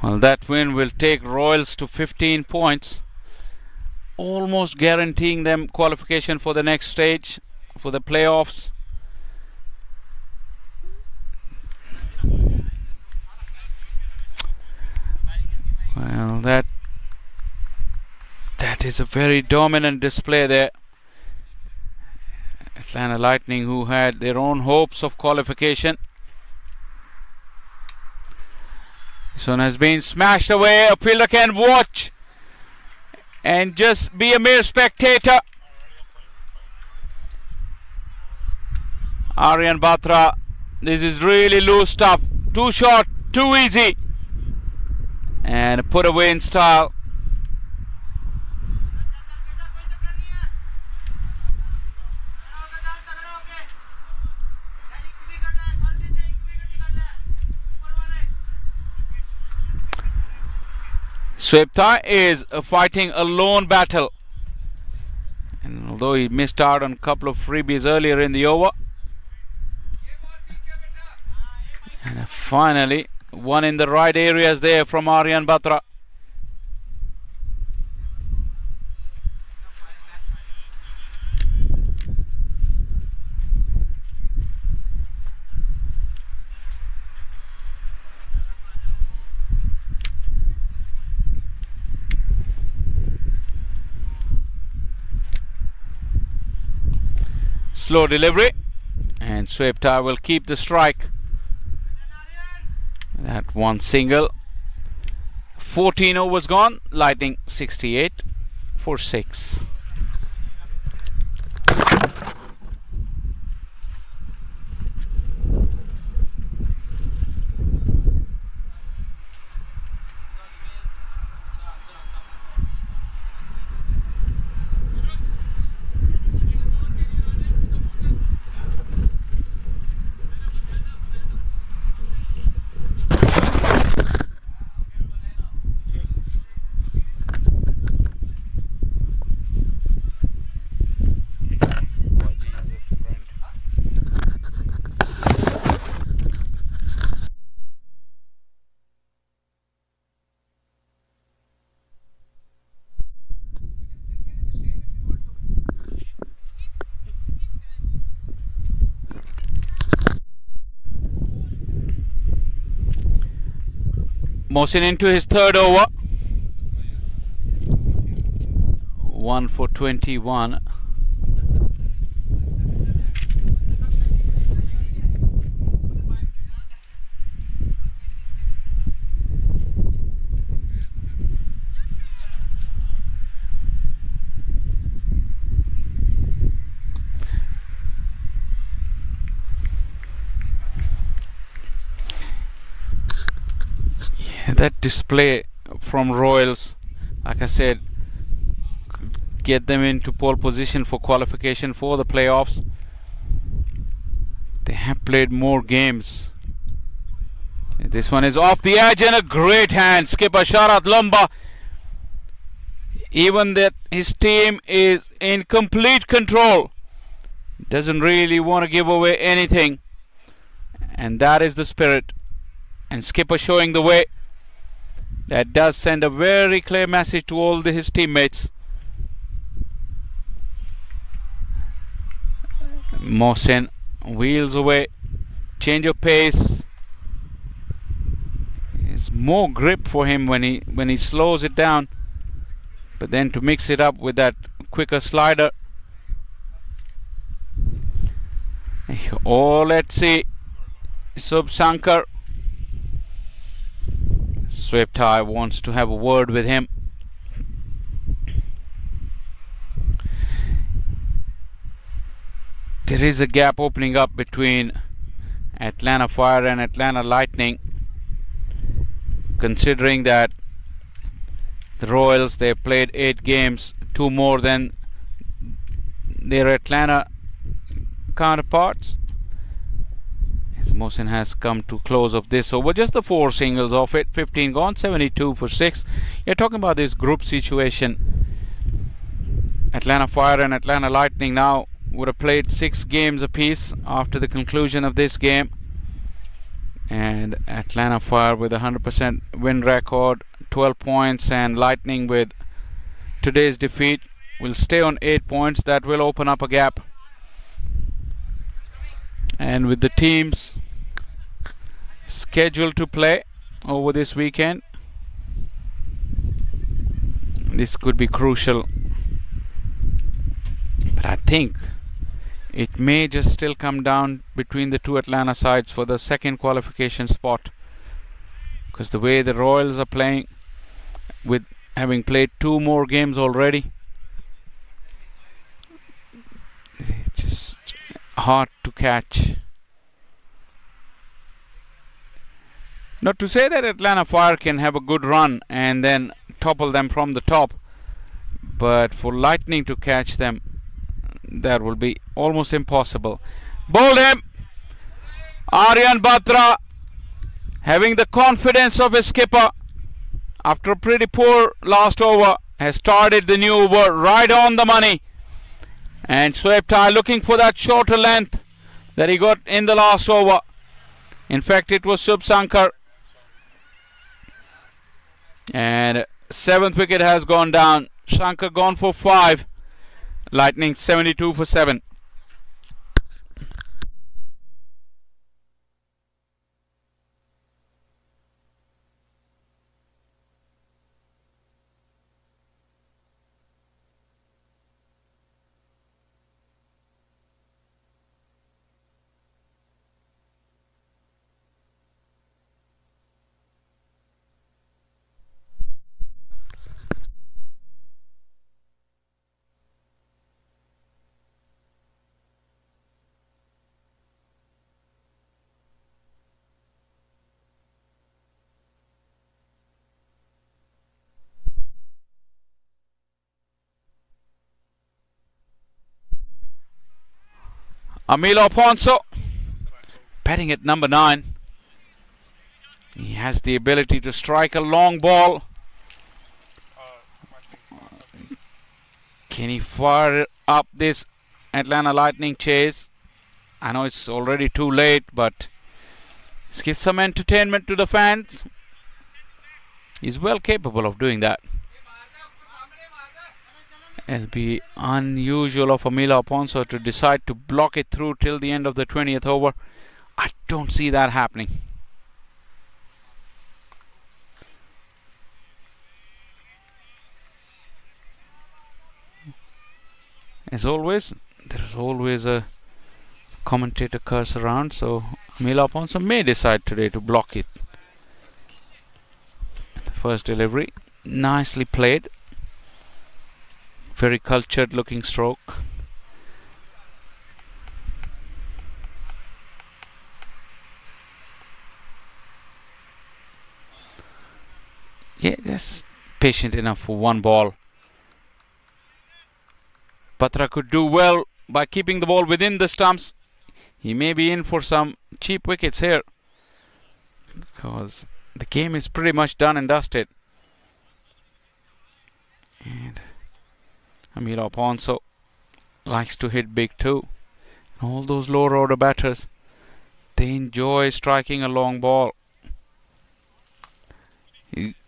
Well, that win will take Royals to 15 points, almost guaranteeing them qualification for the next stage, for the playoffs. Well, that is a very dominant display there. Atlanta Lightning, who had their own hopes of qualification. This one has been smashed away. A fielder can watch and just be a mere spectator. Aryan Batra, this is really loose stuff. Too short, too easy. And put away in style. Swepta is fighting a lone battle, and although he missed out on a couple of freebies earlier in the over, and finally one in the right areas there from Aryan Batra. Slow delivery, and Swepta will keep the strike. That one single. 14 overs gone. Lightning 68 for 6. Mohsin into his third over. 1 for 21. That display from Royals, like I said, could get them into pole position for qualification for the playoffs. They have played more games. This one is off the edge and a great hand. Skipper Sharat Lamba, even that his team is in complete control, doesn't really want to give away anything, and that is the spirit. And Skipper showing the way. That does send a very clear message to all his teammates. Mohsin wheels away, change of pace. It's more grip for him when he slows it down, but then to mix it up with that quicker slider. Oh, let's see, Subsankar. Swepta wants to have a word with him. There is a gap opening up between Atlanta Fire and Atlanta Lightning, considering that the Royals, they played 8 games, 2 more than their Atlanta counterparts. Mohsin has come to close of this over. Just the 4 singles off it. 15 gone, 72 for 6. You're talking about this group situation. Atlanta Fire and Atlanta Lightning now would have played 6 games apiece after the conclusion of this game. And Atlanta Fire with a 100% win record, 12 points, and Lightning with today's defeat will stay on 8 points. That will open up a gap. And with the teams scheduled to play over this weekend, this could be crucial. But I think it may just still come down between the two Atlanta sides for the second qualification spot, because the way the Royals are playing, with having played 2 more games already, it's just hard to catch. Not to say that Atlanta Fire can have a good run and then topple them from the top, but for Lightning to catch them, that will be almost impossible. Bowled him! Aryan Batra, having the confidence of his skipper after a pretty poor last over, has started the new over right on the money. And Sweptai looking for that shorter length that he got in the last over. In fact, it was Shubh Sankar. And 7th wicket has gone down. Shankar gone for 5. Lightning 72 for 7. Amilo Ponso batting at number 9. He has the ability to strike a long ball. Can he fire up this Atlanta Lightning chase? I know it's already too late, but let's give some entertainment to the fans. He's well capable of doing that. It'll be unusual of Amila Ponso to decide to block it through till the end of the 20th over. I don't see that happening. As always, there is always a commentator curse around, so Amila Ponso may decide today to block it. The first delivery, nicely played. Very cultured looking stroke. Yeah, that's patient enough for one ball. Batra could do well by keeping the ball within the stumps. He may be in for some cheap wickets here, because the game is pretty much done and dusted. And Amira Ponso likes to hit big too. All those lower order batters, they enjoy striking a long ball.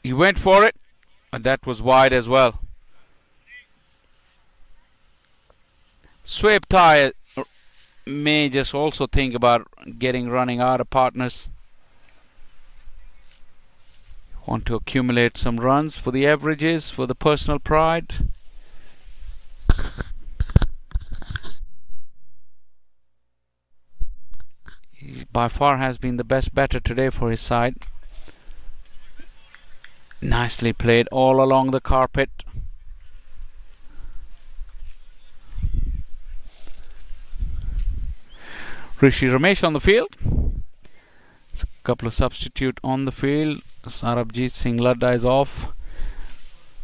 He went for it, but that was wide as well. Sweptai may just also think about running out of partners. Want to accumulate some runs for the averages, for the personal pride. He by far has been the best batter today for his side. Nicely played all along the carpet. Rishi Ramesh on the field. There's a couple of substitute on the field. Sarabjit Singh Ladda is off.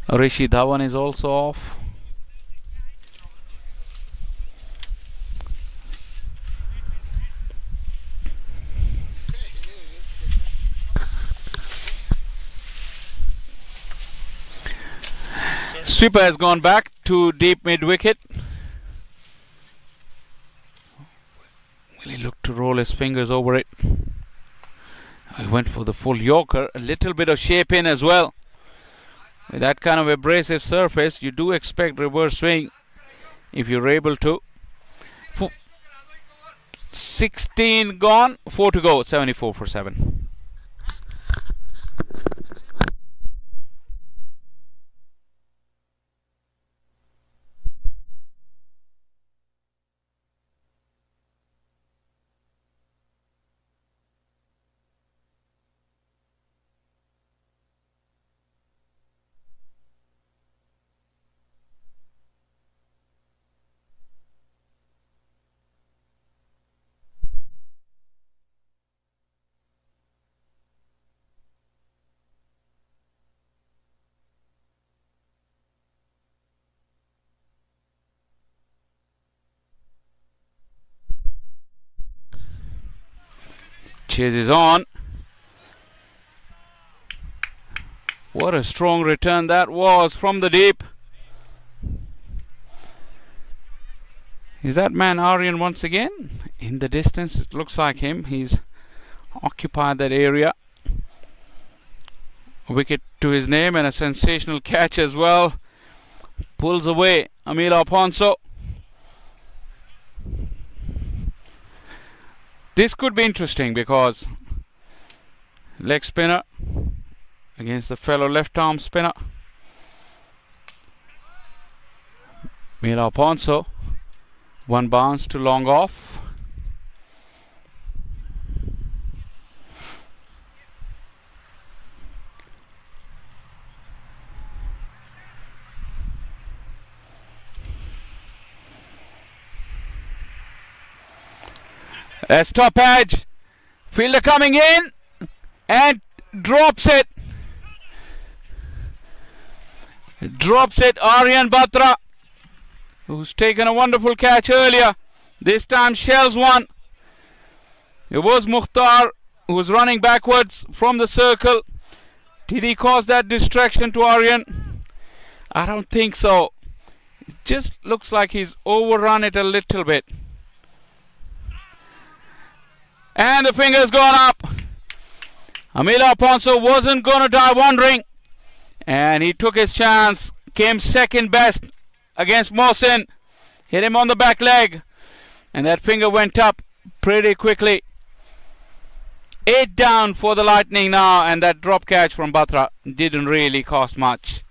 Rishi Dhawan is also off. Sweeper has gone back to deep mid-wicket. Will he look to roll his fingers over it? He went for the full Yorker. A little bit of shape in as well. With that kind of abrasive surface, you do expect reverse swing if you're able to. 16 gone, 4 to go, 74 for 7. Chases on. What a strong return that was from the deep. Is that man Aryan once again? In the distance, it looks like him. He's occupied that area. A wicket to his name and a sensational catch as well. Pulls away Amila Alfonso. This could be interesting because leg spinner against the fellow left arm spinner. Amila Alfonso. One bounce to long off. That's top edge. Fielder coming in and drops it. Drops it. Aryan Batra, who's taken a wonderful catch earlier. This time shells one. It was Mukhtar who was running backwards from the circle. Did he cause that distraction to Aryan? I don't think so. It just looks like he's overrun it a little bit. And the finger's gone up. Amila Alfonso wasn't going to die wondering. And he took his chance. Came second best against Mohsin. Hit him on the back leg. And that finger went up pretty quickly. 8 down for the Lightning now. And that drop catch from Batra didn't really cost much.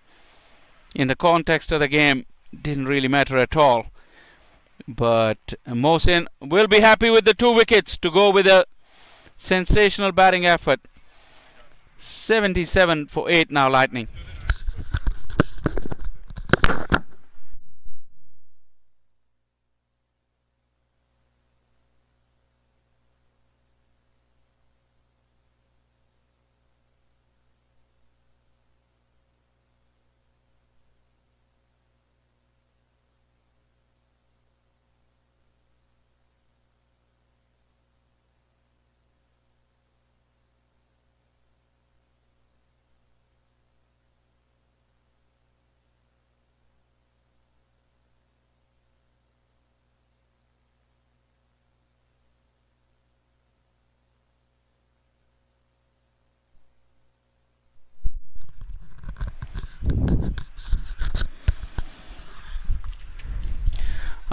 In the context of the game, didn't really matter at all. But Mohsin will be happy with the 2 wickets to go with a sensational batting effort. 77 for 8 now, Lightning.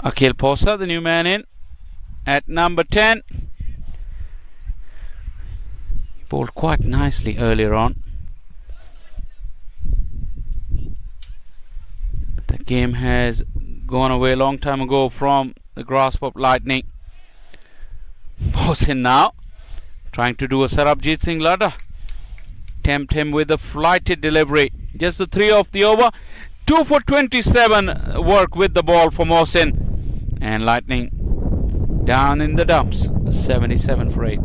Akhil Posa, the new man in at number 10. He bowled quite nicely earlier on. The game has gone away a long time ago from the grasp of Lightning. Mohsin now trying to do a Sarabjit Singh ladder. Tempt him with a flighted delivery. Just the 3 off the over. 2 for 27 work with the ball for Mohsin. And Lightning down in the dumps. 77 for 8.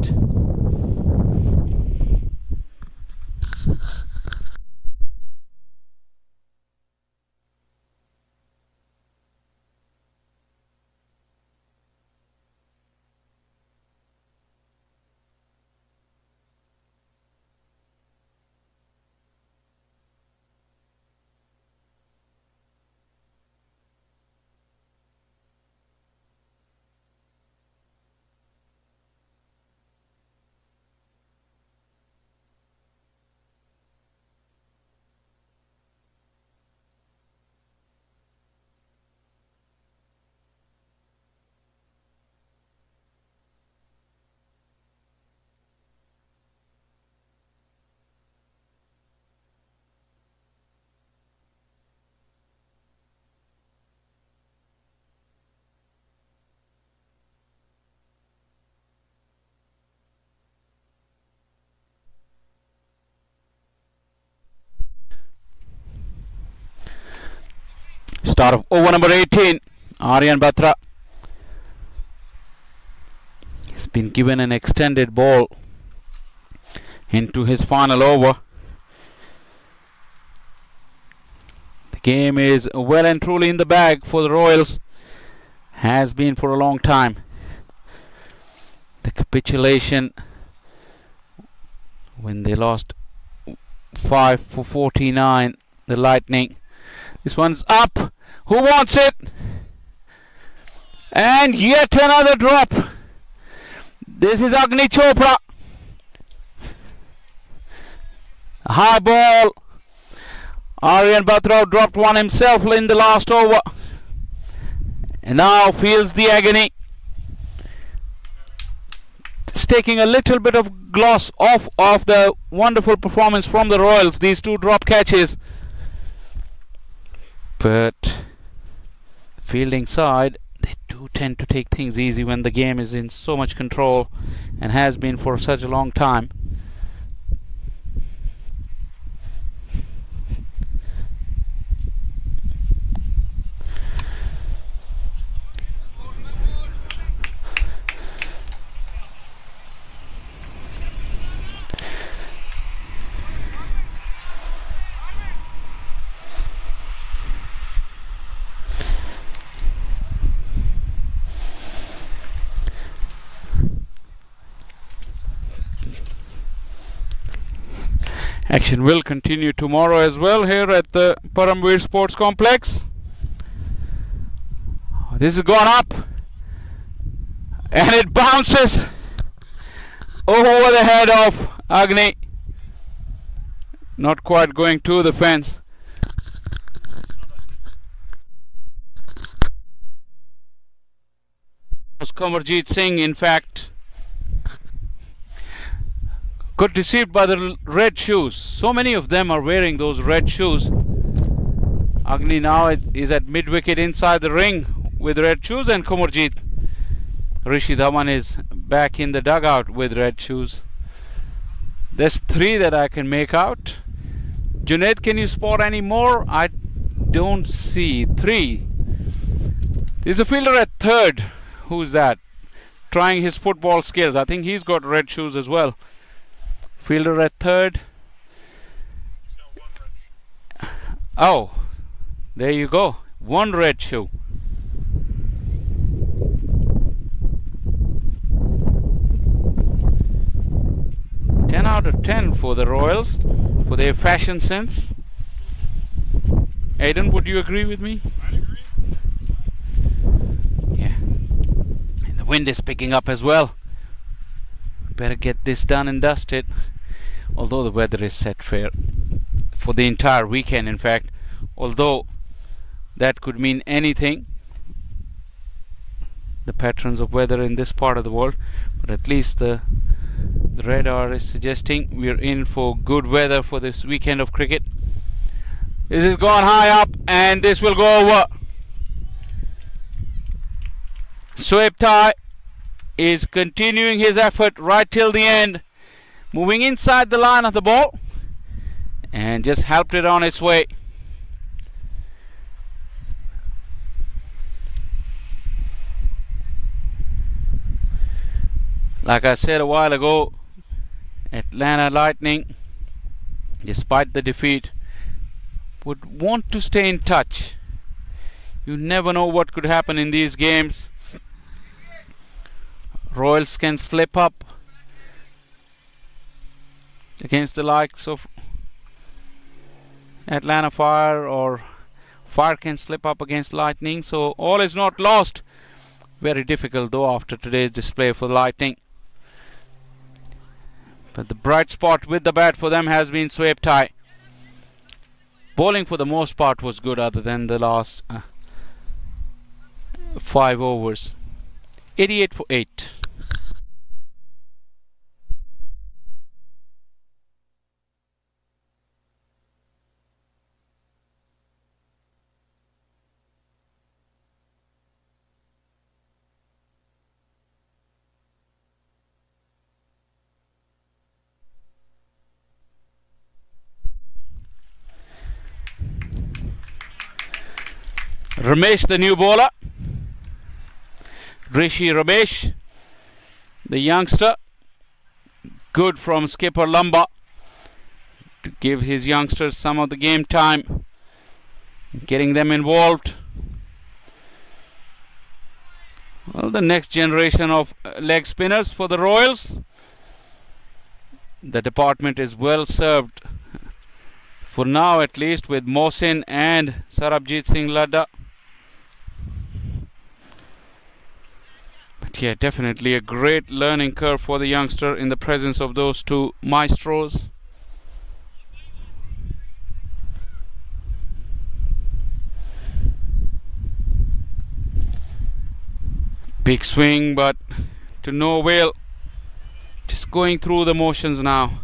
Start of over number 18, Aryan Batra. He's been given an extended ball into his final over. The game is well and truly in the bag for the Royals. Has been for a long time. The capitulation when they lost 5 for 49, the Lightning. This one's up. Who wants it? And yet another drop. This is Agni Chopra. High ball. Aryan Batra dropped one himself in the last over. And now feels the agony. It's taking a little bit of gloss off of the wonderful performance from the Royals. These two drop catches. But fielding side, they do tend to take things easy when the game is in so much control and has been for such a long time. Action will continue tomorrow as well here at the Paramveer Sports Complex. This has gone up and it bounces over the head of Agni. Not quite going to the fence. Was Kamarjeet Singh, in fact. Got deceived by the red shoes. So many of them are wearing those red shoes. Agni now is at mid-wicket inside the ring with red shoes, and Kamarjeet Rishi Dhawan is back in the dugout with red shoes. There's 3 that I can make out. Junaid, can you spot any more? I don't see 3. There's a fielder at third. Who's that? Trying his football skills. I think he's got red shoes as well. Fielder at third. Oh, there you go. 1 red shoe. Out of 10 for the Royals for their fashion sense. Aidan, would you agree with me? I'd agree. Yeah. And the wind is picking up as well. Better get this done and dusted. Although the weather is set fair for the entire weekend, in fact. Although that could mean anything. The patterns of weather in this part of the world. But at least the radar is suggesting we're in for good weather for this weekend of cricket. This has gone high up and this will go over. Shoaib Tai is continuing his effort right till the end, moving inside the line of the ball and just helped it on its way. Like I said a while ago, Atlanta Lightning, despite the defeat, would want to stay in touch. You never know what could happen in these games. Royals can slip up against the likes of Atlanta Fire, or Fire can slip up against Lightning, so all is not lost. Very difficult though after today's display for the Lightning. But the bright spot with the bat for them has been Shoaib Tai. Bowling for the most part was good other than the last 5 overs. 88 for 8. Ramesh, the new bowler. Rishi Ramesh, the youngster. Good from skipper Lamba to give his youngsters some of the game time, getting them involved. Well, the next generation of leg spinners for the Royals. The department is well served, for now at least, with Mohsin and Sarabjit Singh Ladda. But yeah, definitely a great learning curve for the youngster in the presence of those two maestros. Big swing, but to no avail. Just going through the motions now.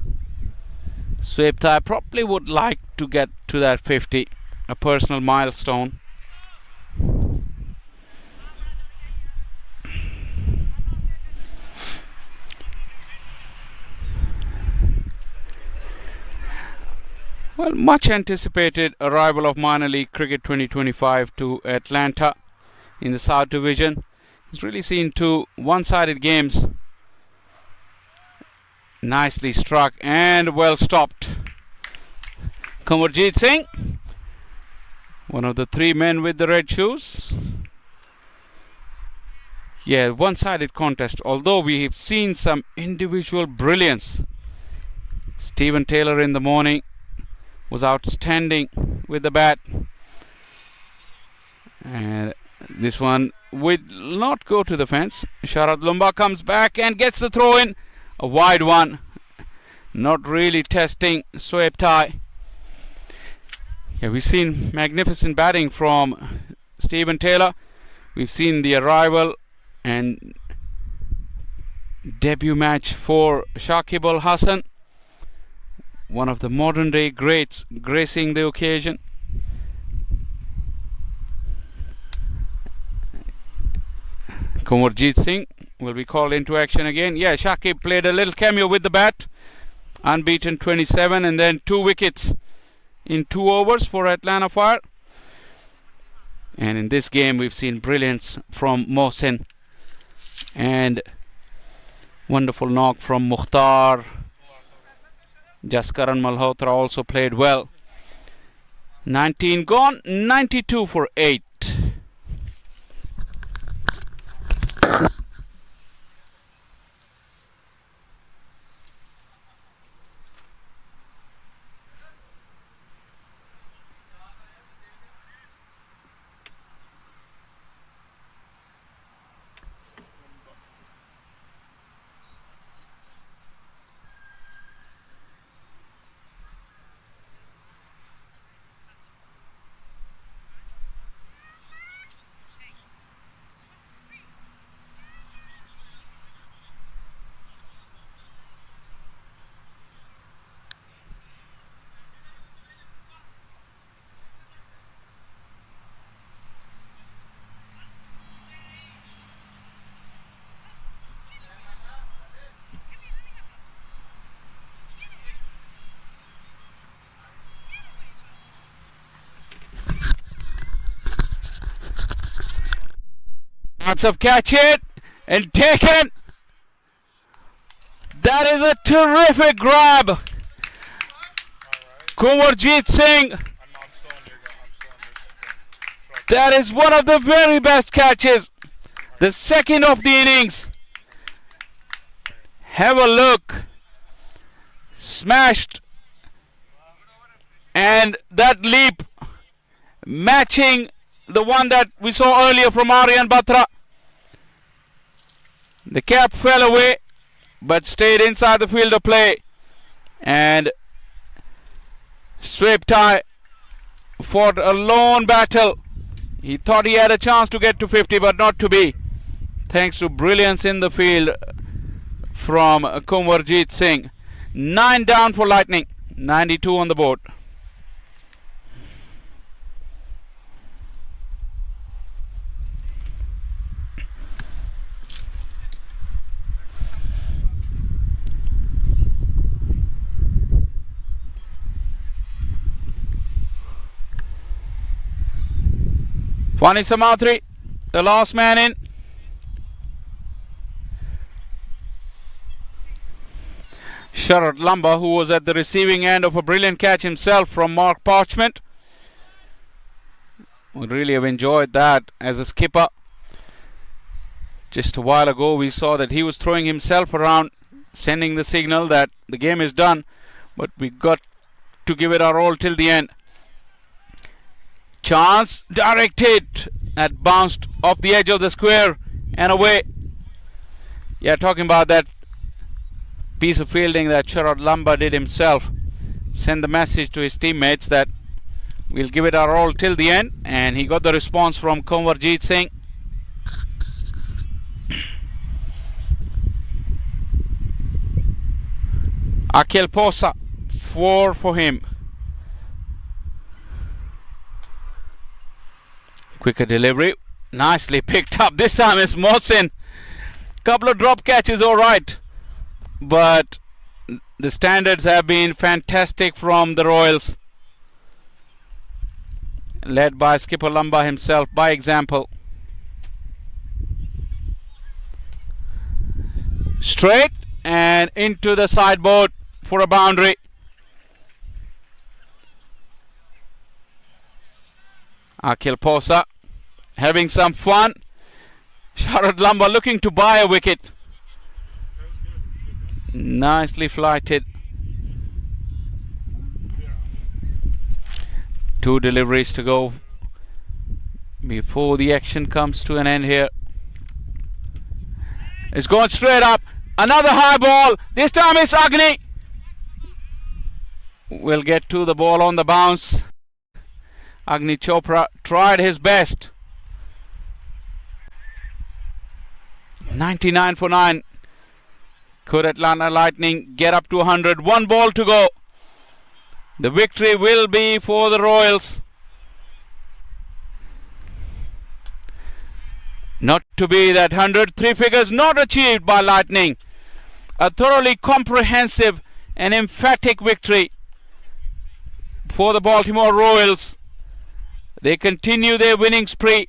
Sweptai probably would like to get to that 50, a personal milestone. Well, much anticipated arrival of minor league cricket 2025 to Atlanta in the South Division. It's really seen two one-sided games. Nicely struck and well stopped. Kanwarjeet Singh, one of the three men with the red shoes. Yeah, one-sided contest, although we have seen some individual brilliance. Stephen Taylor in the morning was outstanding with the bat. And this one will not go to the fence. Sharad Lumba comes back and gets the throw in. A wide one. Not really testing Sweptai. Yeah, we've seen magnificent batting from Stephen Taylor. We've seen the arrival and debut match for Shakib Al Hasan, one of the modern day greats gracing the occasion. Kanwarjeet Singh will be called into action again. Yeah, Shakib played a little cameo with the bat. Unbeaten 27 and then 2 wickets in 2 overs for Atlanta Fire. And in this game we've seen brilliance from Mohsin and wonderful knock from Mukhtar. Jaskaran Malhotra also played well. 19 gone, 92 for 8. Lots of catch it and taken. That is a terrific grab. Kanwarjeet Singh. That is one of the very best catches. The second of the innings. Have a look. Smashed. And that leap matching the one that we saw earlier from Aryan Batra. The cap fell away but stayed inside the field of play, and Sweptai fought a lone battle. He thought he had a chance to get to 50 but not to be, thanks to brilliance in the field from Kanwarjeet Singh. 9 down for Lightning, 92 on the board. Fani Samathri, the last man in. Sharad Lamba, who was at the receiving end of a brilliant catch himself from Mark Parchment. Would really have enjoyed that as a skipper. Just a while ago we saw that he was throwing himself around, sending the signal that the game is done, but we got to give it our all till the end. Chance, direct hit, that bounced off the edge of the square and away. Yeah, talking about that piece of fielding that Sharad Lamba did himself. Send the message to his teammates that we'll give it our all till the end, and he got the response from Kanwarjeet Singh. Akhil Posa, 4 for him. Quicker delivery, nicely picked up. This time it's Mohsin. Couple of drop catches, all right, but the standards have been fantastic from the Royals, led by skipper Lamba himself by example. Straight and into the sideboard for a boundary. Akhil Posa having some fun. Sharad Lamba looking to buy a wicket. Nicely flighted. 2 deliveries to go before the action comes to an end here. It's going straight up. Another high ball. This time it's Agni. Will get to the ball on the bounce. Agni Chopra tried his best. 99 for 9. Could Atlanta Lightning get up to 100? 1 ball to go. The victory will be for the Royals. Not to be that 100. 3 figures not achieved by Lightning. A thoroughly comprehensive and emphatic victory for the Baltimore Royals. They continue their winning spree.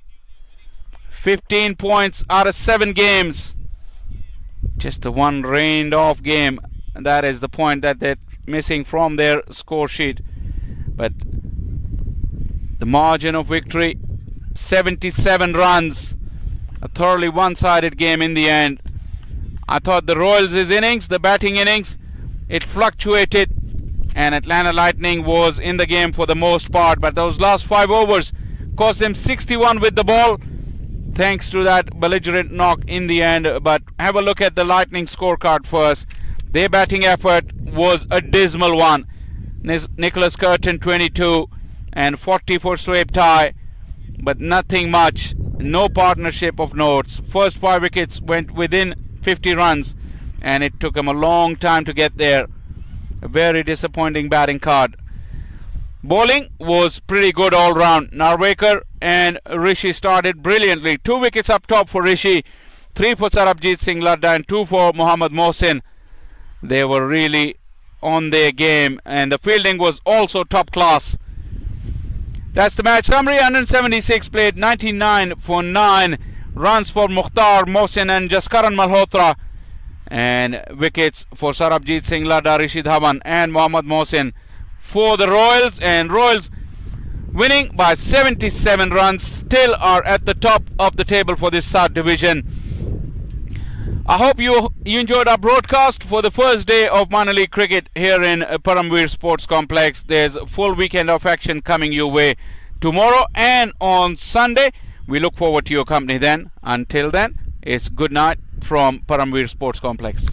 15 points out of 7 games. Just the one rained off game. That is the point that they're missing from their score sheet. But the margin of victory, 77 runs. A thoroughly one-sided game in the end. I thought the Royals' innings, the batting innings, it fluctuated, and Atlanta Lightning was in the game for the most part. But those last 5 overs cost them 61 with the ball, thanks to that belligerent knock in the end. But have a look at the Lightning scorecard first. Their batting effort was a dismal one. Nicholas Curtin 22 and 40 for Swaip Thai, but nothing much. No partnership of notes. First 5 wickets went within 50 runs, and it took him a long time to get there. A very disappointing batting card. Bowling was pretty good all round. Narvekar and Rishi started brilliantly. 2 wickets up top for Rishi, 3 for Sarabjit Singh Ladda and 2 for Mohammad Mohsin. They were really on their game, and the fielding was also top class. That's the match summary. 176 played, 99 for 9 runs for Mukhtar Mohsin and Jaskaran Malhotra, and wickets for Sarabjit Singh Ladda, Rishi Dhawan and Mohammad Mohsin for the Royals. And Royals winning by 77 runs, still are at the top of the table for this South Division. I hope you enjoyed our broadcast for the first day of minor league cricket here in Paramveer Sports Complex. There's a full weekend of action coming your way tomorrow and on Sunday. We look forward to your company then. Until then, it's good night from Paramveer Sports Complex.